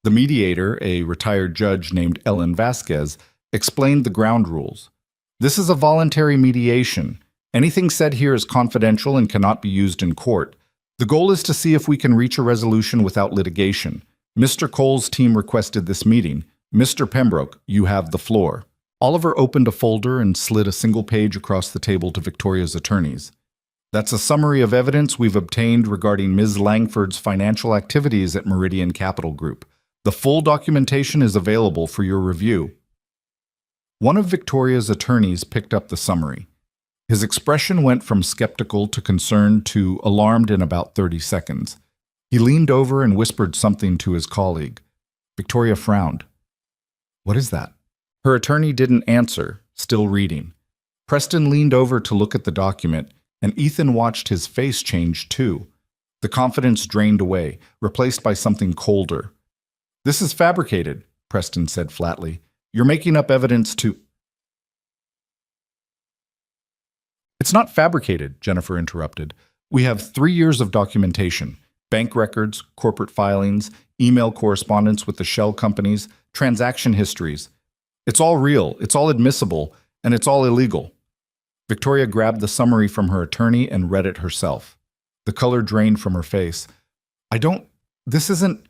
The mediator, a retired judge named Ellen Vasquez, explained the ground rules. "This is a voluntary mediation. Anything said here is confidential and cannot be used in court. The goal is to see if we can reach a resolution without litigation. Mr. Cole's team requested this meeting. Mr. Pembroke, you have the floor." Oliver opened a folder and slid a single page across the table to Victoria's attorneys. "That's a summary of evidence we've obtained regarding Ms. Langford's financial activities at Meridian Capital Group. The full documentation is available for your review." One of Victoria's attorneys picked up the summary. His expression went from skeptical to concerned to alarmed in about 30 seconds. He leaned over and whispered something to his colleague. Victoria frowned. "What is that?" Her attorney didn't answer, still reading. Preston leaned over to look at the document, and Ethan watched his face change too. The confidence drained away, replaced by something colder. "This is fabricated," Preston said flatly. "You're making up evidence to—" "It's not fabricated," Jennifer interrupted. "We have 3 years of documentation. Bank records, corporate filings, email correspondence with the shell companies, transaction histories. It's all real, it's all admissible, and it's all illegal." Victoria grabbed the summary from her attorney and read it herself. The color drained from her face. This isn't—"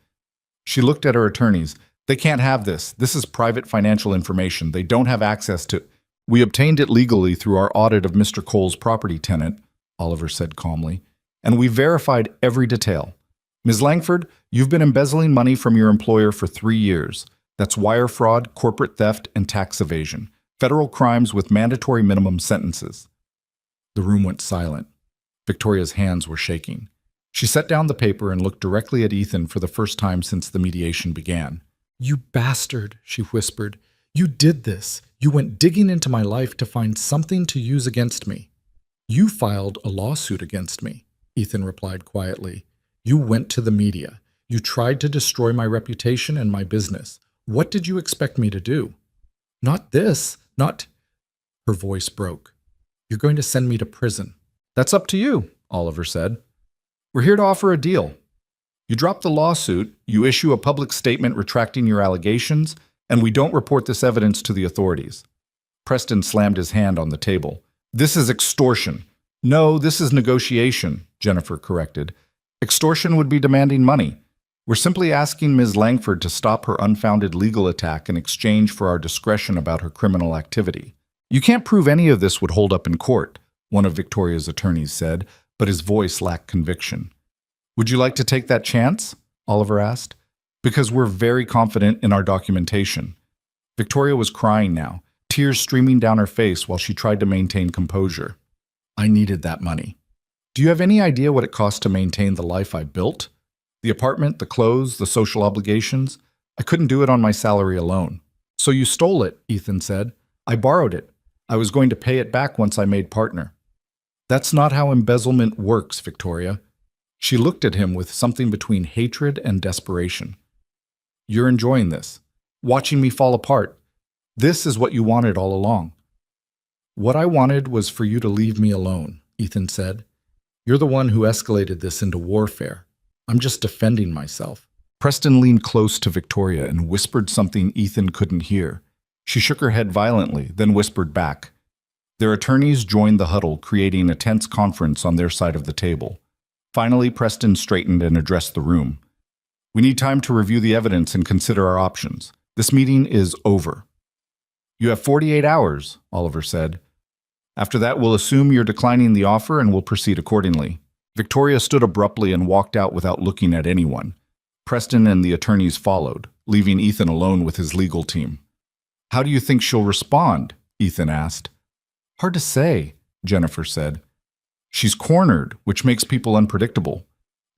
She looked at her attorneys. "They can't have this. This is private financial information. They don't have access to—" "We obtained it legally through our audit of Mr. Cole's property tenant," Oliver said calmly, "and we verified every detail. Ms. Langford, you've been embezzling money from your employer for 3 years. That's wire fraud, corporate theft, and tax evasion. Federal crimes with mandatory minimum sentences." The room went silent. Victoria's hands were shaking. She set down the paper and looked directly at Ethan for the first time since the mediation began. "You bastard," she whispered. "You did this. You went digging into my life to find something to use against me." "You filed a lawsuit against me," Ethan replied quietly. "You went to the media. You tried to destroy my reputation and my business. What did you expect me to do? Not this, not... Her voice broke. You're going to send me to prison. That's up to you, Oliver said. We're here to offer a deal. You drop the lawsuit, you issue a public statement retracting your allegations, and we don't report this evidence to the authorities. Preston slammed his hand on the table. This is extortion. No, this is negotiation, Jennifer corrected. Extortion would be demanding money. We're simply asking Ms. Langford to stop her unfounded legal attack in exchange for our discretion about her criminal activity. You can't prove any of this would hold up in court, one of Victoria's attorneys said, but his voice lacked conviction. Would you like to take that chance? Oliver asked. Because we're very confident in our documentation. Victoria was crying now, tears streaming down her face while she tried to maintain composure. I needed that money. Do you have any idea what it cost to maintain the life I built? The apartment, the clothes, the social obligations? I couldn't do it on my salary alone. So you stole it, Ethan said. I borrowed it. I was going to pay it back once I made partner. That's not how embezzlement works, Victoria. She looked at him with something between hatred and desperation. You're enjoying this, watching me fall apart. This is what you wanted all along. What I wanted was for you to leave me alone, Ethan said. You're the one who escalated this into warfare. I'm just defending myself. Preston leaned close to Victoria and whispered something Ethan couldn't hear. She shook her head violently, then whispered back. Their attorneys joined the huddle, creating a tense conference on their side of the table. Finally, Preston straightened and addressed the room. We need time to review the evidence and consider our options. This meeting is over. You have 48 hours, Oliver said. After that, we'll assume you're declining the offer and we'll proceed accordingly. Victoria stood abruptly and walked out without looking at anyone. Preston and the attorneys followed, leaving Ethan alone with his legal team. How do you think she'll respond? Ethan asked. Hard to say, Jennifer said. She's cornered, which makes people unpredictable.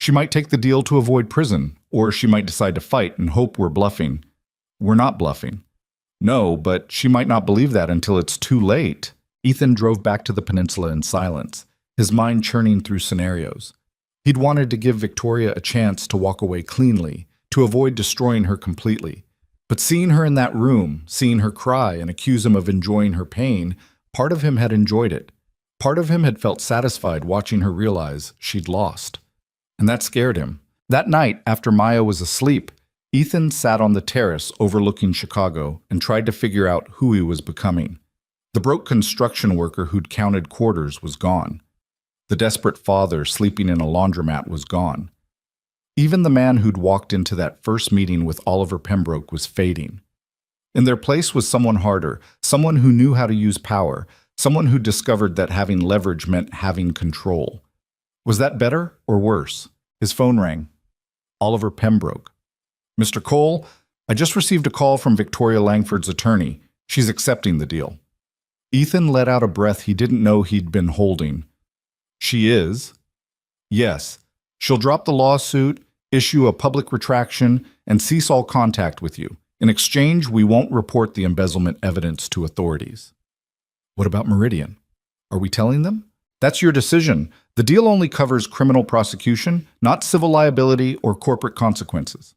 She might take the deal to avoid prison, or she might decide to fight and hope we're bluffing. We're not bluffing. No, but she might not believe that until it's too late. Ethan drove back to the peninsula in silence, his mind churning through scenarios. He'd wanted to give Victoria a chance to walk away cleanly, to avoid destroying her completely. But seeing her in that room, seeing her cry and accuse him of enjoying her pain, part of him had enjoyed it. Part of him had felt satisfied watching her realize she'd lost. And that scared him. That night, after Maya was asleep, Ethan sat on the terrace overlooking Chicago and tried to figure out who he was becoming. The broke construction worker who'd counted quarters was gone. The desperate father sleeping in a laundromat was gone. Even the man who'd walked into that first meeting with Oliver Pembroke was fading. In their place was someone harder, someone who knew how to use power, someone who discovered that having leverage meant having control. Was that better or worse? His phone rang. Oliver Pembroke. Mr. Cole, I just received a call from Victoria Langford's attorney. She's accepting the deal. Ethan let out a breath he didn't know he'd been holding. She is? Yes. She'll drop the lawsuit, issue a public retraction, and cease all contact with you. In exchange, we won't report the embezzlement evidence to authorities. What about Meridian? Are we telling them? That's your decision. The deal only covers criminal prosecution, not civil liability or corporate consequences.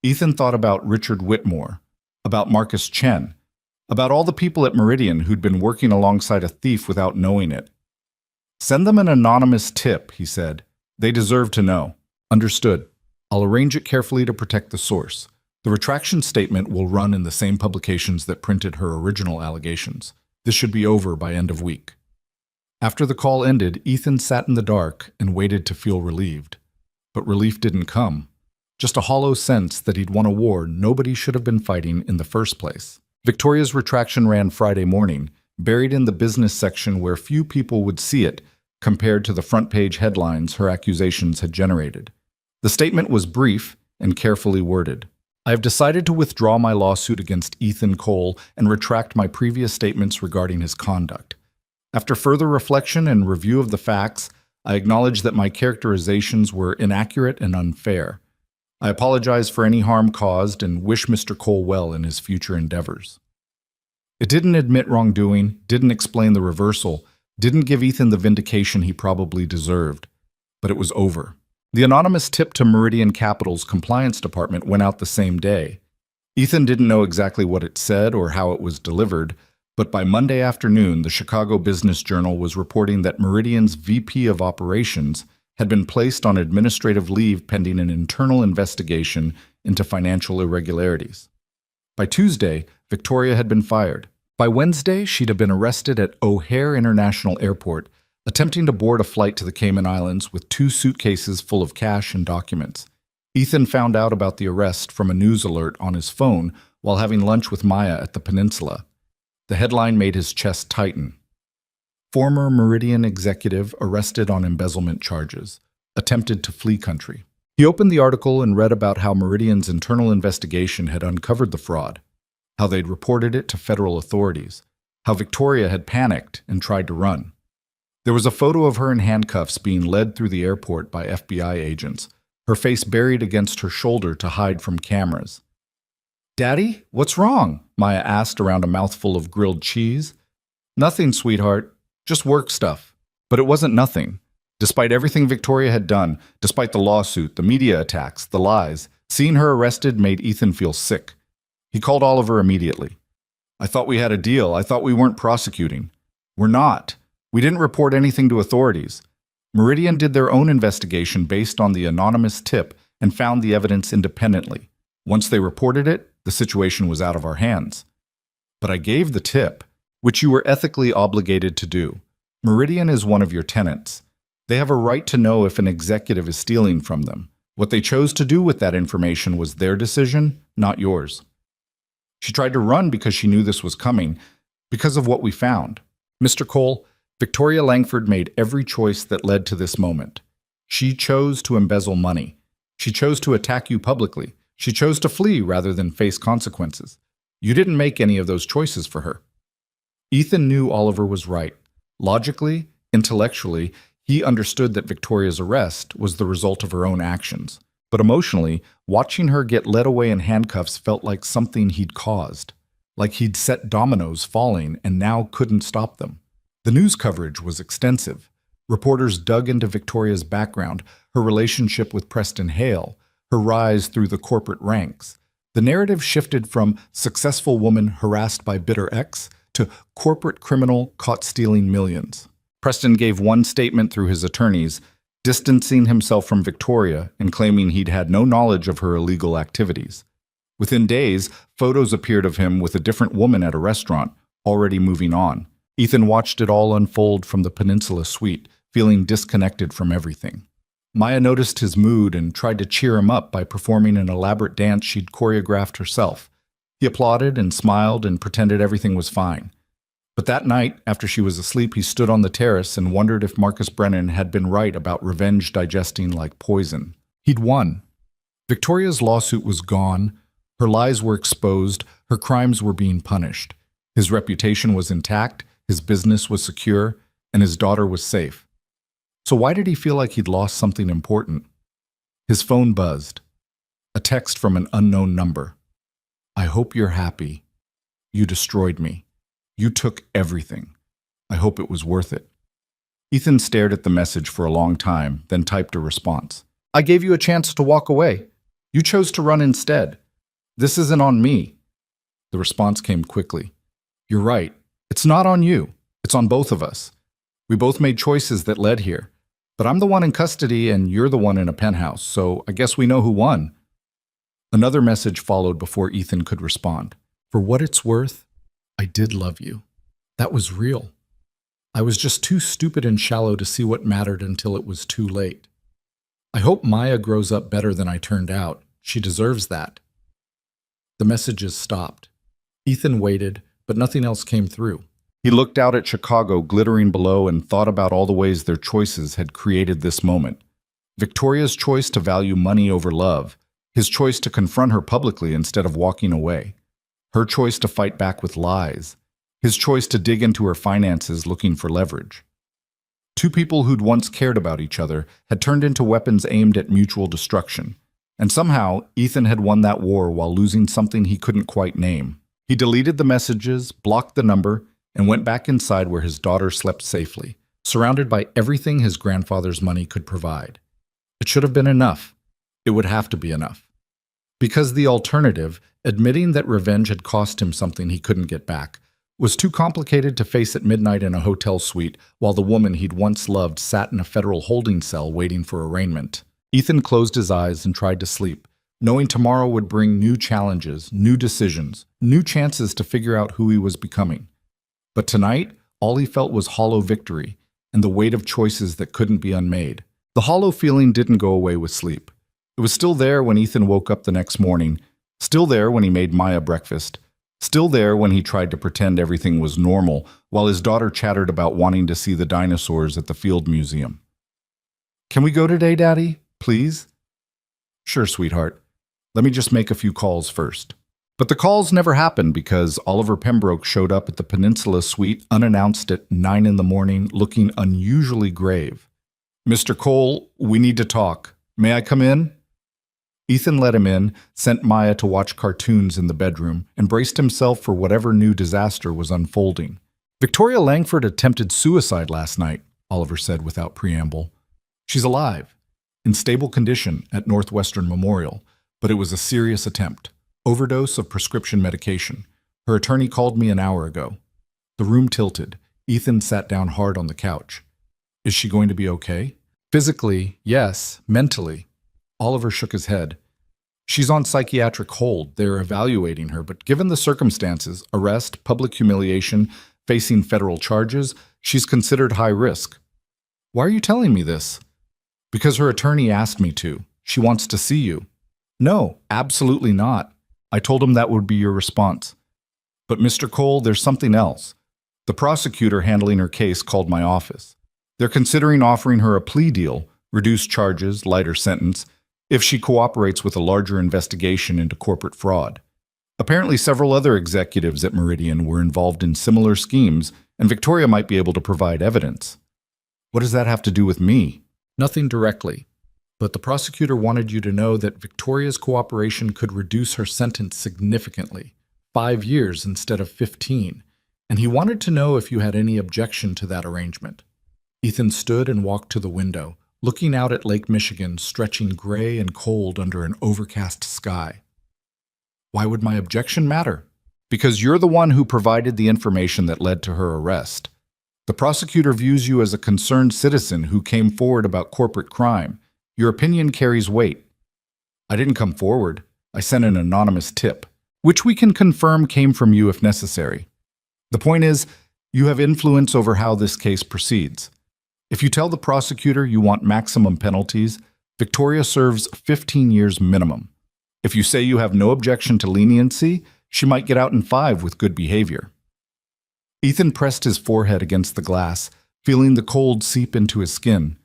Ethan thought about Richard Whitmore, about Marcus Chen, about all the people at Meridian who'd been working alongside a thief without knowing it. Send them an anonymous tip, he said. They deserve to know. Understood. I'll arrange it carefully to protect the source. The retraction statement will run in the same publications that printed her original allegations. This should be over by end of week. After the call ended, Ethan sat in the dark and waited to feel relieved. But relief didn't come. Just a hollow sense that he'd won a war nobody should have been fighting in the first place. Victoria's retraction ran Friday morning, buried in the business section where few people would see it compared to the front-page headlines her accusations had generated. The statement was brief and carefully worded. I have decided to withdraw my lawsuit against Ethan Cole and retract my previous statements regarding his conduct. After further reflection and review of the facts, I acknowledge that my characterizations were inaccurate and unfair. I apologize for any harm caused and wish Mr. Cole well in his future endeavors. It didn't admit wrongdoing, didn't explain the reversal, didn't give Ethan the vindication he probably deserved. But it was over. The anonymous tip to Meridian Capital's compliance department went out the same day. Ethan didn't know exactly what it said or how it was delivered, but by Monday afternoon, the Chicago Business Journal was reporting that Meridian's VP of Operations had been placed on administrative leave pending an internal investigation into financial irregularities. By Tuesday, Victoria had been fired. By Wednesday, she'd have been arrested at O'Hare International Airport, attempting to board a flight to the Cayman Islands with 2 suitcases full of cash and documents. Ethan found out about the arrest from a news alert on his phone while having lunch with Maya at the peninsula. The headline made his chest tighten. Former Meridian executive arrested on embezzlement charges, attempted to flee country. He opened the article and read about how Meridian's internal investigation had uncovered the fraud, how they'd reported it to federal authorities, how Victoria had panicked and tried to run. There was a photo of her in handcuffs being led through the airport by FBI agents, her face buried against her shoulder to hide from cameras. "Daddy, what's wrong?" Maya asked around a mouthful of grilled cheese. "Nothing, sweetheart. Just work stuff." But it wasn't nothing. Despite everything Victoria had done, despite the lawsuit, the media attacks, the lies, seeing her arrested made Ethan feel sick. He called Oliver immediately. "I thought we had a deal. I thought we weren't prosecuting." "We're not. We didn't report anything to authorities. Meridian did their own investigation based on the anonymous tip and found the evidence independently. Once they reported it, the situation was out of our hands. But I gave the tip, which you were ethically obligated to do. Meridian is one of your tenants. They have a right to know if an executive is stealing from them. What they chose to do with that information was their decision, not yours." She tried to run because she knew this was coming, because of what we found. Mr. Cole, Victoria Langford made every choice that led to this moment. She chose to embezzle money. She chose to attack you publicly. She chose to flee rather than face consequences. You didn't make any of those choices for her. Ethan knew Oliver was right. Logically, intellectually, he understood that Victoria's arrest was the result of her own actions. But emotionally, watching her get led away in handcuffs felt like something he'd caused. Like he'd set dominoes falling and now couldn't stop them. The news coverage was extensive. Reporters dug into Victoria's background, her relationship with Preston Hale, her rise through the corporate ranks. The narrative shifted from successful woman harassed by bitter ex to corporate criminal caught stealing millions. Preston gave one statement through his attorneys, distancing himself from Victoria and claiming he'd had no knowledge of her illegal activities. Within days, photos appeared of him with a different woman at a restaurant, already moving on. Ethan watched it all unfold from the Peninsula suite, feeling disconnected from everything. Maya noticed his mood and tried to cheer him up by performing an elaborate dance she'd choreographed herself. He applauded and smiled and pretended everything was fine. But that night, after she was asleep, he stood on the terrace and wondered if Marcus Brennan had been right about revenge digesting like poison. He'd won. Victoria's lawsuit was gone, her lies were exposed, her crimes were being punished. His reputation was intact, his business was secure, and his daughter was safe. So why did he feel like he'd lost something important? His phone buzzed. A text from an unknown number. "I hope you're happy. You destroyed me. You took everything. I hope it was worth it." Ethan stared at the message for a long time, then typed a response. "I gave you a chance to walk away. You chose to run instead. This isn't on me." The response came quickly. "You're right. It's not on you. It's on both of us. We both made choices that led here. But I'm the one in custody and you're the one in a penthouse, so I guess we know who won." Another message followed before Ethan could respond. "For what it's worth, I did love you. That was real. I was just too stupid and shallow to see what mattered until it was too late. I hope Maya grows up better than I turned out. She deserves that." The messages stopped. Ethan waited, but nothing else came through. He looked out at Chicago glittering below and thought about all the ways their choices had created this moment. Victoria's choice to value money over love, his choice to confront her publicly instead of walking away, her choice to fight back with lies, his choice to dig into her finances looking for leverage. Two people who'd once cared about each other had turned into weapons aimed at mutual destruction, and somehow Ethan had won that war while losing something he couldn't quite name. He deleted the messages, blocked the number, and went back inside where his daughter slept safely, surrounded by everything his grandfather's money could provide. It should have been enough. It would have to be enough. Because the alternative, admitting that revenge had cost him something he couldn't get back, was too complicated to face at midnight in a hotel suite while the woman he'd once loved sat in a federal holding cell waiting for arraignment. Ethan closed his eyes and tried to sleep, knowing tomorrow would bring new challenges, new decisions, new chances to figure out who he was becoming. But tonight, all he felt was hollow victory and the weight of choices that couldn't be unmade. The hollow feeling didn't go away with sleep. It was still there when Ethan woke up the next morning, still there when he made Maya breakfast, still there when he tried to pretend everything was normal while his daughter chattered about wanting to see the dinosaurs at the Field Museum. "Can we go today, Daddy? Please?" "Sure, sweetheart. Let me just make a few calls first." But the calls never happened because Oliver Pembroke showed up at the Peninsula Suite unannounced at 9 in the morning, looking unusually grave. "Mr. Cole, we need to talk. May I come in?" Ethan let him in, sent Maya to watch cartoons in the bedroom, and braced himself for whatever new disaster was unfolding. "Victoria Langford attempted suicide last night," Oliver said without preamble. "She's alive, in stable condition at Northwestern Memorial, but it was a serious attempt. Overdose of prescription medication. Her attorney called me an hour ago." The room tilted. Ethan sat down hard on the couch. "Is she going to be okay?" "Physically, yes. Mentally." Oliver shook his head. "She's on psychiatric hold. They're evaluating her, but given the circumstances, arrest, public humiliation, facing federal charges, she's considered high risk." "Why are you telling me this?" "Because her attorney asked me to. She wants to see you." "No, absolutely not. I told him that would be your response." "But Mr. Cole, there's something else. The prosecutor handling her case called my office. They're considering offering her a plea deal, reduced charges, lighter sentence, if she cooperates with a larger investigation into corporate fraud. Apparently several other executives at Meridian were involved in similar schemes, and Victoria might be able to provide evidence." "What does that have to do with me?" "Nothing directly. But the prosecutor wanted you to know that Victoria's cooperation could reduce her sentence significantly, 5 years instead of 15, and he wanted to know if you had any objection to that arrangement." Ethan stood and walked to the window, looking out at Lake Michigan stretching gray and cold under an overcast sky. "Why would my objection matter?" "Because you're the one who provided the information that led to her arrest. The prosecutor views you as a concerned citizen who came forward about corporate crime. Your opinion carries weight." "I didn't come forward. I sent an anonymous tip, which we can confirm came from you if necessary. The point is, you have influence over how this case proceeds. If you tell the prosecutor you want maximum penalties, Victoria serves 15 years minimum. If you say you have no objection to leniency, she might get out in 5 with good behavior." Ethan pressed his forehead against the glass, feeling the cold seep into his skin.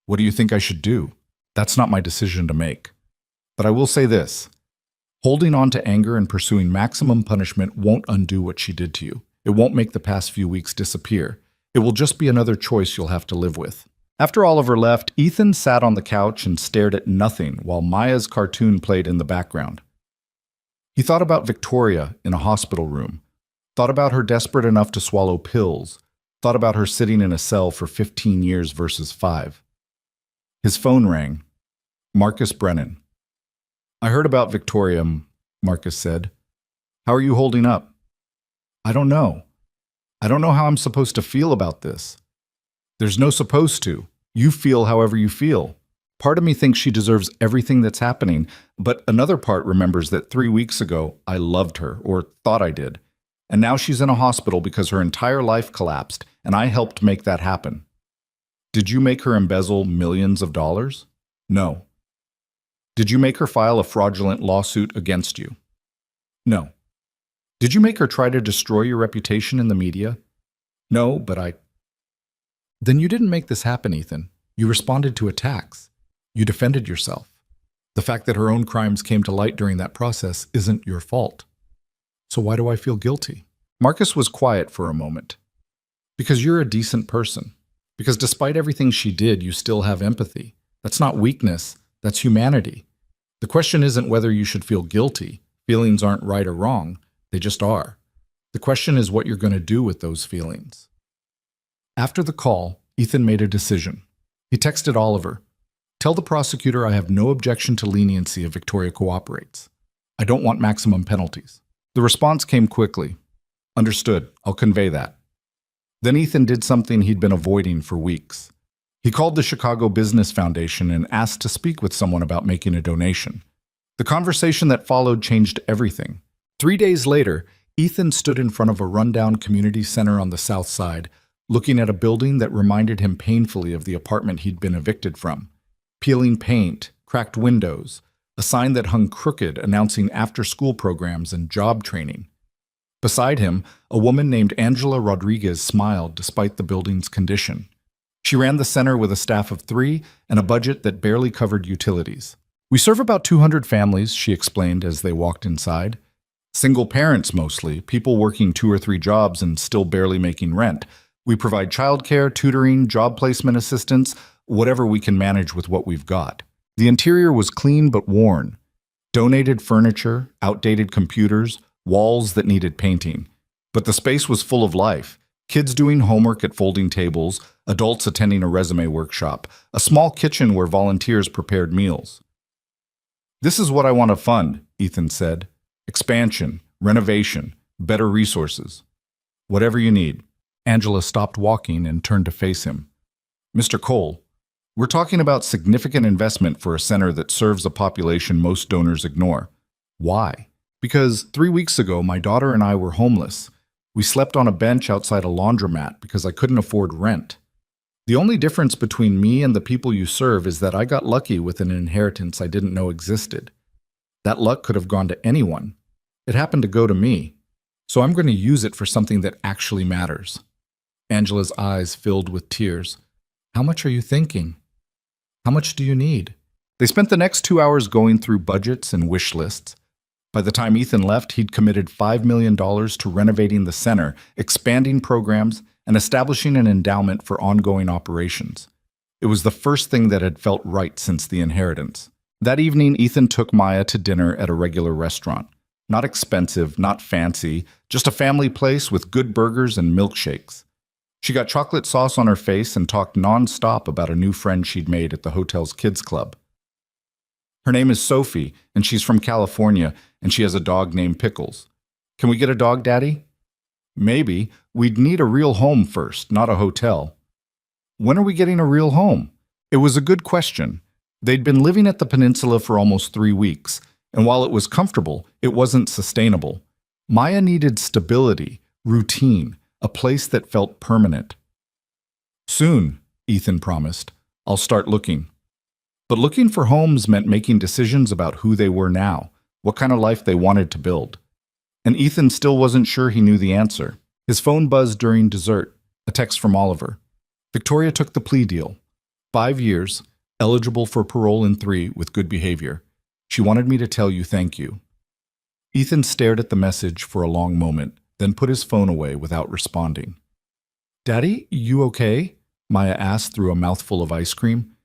"What do you think I should do? That's not my decision to make. But I will say this. Holding on to anger and pursuing maximum punishment won't undo what she did to you. It won't make the past few weeks disappear. It will just be another choice you'll have to live with." After Oliver left, Ethan sat on the couch and stared at nothing while Maya's cartoon played in the background. He thought about Victoria in a hospital room, thought about her desperate enough to swallow pills, thought about her sitting in a cell for 15 years versus 5. His phone rang. Marcus Brennan. "I heard about Victoria," Marcus said. "How are you holding up?" "I don't know. I don't know how I'm supposed to feel about this." "There's no supposed to. You feel however you feel. Part of me thinks she deserves everything that's happening, but another part remembers that 3 weeks ago I loved her, or thought I did, and now she's in a hospital because her entire life collapsed, and I helped make that happen." "Did you make her embezzle millions of dollars?" "No." "Did you make her file a fraudulent lawsuit against you?" "No." "Did you make her try to destroy your reputation in the media?" "No, but I—" "Then you didn't make this happen, Ethan. You responded to attacks. You defended yourself. The fact that her own crimes came to light during that process isn't your fault. So why do I feel guilty?" Marcus was quiet for a moment. "Because you're a decent person. Because despite everything she did, you still have empathy. That's not weakness, that's humanity. The question isn't whether you should feel guilty. Feelings aren't right or wrong. They just are. The question is what you're going to do with those feelings." After the call, Ethan made a decision. He texted Oliver. Tell the prosecutor I have no objection to leniency if Victoria cooperates. I don't want maximum penalties. The response came quickly. Understood. I'll convey that. Then Ethan did something he'd been avoiding for weeks. He called the Chicago Business Foundation and asked to speak with someone about making a donation. The conversation that followed changed everything. 3 days later, Ethan stood in front of a rundown community center on the south side, looking at a building that reminded him painfully of the apartment he'd been evicted from. Peeling paint, cracked windows, a sign that hung crooked announcing after-school programs and job training. Beside him, a woman named Angela Rodriguez smiled despite the building's condition. She ran the center with a staff of 3 and a budget that barely covered utilities. We serve about 200 families, she explained as they walked inside. Single parents mostly, people working 2 or 3 jobs and still barely making rent. We provide childcare, tutoring, job placement assistance, whatever we can manage with what we've got. The interior was clean but worn. Donated furniture, outdated computers, walls that needed painting. But the space was full of life. Kids doing homework at folding tables, adults attending a resume workshop, a small kitchen where volunteers prepared meals. This is what I want to fund, Ethan said. Expansion, renovation, better resources. Whatever you need. Angela stopped walking and turned to face him. Mr. Cole, we're talking about significant investment for a center that serves a population most donors ignore. Why? Because 3 weeks ago, my daughter and I were homeless. We slept on a bench outside a laundromat because I couldn't afford rent. The only difference between me and the people you serve is that I got lucky with an inheritance I didn't know existed. That luck could have gone to anyone. It happened to go to me. So I'm going to use it for something that actually matters. Angela's eyes filled with tears. How much are you thinking? How much do you need? They spent the next 2 hours going through budgets and wish lists. By the time Ethan left, he'd committed $5 million to renovating the center, expanding programs, and establishing an endowment for ongoing operations. It was the first thing that had felt right since the inheritance. That evening, Ethan took Maya to dinner at a regular restaurant. Not expensive, not fancy, just a family place with good burgers and milkshakes. She got chocolate sauce on her face and talked non-stop about a new friend she'd made at the hotel's kids club. Her name is Sophie, and she's from California, and she has a dog named Pickles. Can we get a dog, Daddy? Maybe. We'd need a real home first, not a hotel. When are we getting a real home? It was a good question. They'd been living at the peninsula for almost 3 weeks, and while it was comfortable, it wasn't sustainable. Maya needed stability, routine, a place that felt permanent. Soon, Ethan promised, I'll start looking. But looking for homes meant making decisions about who they were now, what kind of life they wanted to build. And Ethan still wasn't sure he knew the answer. His phone buzzed during dessert, a text from Oliver. Victoria took the plea deal. 5 years, eligible for parole in 3 with good behavior. She wanted me to tell you thank you. Ethan stared at the message for a long moment, then put his phone away without responding. Daddy, you okay? Maya asked through a mouthful of ice cream.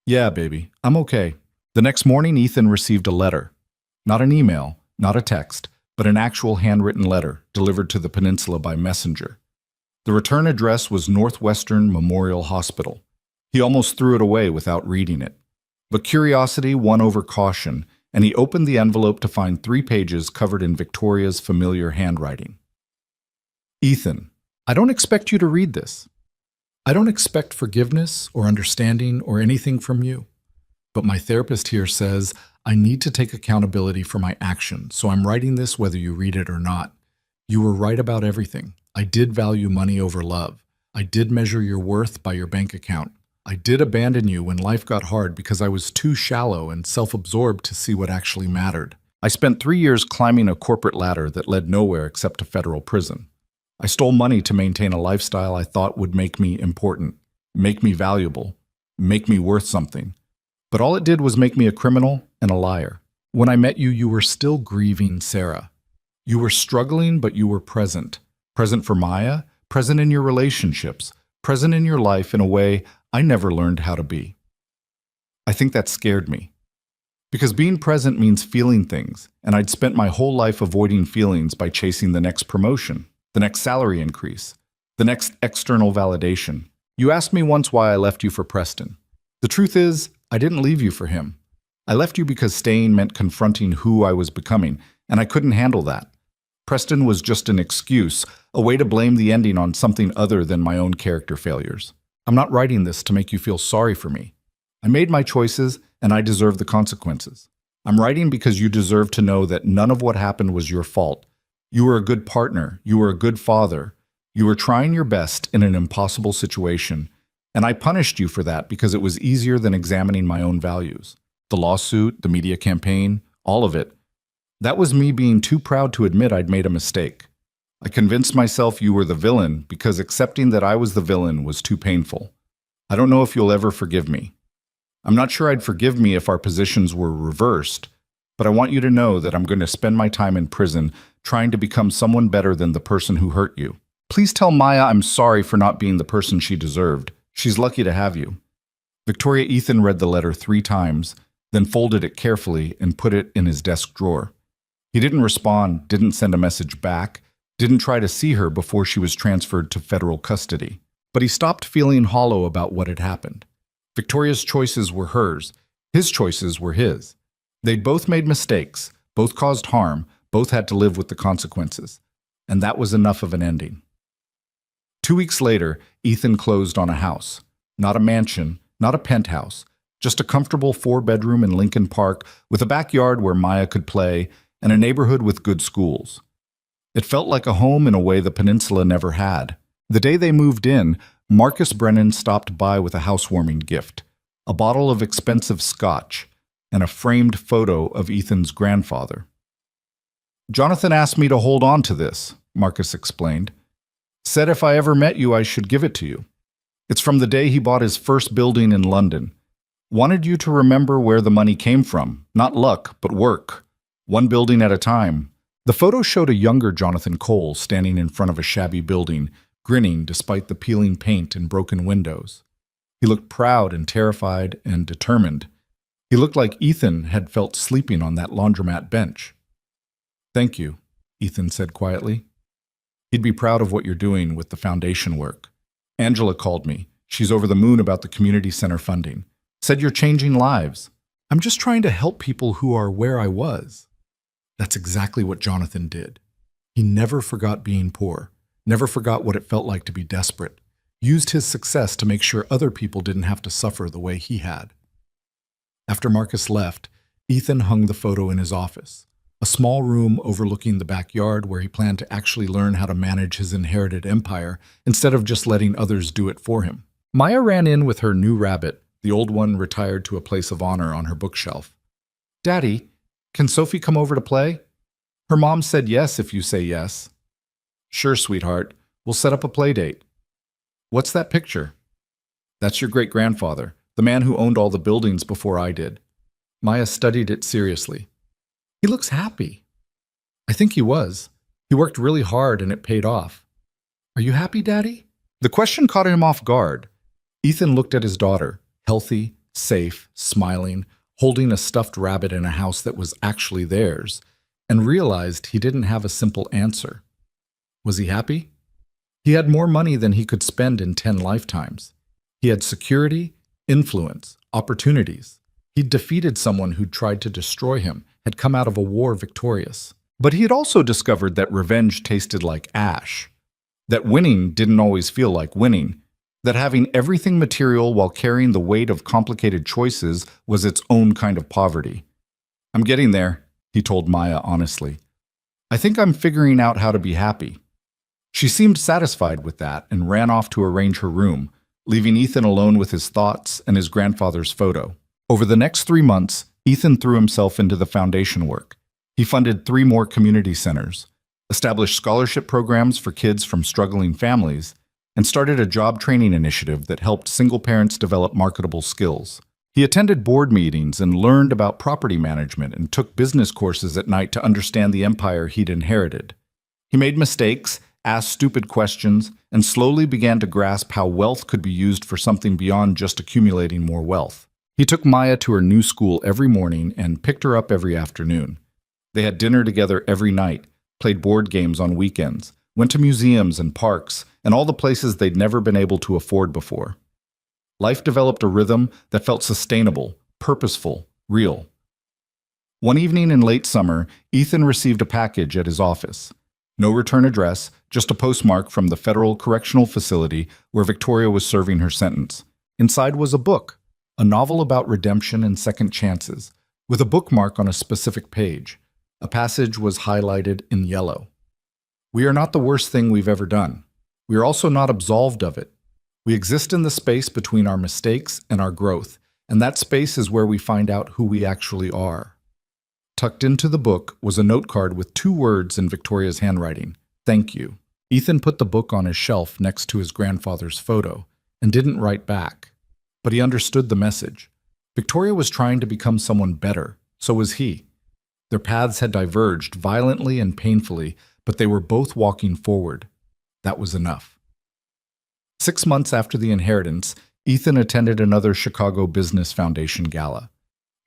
Yeah, baby, I'm okay. The next morning, Ethan received a letter. Not an email, not a text, but an actual handwritten letter delivered to the peninsula by messenger. The return address was Northwestern Memorial Hospital. He almost threw it away without reading it. But curiosity won over caution, and he opened the envelope to find 3 pages covered in Victoria's familiar handwriting. Ethan, I don't expect you to read this. I don't expect forgiveness or understanding or anything from you. But my therapist here says I need to take accountability for my actions, so I'm writing this whether you read it or not. You were right about everything. I did value money over love. I did measure your worth by your bank account. I did abandon you when life got hard because I was too shallow and self-absorbed to see what actually mattered. I spent 3 years climbing a corporate ladder that led nowhere except to federal prison. I stole money to maintain a lifestyle I thought would make me important, make me valuable, make me worth something. But all it did was make me a criminal and a liar. When I met you, you were still grieving Sarah. You were struggling, but you were present. Present for Maya, present in your relationships, present in your life in a way I never learned how to be. I think that scared me. Because being present means feeling things, and I'd spent my whole life avoiding feelings by chasing the next promotion, the next salary increase, the next external validation. You asked me once why I left you for Preston. The truth is, I didn't leave you for him. I left you because staying meant confronting who I was becoming, and I couldn't handle that. Preston was just an excuse, a way to blame the ending on something other than my own character failures. I'm not writing this to make you feel sorry for me. I made my choices, and I deserve the consequences. I'm writing because you deserve to know that none of what happened was your fault. You were a good partner. You were a good father. You were trying your best in an impossible situation, and I punished you for that because it was easier than examining my own values. The lawsuit, the media campaign, all of it. That was me being too proud to admit I'd made a mistake. I convinced myself you were the villain because accepting that I was the villain was too painful. I don't know if you'll ever forgive me. I'm not sure I'd forgive me if our positions were reversed, but I want you to know that I'm going to spend my time in prison trying to become someone better than the person who hurt you. Please tell Maya I'm sorry for not being the person she deserved. She's lucky to have you. Victoria Ethan read the letter 3 times, then folded it carefully and put it in his desk drawer. He didn't respond, didn't send a message back, didn't try to see her before she was transferred to federal custody. But he stopped feeling hollow about what had happened. Victoria's choices were hers. His choices were his. They'd both made mistakes, both caused harm, both had to live with the consequences. And that was enough of an ending. 2 weeks later, Ethan closed on a house. Not a mansion, not a penthouse, just a comfortable 4-bedroom in Lincoln Park with a backyard where Maya could play and a neighborhood with good schools. It felt like a home in a way the peninsula never had. The day they moved in, Marcus Brennan stopped by with a housewarming gift, a bottle of expensive scotch, and a framed photo of Ethan's grandfather. "Jonathan asked me to hold on to this," Marcus explained. "Said if I ever met you, I should give it to you. It's from the day he bought his first building in London. Wanted you to remember where the money came from, not luck, but work. One building at a time." The photo showed a younger Jonathan Cole standing in front of a shabby building, grinning despite the peeling paint and broken windows. He looked proud and terrified and determined. He looked like Ethan had felt sleeping on that laundromat bench. "Thank you," Ethan said quietly. "He'd be proud of what you're doing with the foundation work. Angela called me. She's over the moon about the community center funding. Said you're changing lives. I'm just trying to help people who are where I was." That's exactly what Jonathan did. He never forgot being poor, never forgot what it felt like to be desperate, used his success to make sure other people didn't have to suffer the way he had. After Marcus left, Ethan hung the photo in his office, a small room overlooking the backyard where he planned to actually learn how to manage his inherited empire instead of just letting others do it for him. Maya ran in with her new rabbit, the old one retired to a place of honor on her bookshelf. "Daddy, can Sophie come over to play? Her mom said yes if you say yes." "Sure, sweetheart. We'll set up a play date." "What's that picture?" "That's your great-grandfather, the man who owned all the buildings before I did." Maya studied it seriously. "He looks happy." "I think he was. He worked really hard and it paid off." "Are you happy, Daddy?" The question caught him off guard. Ethan looked at his daughter, healthy, safe, smiling, holding a stuffed rabbit in a house that was actually theirs, and realized he didn't have a simple answer. Was he happy? He had more money than he could spend in 10 lifetimes. He had security, influence, opportunities. He'd defeated someone who'd tried to destroy him, had come out of a war victorious. But he had also discovered that revenge tasted like ash, that winning didn't always feel like winning, that having everything material while carrying the weight of complicated choices was its own kind of poverty. "I'm getting there," he told Maya honestly. "I think I'm figuring out how to be happy." She seemed satisfied with that and ran off to arrange her room, leaving Ethan alone with his thoughts and his grandfather's photo. Over the next 3 months, Ethan threw himself into the foundation work. He funded 3 more community centers, established scholarship programs for kids from struggling families, and started a job training initiative that helped single parents develop marketable skills. He attended board meetings and learned about property management and took business courses at night to understand the empire he'd inherited. He made mistakes, asked stupid questions, and slowly began to grasp how wealth could be used for something beyond just accumulating more wealth. He took Maya to her new school every morning and picked her up every afternoon. They had dinner together every night, played board games on weekends, went to museums and parks, and all the places they'd never been able to afford before. Life developed a rhythm that felt sustainable, purposeful, real. One evening in late summer, Ethan received a package at his office. No return address, just a postmark from the Federal Correctional Facility where Victoria was serving her sentence. Inside was a book, a novel about redemption and second chances, with a bookmark on a specific page. A passage was highlighted in yellow. We are not the worst thing we've ever done. We are also not absolved of it. We exist in the space between our mistakes and our growth, and that space is where we find out who we actually are. Tucked into the book was a note card with 2 words in Victoria's handwriting: "Thank you." Ethan put the book on his shelf next to his grandfather's photo and didn't write back. But he understood the message. Victoria was trying to become someone better. So was he. Their paths had diverged violently and painfully, but they were both walking forward. That was enough. 6 months after the inheritance, Ethan attended another Chicago Business Foundation gala.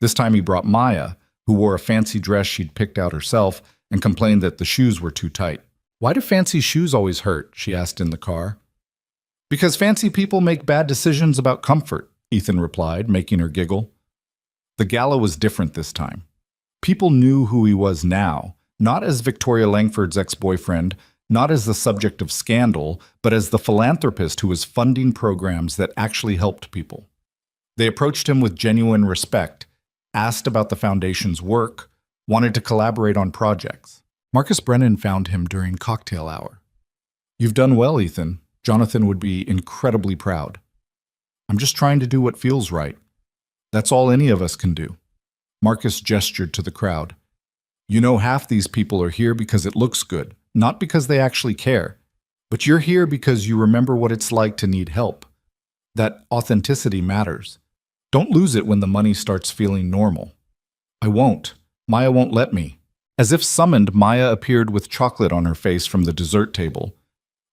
This time he brought Maya, who wore a fancy dress she'd picked out herself and complained that the shoes were too tight. "Why do fancy shoes always hurt?" she asked in the car. "Because fancy people make bad decisions about comfort," Ethan replied, making her giggle. The gala was different this time. People knew who he was now, not as Victoria Langford's ex-boyfriend, not as the subject of scandal, but as the philanthropist who was funding programs that actually helped people. They approached him with genuine respect, asked about the foundation's work, wanted to collaborate on projects. Marcus Brennan found him during cocktail hour. "You've done well, Ethan. Jonathan would be incredibly proud." "I'm just trying to do what feels right. That's all any of us can do." Marcus gestured to the crowd. "You know, half these people are here because it looks good, not because they actually care. But you're here because you remember what it's like to need help. That authenticity matters. Don't lose it when the money starts feeling normal." "I won't. Maya won't let me." As if summoned, Maya appeared with chocolate on her face from the dessert table.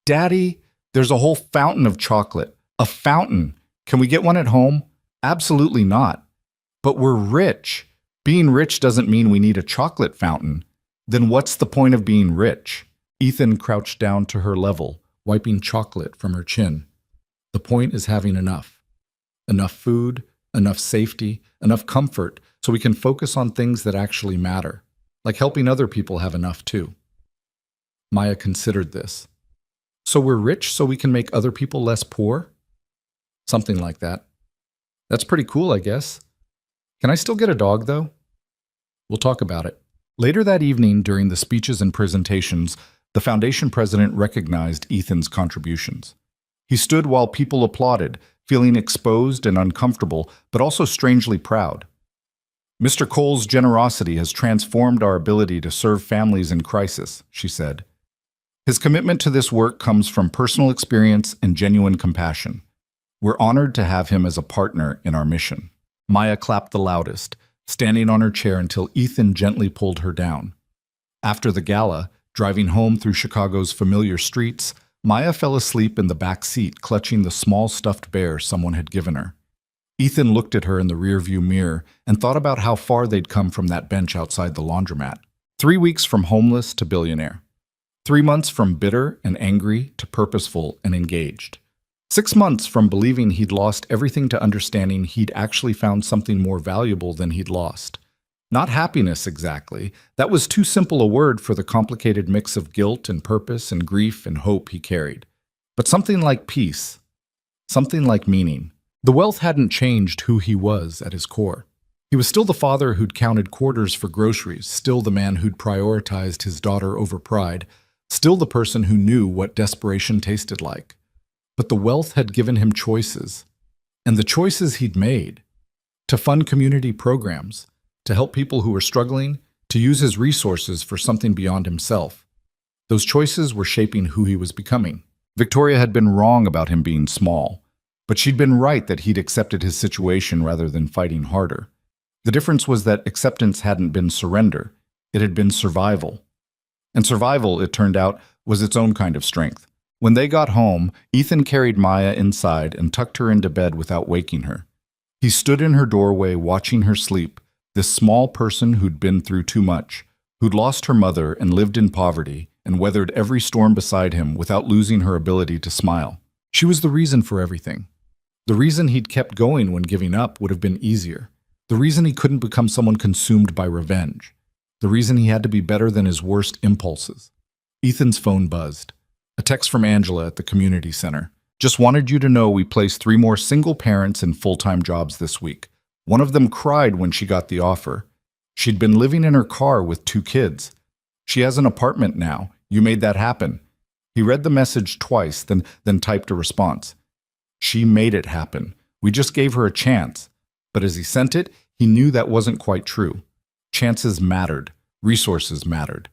"Daddy, there's a whole fountain of chocolate. A fountain. Can we get one at home?" "Absolutely not." "But we're rich. Being rich doesn't mean we need a chocolate fountain. Then what's the point of being rich?" Ethan crouched down to her level, wiping chocolate from her chin. "The point is having enough. Enough food, enough safety, enough comfort, so we can focus on things that actually matter, like helping other people have enough too." Maya considered this. "So we're rich so we can make other people less poor?" "Something like that." "That's pretty cool, I guess. Can I still get a dog, though?" "We'll talk about it." Later that evening, during the speeches and presentations, the foundation president recognized Ethan's contributions. He stood while people applauded, feeling exposed and uncomfortable, but also strangely proud. "Mr. Cole's generosity has transformed our ability to serve families in crisis," she said. "His commitment to this work comes from personal experience and genuine compassion. We're honored to have him as a partner in our mission." Maya clapped the loudest, standing on her chair until Ethan gently pulled her down. After the gala, driving home through Chicago's familiar streets, Maya fell asleep in the back seat, clutching the small stuffed bear someone had given her. Ethan looked at her in the rearview mirror and thought about how far they'd come from that bench outside the laundromat. 3 weeks from homeless to billionaire. 3 months from bitter and angry to purposeful and engaged. 6 months from believing he'd lost everything to understanding he'd actually found something more valuable than he'd lost. Not happiness exactly. That was too simple a word for the complicated mix of guilt and purpose and grief and hope he carried. But something like peace. Something like meaning. The wealth hadn't changed who he was at his core. He was still the father who'd counted quarters for groceries, still the man who'd prioritized his daughter over pride, still the person who knew what desperation tasted like. But the wealth had given him choices. And the choices he'd made. To fund community programs, to help people who were struggling, to use his resources for something beyond himself. Those choices were shaping who he was becoming. Victoria had been wrong about him being small, but she'd been right that he'd accepted his situation rather than fighting harder. The difference was that acceptance hadn't been surrender, it had been survival. And survival, it turned out, was its own kind of strength. When they got home, Ethan carried Maya inside and tucked her into bed without waking her. He stood in her doorway watching her sleep, this small person who'd been through too much, who'd lost her mother and lived in poverty and weathered every storm beside him without losing her ability to smile. She was the reason for everything. The reason he'd kept going when giving up would have been easier. The reason he couldn't become someone consumed by revenge. The reason he had to be better than his worst impulses. Ethan's phone buzzed. A text from Angela at the community center. Just wanted you to know we placed 3 more single parents in full-time jobs this week. One of them cried when she got the offer. She'd been living in her car with 2 kids. She has an apartment now. You made that happen. He read the message twice, then typed a response. She made it happen. We just gave her a chance. But as he sent it, he knew that wasn't quite true. Chances mattered. Resources mattered.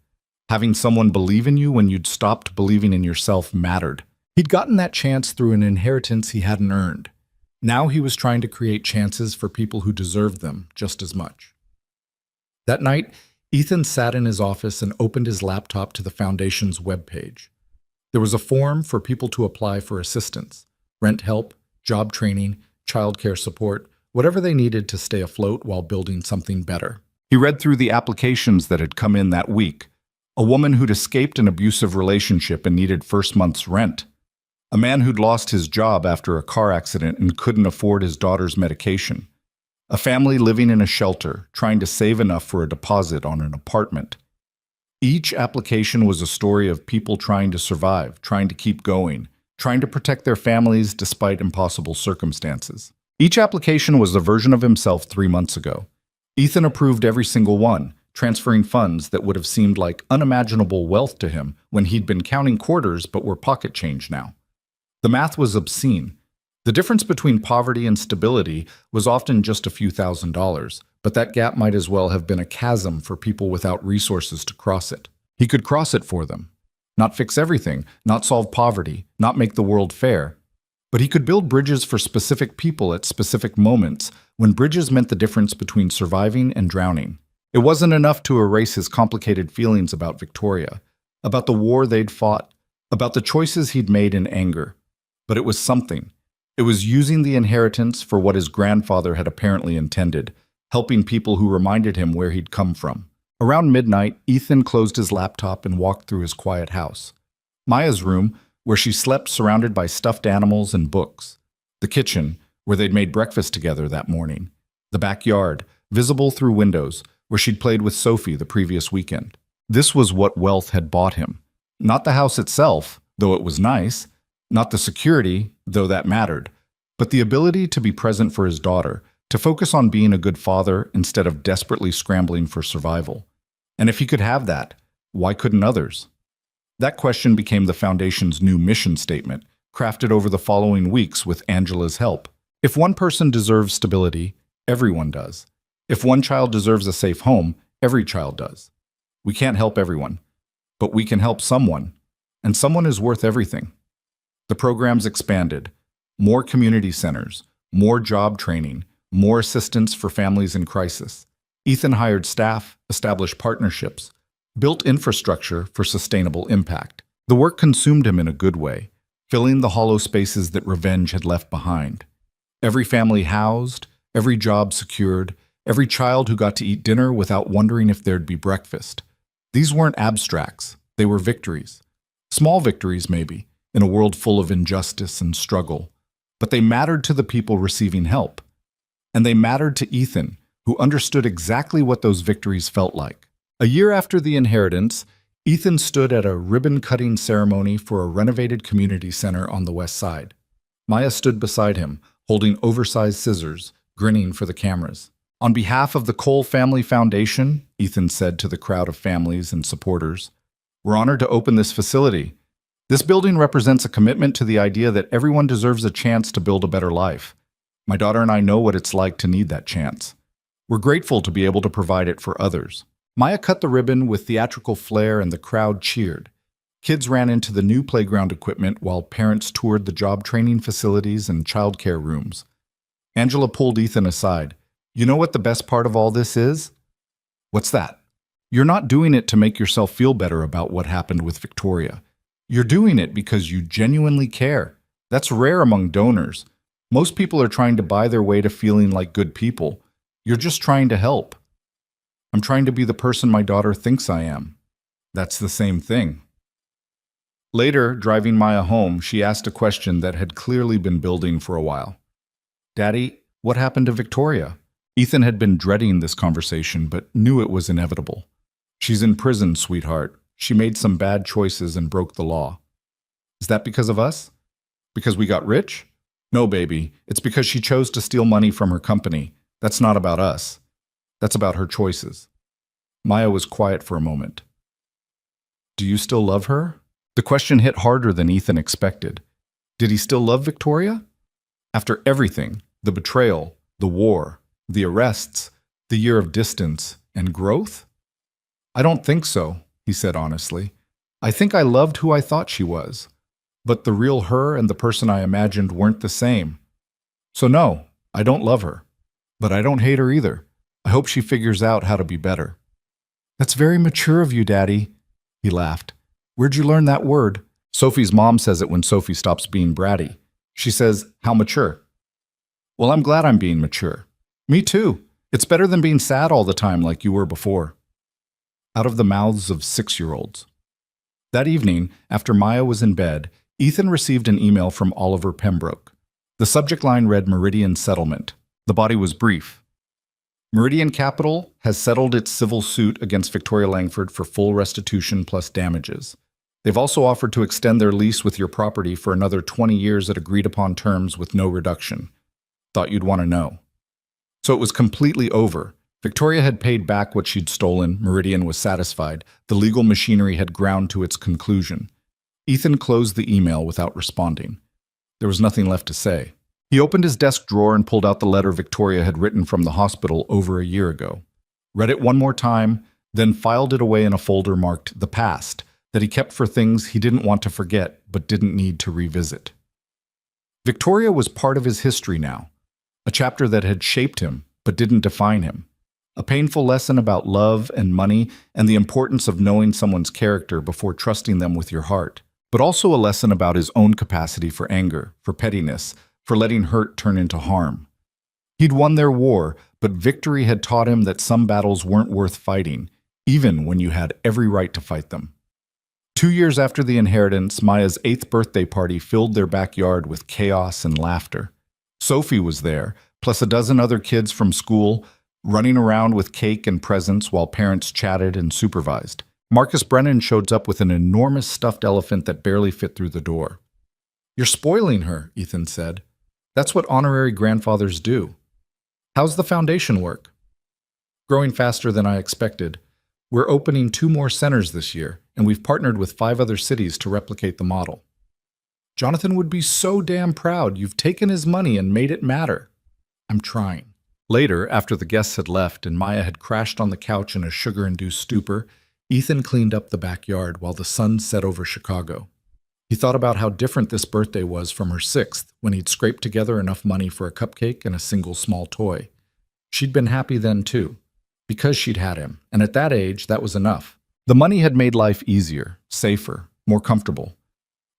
Having someone believe in you when you'd stopped believing in yourself mattered. He'd gotten that chance through an inheritance he hadn't earned. Now he was trying to create chances for people who deserved them just as much. That night, Ethan sat in his office and opened his laptop to the Foundation's webpage. There was a form for people to apply for assistance, rent help, job training, childcare support, whatever they needed to stay afloat while building something better. He read through the applications that had come in that week. A woman who'd escaped an abusive relationship and needed first month's rent. A man who'd lost his job after a car accident and couldn't afford his daughter's medication. A family living in a shelter, trying to save enough for a deposit on an apartment. Each application was a story of people trying to survive, trying to keep going, trying to protect their families despite impossible circumstances. Each application was a version of himself 3 months ago. Ethan approved every single one, transferring funds that would have seemed like unimaginable wealth to him when he'd been counting quarters but were pocket change now. The math was obscene. The difference between poverty and stability was often just a few $1,000s, but that gap might as well have been a chasm for people without resources to cross it. He could cross it for them. Not fix everything, not solve poverty, not make the world fair. But he could build bridges for specific people at specific moments when bridges meant the difference between surviving and drowning. It wasn't enough to erase his complicated feelings about Victoria, about the war they'd fought, about the choices he'd made in anger. But it was something. It was using the inheritance for what his grandfather had apparently intended, helping people who reminded him where he'd come from. Around midnight, Ethan closed his laptop and walked through his quiet house. Maya's room, where she slept surrounded by stuffed animals and books. The kitchen, where they'd made breakfast together that morning. The backyard, visible through windows, where she'd played with Sophie the previous weekend. This was what wealth had bought him. Not the house itself, though it was nice. Not the security, though that mattered. But the ability to be present for his daughter, to focus on being a good father instead of desperately scrambling for survival. And if he could have that, why couldn't others? That question became the Foundation's new mission statement, crafted over the following weeks with Angela's help. If one person deserves stability, everyone does. If one child deserves a safe home, every child does. We can't help everyone, but we can help someone, and someone is worth everything. The programs expanded. More community centers, more job training, more assistance for families in crisis. Ethan hired staff, established partnerships, built infrastructure for sustainable impact. The work consumed him in a good way, filling the hollow spaces that revenge had left behind. Every family housed, every job secured, every child who got to eat dinner without wondering if there'd be breakfast. These weren't abstracts, they were victories. Small victories, maybe, in a world full of injustice and struggle. But they mattered to the people receiving help. And they mattered to Ethan, who understood exactly what those victories felt like. A year after the inheritance, Ethan stood at a ribbon-cutting ceremony for a renovated community center on the west side. Maya stood beside him, holding oversized scissors, grinning for the cameras. On behalf of the Cole Family Foundation, Ethan said to the crowd of families and supporters, "We're honored to open this facility. This building represents a commitment to the idea that everyone deserves a chance to build a better life. My daughter and I know what it's like to need that chance. We're grateful to be able to provide it for others." Maya cut the ribbon with theatrical flair and the crowd cheered. Kids ran into the new playground equipment while parents toured the job training facilities and childcare rooms. Angela pulled Ethan aside. "You know what the best part of all this is?" "What's that?" "You're not doing it to make yourself feel better about what happened with Victoria. You're doing it because you genuinely care. That's rare among donors. Most people are trying to buy their way to feeling like good people. You're just trying to help." "I'm trying to be the person my daughter thinks I am." "That's the same thing." Later, driving Maya home, she asked a question that had clearly been building for a while. Daddy, what happened to Victoria? Ethan had been dreading this conversation, but knew it was inevitable. She's in prison, sweetheart. She made some bad choices and broke the law. Is that because of us? Because we got rich? No, baby. It's because she chose to steal money from her company. That's not about us. That's about her choices. Maya was quiet for a moment. Do you still love her? The question hit harder than Ethan expected. Did he still love Victoria? After everything, the betrayal, the war, the arrests, the year of distance, and growth? I don't think so, he said honestly. I think I loved who I thought she was. But the real her and the person I imagined weren't the same. So no, I don't love her. But I don't hate her either. I hope she figures out how to be better. That's very mature of you, Daddy, he laughed. Where'd you learn that word? Sophie's mom says it when Sophie stops being bratty. She says, how mature? Well, I'm glad I'm being mature. Me too. It's better than being sad all the time like you were before. Out of the mouths of 6-year-olds. That evening, after Maya was in bed, Ethan received an email from Oliver Pembroke. The subject line read Meridian Settlement. The body was brief. Meridian Capital has settled its civil suit against Victoria Langford for full restitution plus damages. They've also offered to extend their lease with your property for another 20 years at agreed-upon terms with no reduction. Thought you'd want to know. So it was completely over. Victoria had paid back what she'd stolen, Meridian was satisfied, the legal machinery had ground to its conclusion. Ethan closed the email without responding. There was nothing left to say. He opened his desk drawer and pulled out the letter Victoria had written from the hospital over a year ago. Read it one more time, then filed it away in a folder marked The Past, that he kept for things he didn't want to forget but didn't need to revisit. Victoria was part of his history now, a chapter that had shaped him but didn't define him. A painful lesson about love and money and the importance of knowing someone's character before trusting them with your heart, but also a lesson about his own capacity for anger, for pettiness, for letting hurt turn into harm. He'd won their war, but victory had taught him that some battles weren't worth fighting, even when you had every right to fight them. 2 years after the inheritance, Maya's 8th birthday party filled their backyard with chaos and laughter. Sophie was there, plus a dozen other kids from school, running around with cake and presents while parents chatted and supervised. Marcus Brennan showed up with an enormous stuffed elephant that barely fit through the door. You're spoiling her, Ethan said. That's what honorary grandfathers do. How's the foundation work? Growing faster than I expected. We're opening 2 more centers this year, and we've partnered with 5 other cities to replicate the model. Jonathan would be so damn proud. You've taken his money and made it matter. I'm trying. Later, after the guests had left and Maya had crashed on the couch in a sugar-induced stupor, Ethan cleaned up the backyard while the sun set over Chicago. He thought about how different this birthday was from her 6th, when he'd scraped together enough money for a cupcake and a single small toy. She'd been happy then, too, because she'd had him, and at that age, that was enough. The money had made life easier, safer, more comfortable.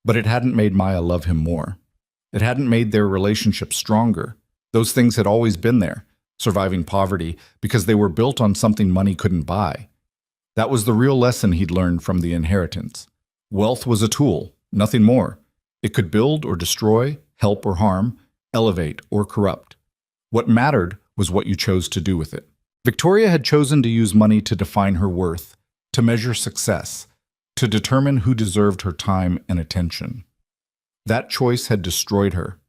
But it hadn't made Maya love him more. It hadn't made their relationship stronger. Those things had always been there, surviving poverty, because they were built on something money couldn't buy. That was the real lesson he'd learned from the inheritance. Wealth was a tool, nothing more. It could build or destroy, help or harm, elevate or corrupt. What mattered was what you chose to do with it. Victoria had chosen to use money to define her worth, to measure success, to determine who deserved her time and attention. That choice had destroyed her.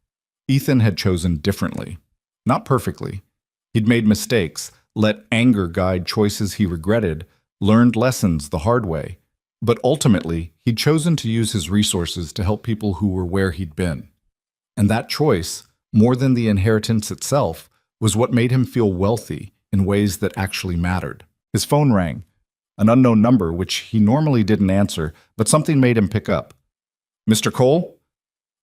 Ethan had chosen differently. Not perfectly. He'd made mistakes, let anger guide choices he regretted, learned lessons the hard way. But ultimately, he'd chosen to use his resources to help people who were where he'd been. And that choice, more than the inheritance itself, was what made him feel wealthy in ways that actually mattered. His phone rang. An unknown number, which he normally didn't answer, but something made him pick up. Mr. Cole?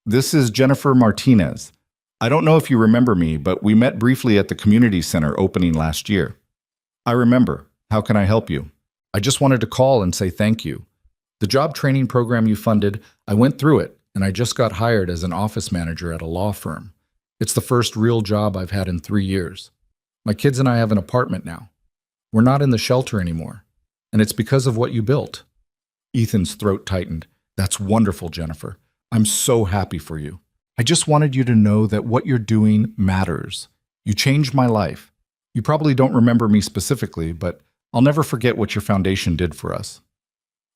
This is Jennifer Martinez. I don't know if you remember me, but we met briefly at the community center opening last year. I remember. How can I help you? I just wanted to call and say thank you. The job training program you funded, I went through it, and I just got hired as an office manager at a law firm. It's the first real job I've had in 3 years. My kids and I have an apartment now. We're not in the shelter anymore. And it's because of what you built. Ethan's throat tightened. That's wonderful, Jennifer. I'm so happy for you. I just wanted you to know that what you're doing matters. You changed my life. You probably don't remember me specifically, but I'll never forget what your foundation did for us."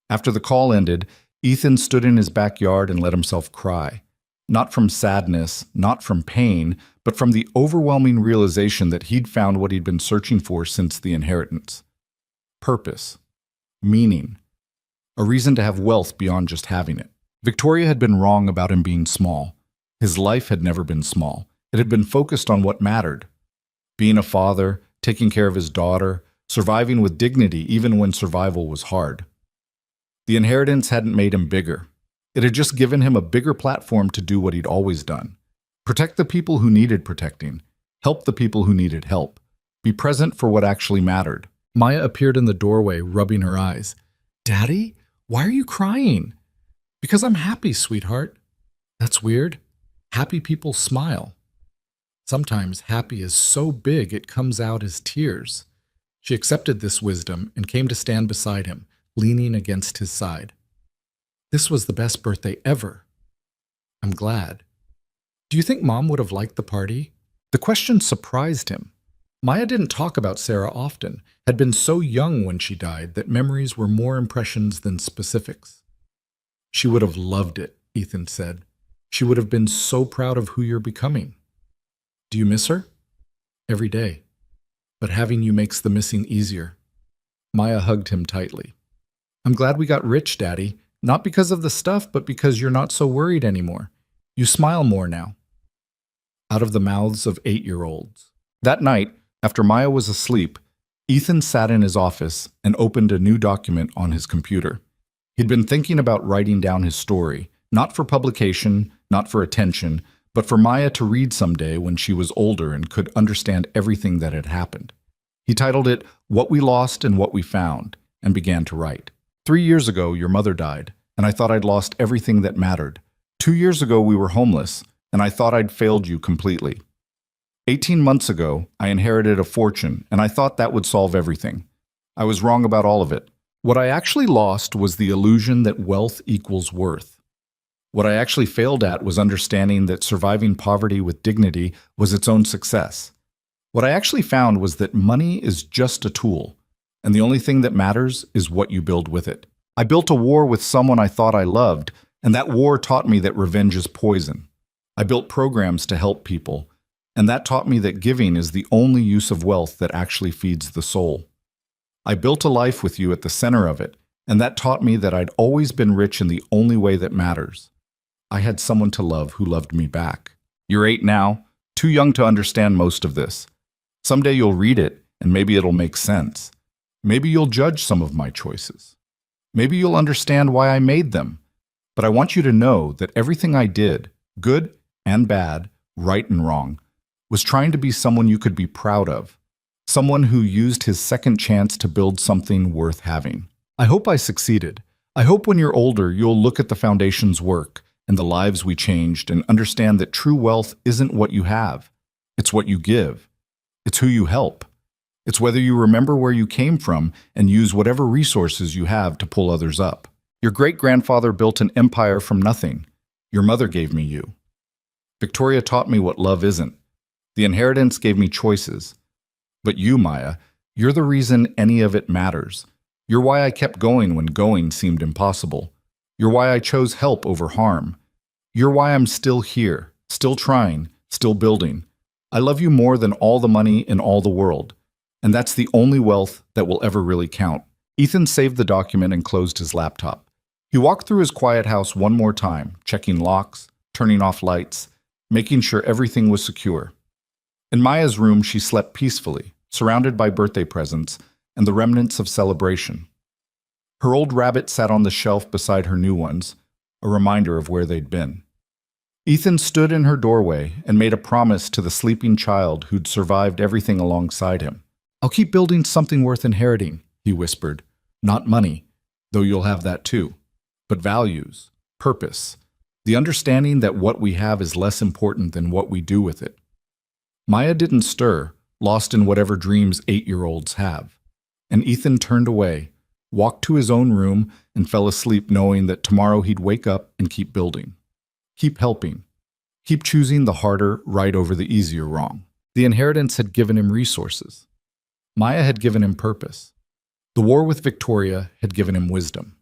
After the call ended, Ethan stood in his backyard and let himself cry. Not from sadness, not from pain, but from the overwhelming realization that he'd found what he'd been searching for since the inheritance. Purpose. Meaning. A reason to have wealth beyond just having it. Victoria had been wrong about him being small. His life had never been small. It had been focused on what mattered. Being a father, taking care of his daughter, surviving with dignity even when survival was hard. The inheritance hadn't made him bigger. It had just given him a bigger platform to do what he'd always done. Protect the people who needed protecting. Help the people who needed help. Be present for what actually mattered. Maya appeared in the doorway, rubbing her eyes. "Daddy, why are you crying?" "Because I'm happy, sweetheart." "That's weird. Happy people smile." Sometimes happy is so big it comes out as tears. She accepted this wisdom and came to stand beside him, leaning against his side. "This was the best birthday ever." "I'm glad. Do you think Mom would have liked the party?" The question surprised him. Maya didn't talk about Sarah often, had been so young when she died that memories were more impressions than specifics. "She would have loved it," Ethan said. "She would have been so proud of who you're becoming." "Do you miss her?" "Every day. But having you makes the missing easier." Maya hugged him tightly. "I'm glad we got rich, Daddy. Not because of the stuff, but because you're not so worried anymore. You smile more now." Out of the mouths of 8-year-olds. That night, after Maya was asleep, Ethan sat in his office and opened a new document on his computer. He'd been thinking about writing down his story, not for publication, not for attention, but for Maya to read someday when she was older and could understand everything that had happened. He titled it, "What We Lost and What We Found," and began to write. 3 years ago, your mother died, and I thought I'd lost everything that mattered. 2 years ago, we were homeless, and I thought I'd failed you completely. 18 months ago, I inherited a fortune, and I thought that would solve everything. I was wrong about all of it. What I actually lost was the illusion that wealth equals worth. What I actually failed at was understanding that surviving poverty with dignity was its own success. What I actually found was that money is just a tool, and the only thing that matters is what you build with it. I built a war with someone I thought I loved, and that war taught me that revenge is poison. I built programs to help people, and that taught me that giving is the only use of wealth that actually feeds the soul. I built a life with you at the center of it, and that taught me that I'd always been rich in the only way that matters. I had someone to love who loved me back. You're 8 now, too young to understand most of this. Someday you'll read it, and maybe it'll make sense. Maybe you'll judge some of my choices. Maybe you'll understand why I made them. But I want you to know that everything I did, good and bad, right and wrong, was trying to be someone you could be proud of. Someone who used his second chance to build something worth having. I hope I succeeded. I hope when you're older, you'll look at the foundation's work and the lives we changed and understand that true wealth isn't what you have. It's what you give. It's who you help. It's whether you remember where you came from and use whatever resources you have to pull others up. Your great-grandfather built an empire from nothing. Your mother gave me you. Victoria taught me what love isn't. The inheritance gave me choices. But you, Maya, you're the reason any of it matters. You're why I kept going when going seemed impossible. You're why I chose help over harm. You're why I'm still here, still trying, still building. I love you more than all the money in all the world. And that's the only wealth that will ever really count. Ethan saved the document and closed his laptop. He walked through his quiet house one more time, checking locks, turning off lights, making sure everything was secure. In Maya's room, she slept peacefully, surrounded by birthday presents and the remnants of celebration. Her old rabbit sat on the shelf beside her new ones, a reminder of where they'd been. Ethan stood in her doorway and made a promise to the sleeping child who'd survived everything alongside him. "I'll keep building something worth inheriting," he whispered. "Not money, though you'll have that too, but values, purpose, the understanding that what we have is less important than what we do with it." Maya didn't stir, lost in whatever dreams 8-year-olds have. And Ethan turned away, walked to his own room, and fell asleep knowing that tomorrow he'd wake up and keep building. Keep helping. Keep choosing the harder right over the easier wrong. The inheritance had given him resources. Maya had given him purpose. The war with Victoria had given him wisdom.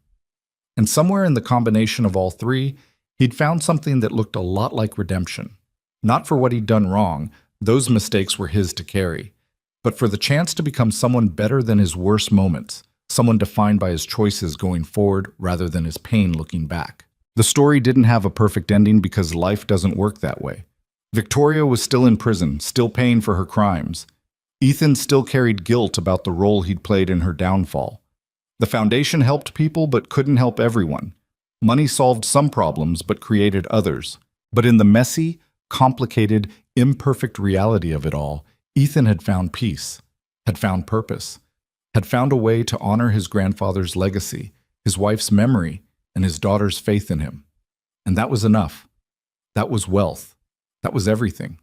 And somewhere in the combination of all three, he'd found something that looked a lot like redemption. Not for what he'd done wrong, those mistakes were his to carry, but for the chance to become someone better than his worst moments, someone defined by his choices going forward rather than his pain looking back. The story didn't have a perfect ending because life doesn't work that way. Victoria was still in prison, still paying for her crimes. Ethan still carried guilt about the role he'd played in her downfall. The foundation helped people but couldn't help everyone. Money solved some problems but created others. But in the messy, complicated, imperfect reality of it all, Ethan had found peace, had found purpose, had found a way to honor his grandfather's legacy, his wife's memory, and his daughter's faith in him. And that was enough. That was wealth. That was everything.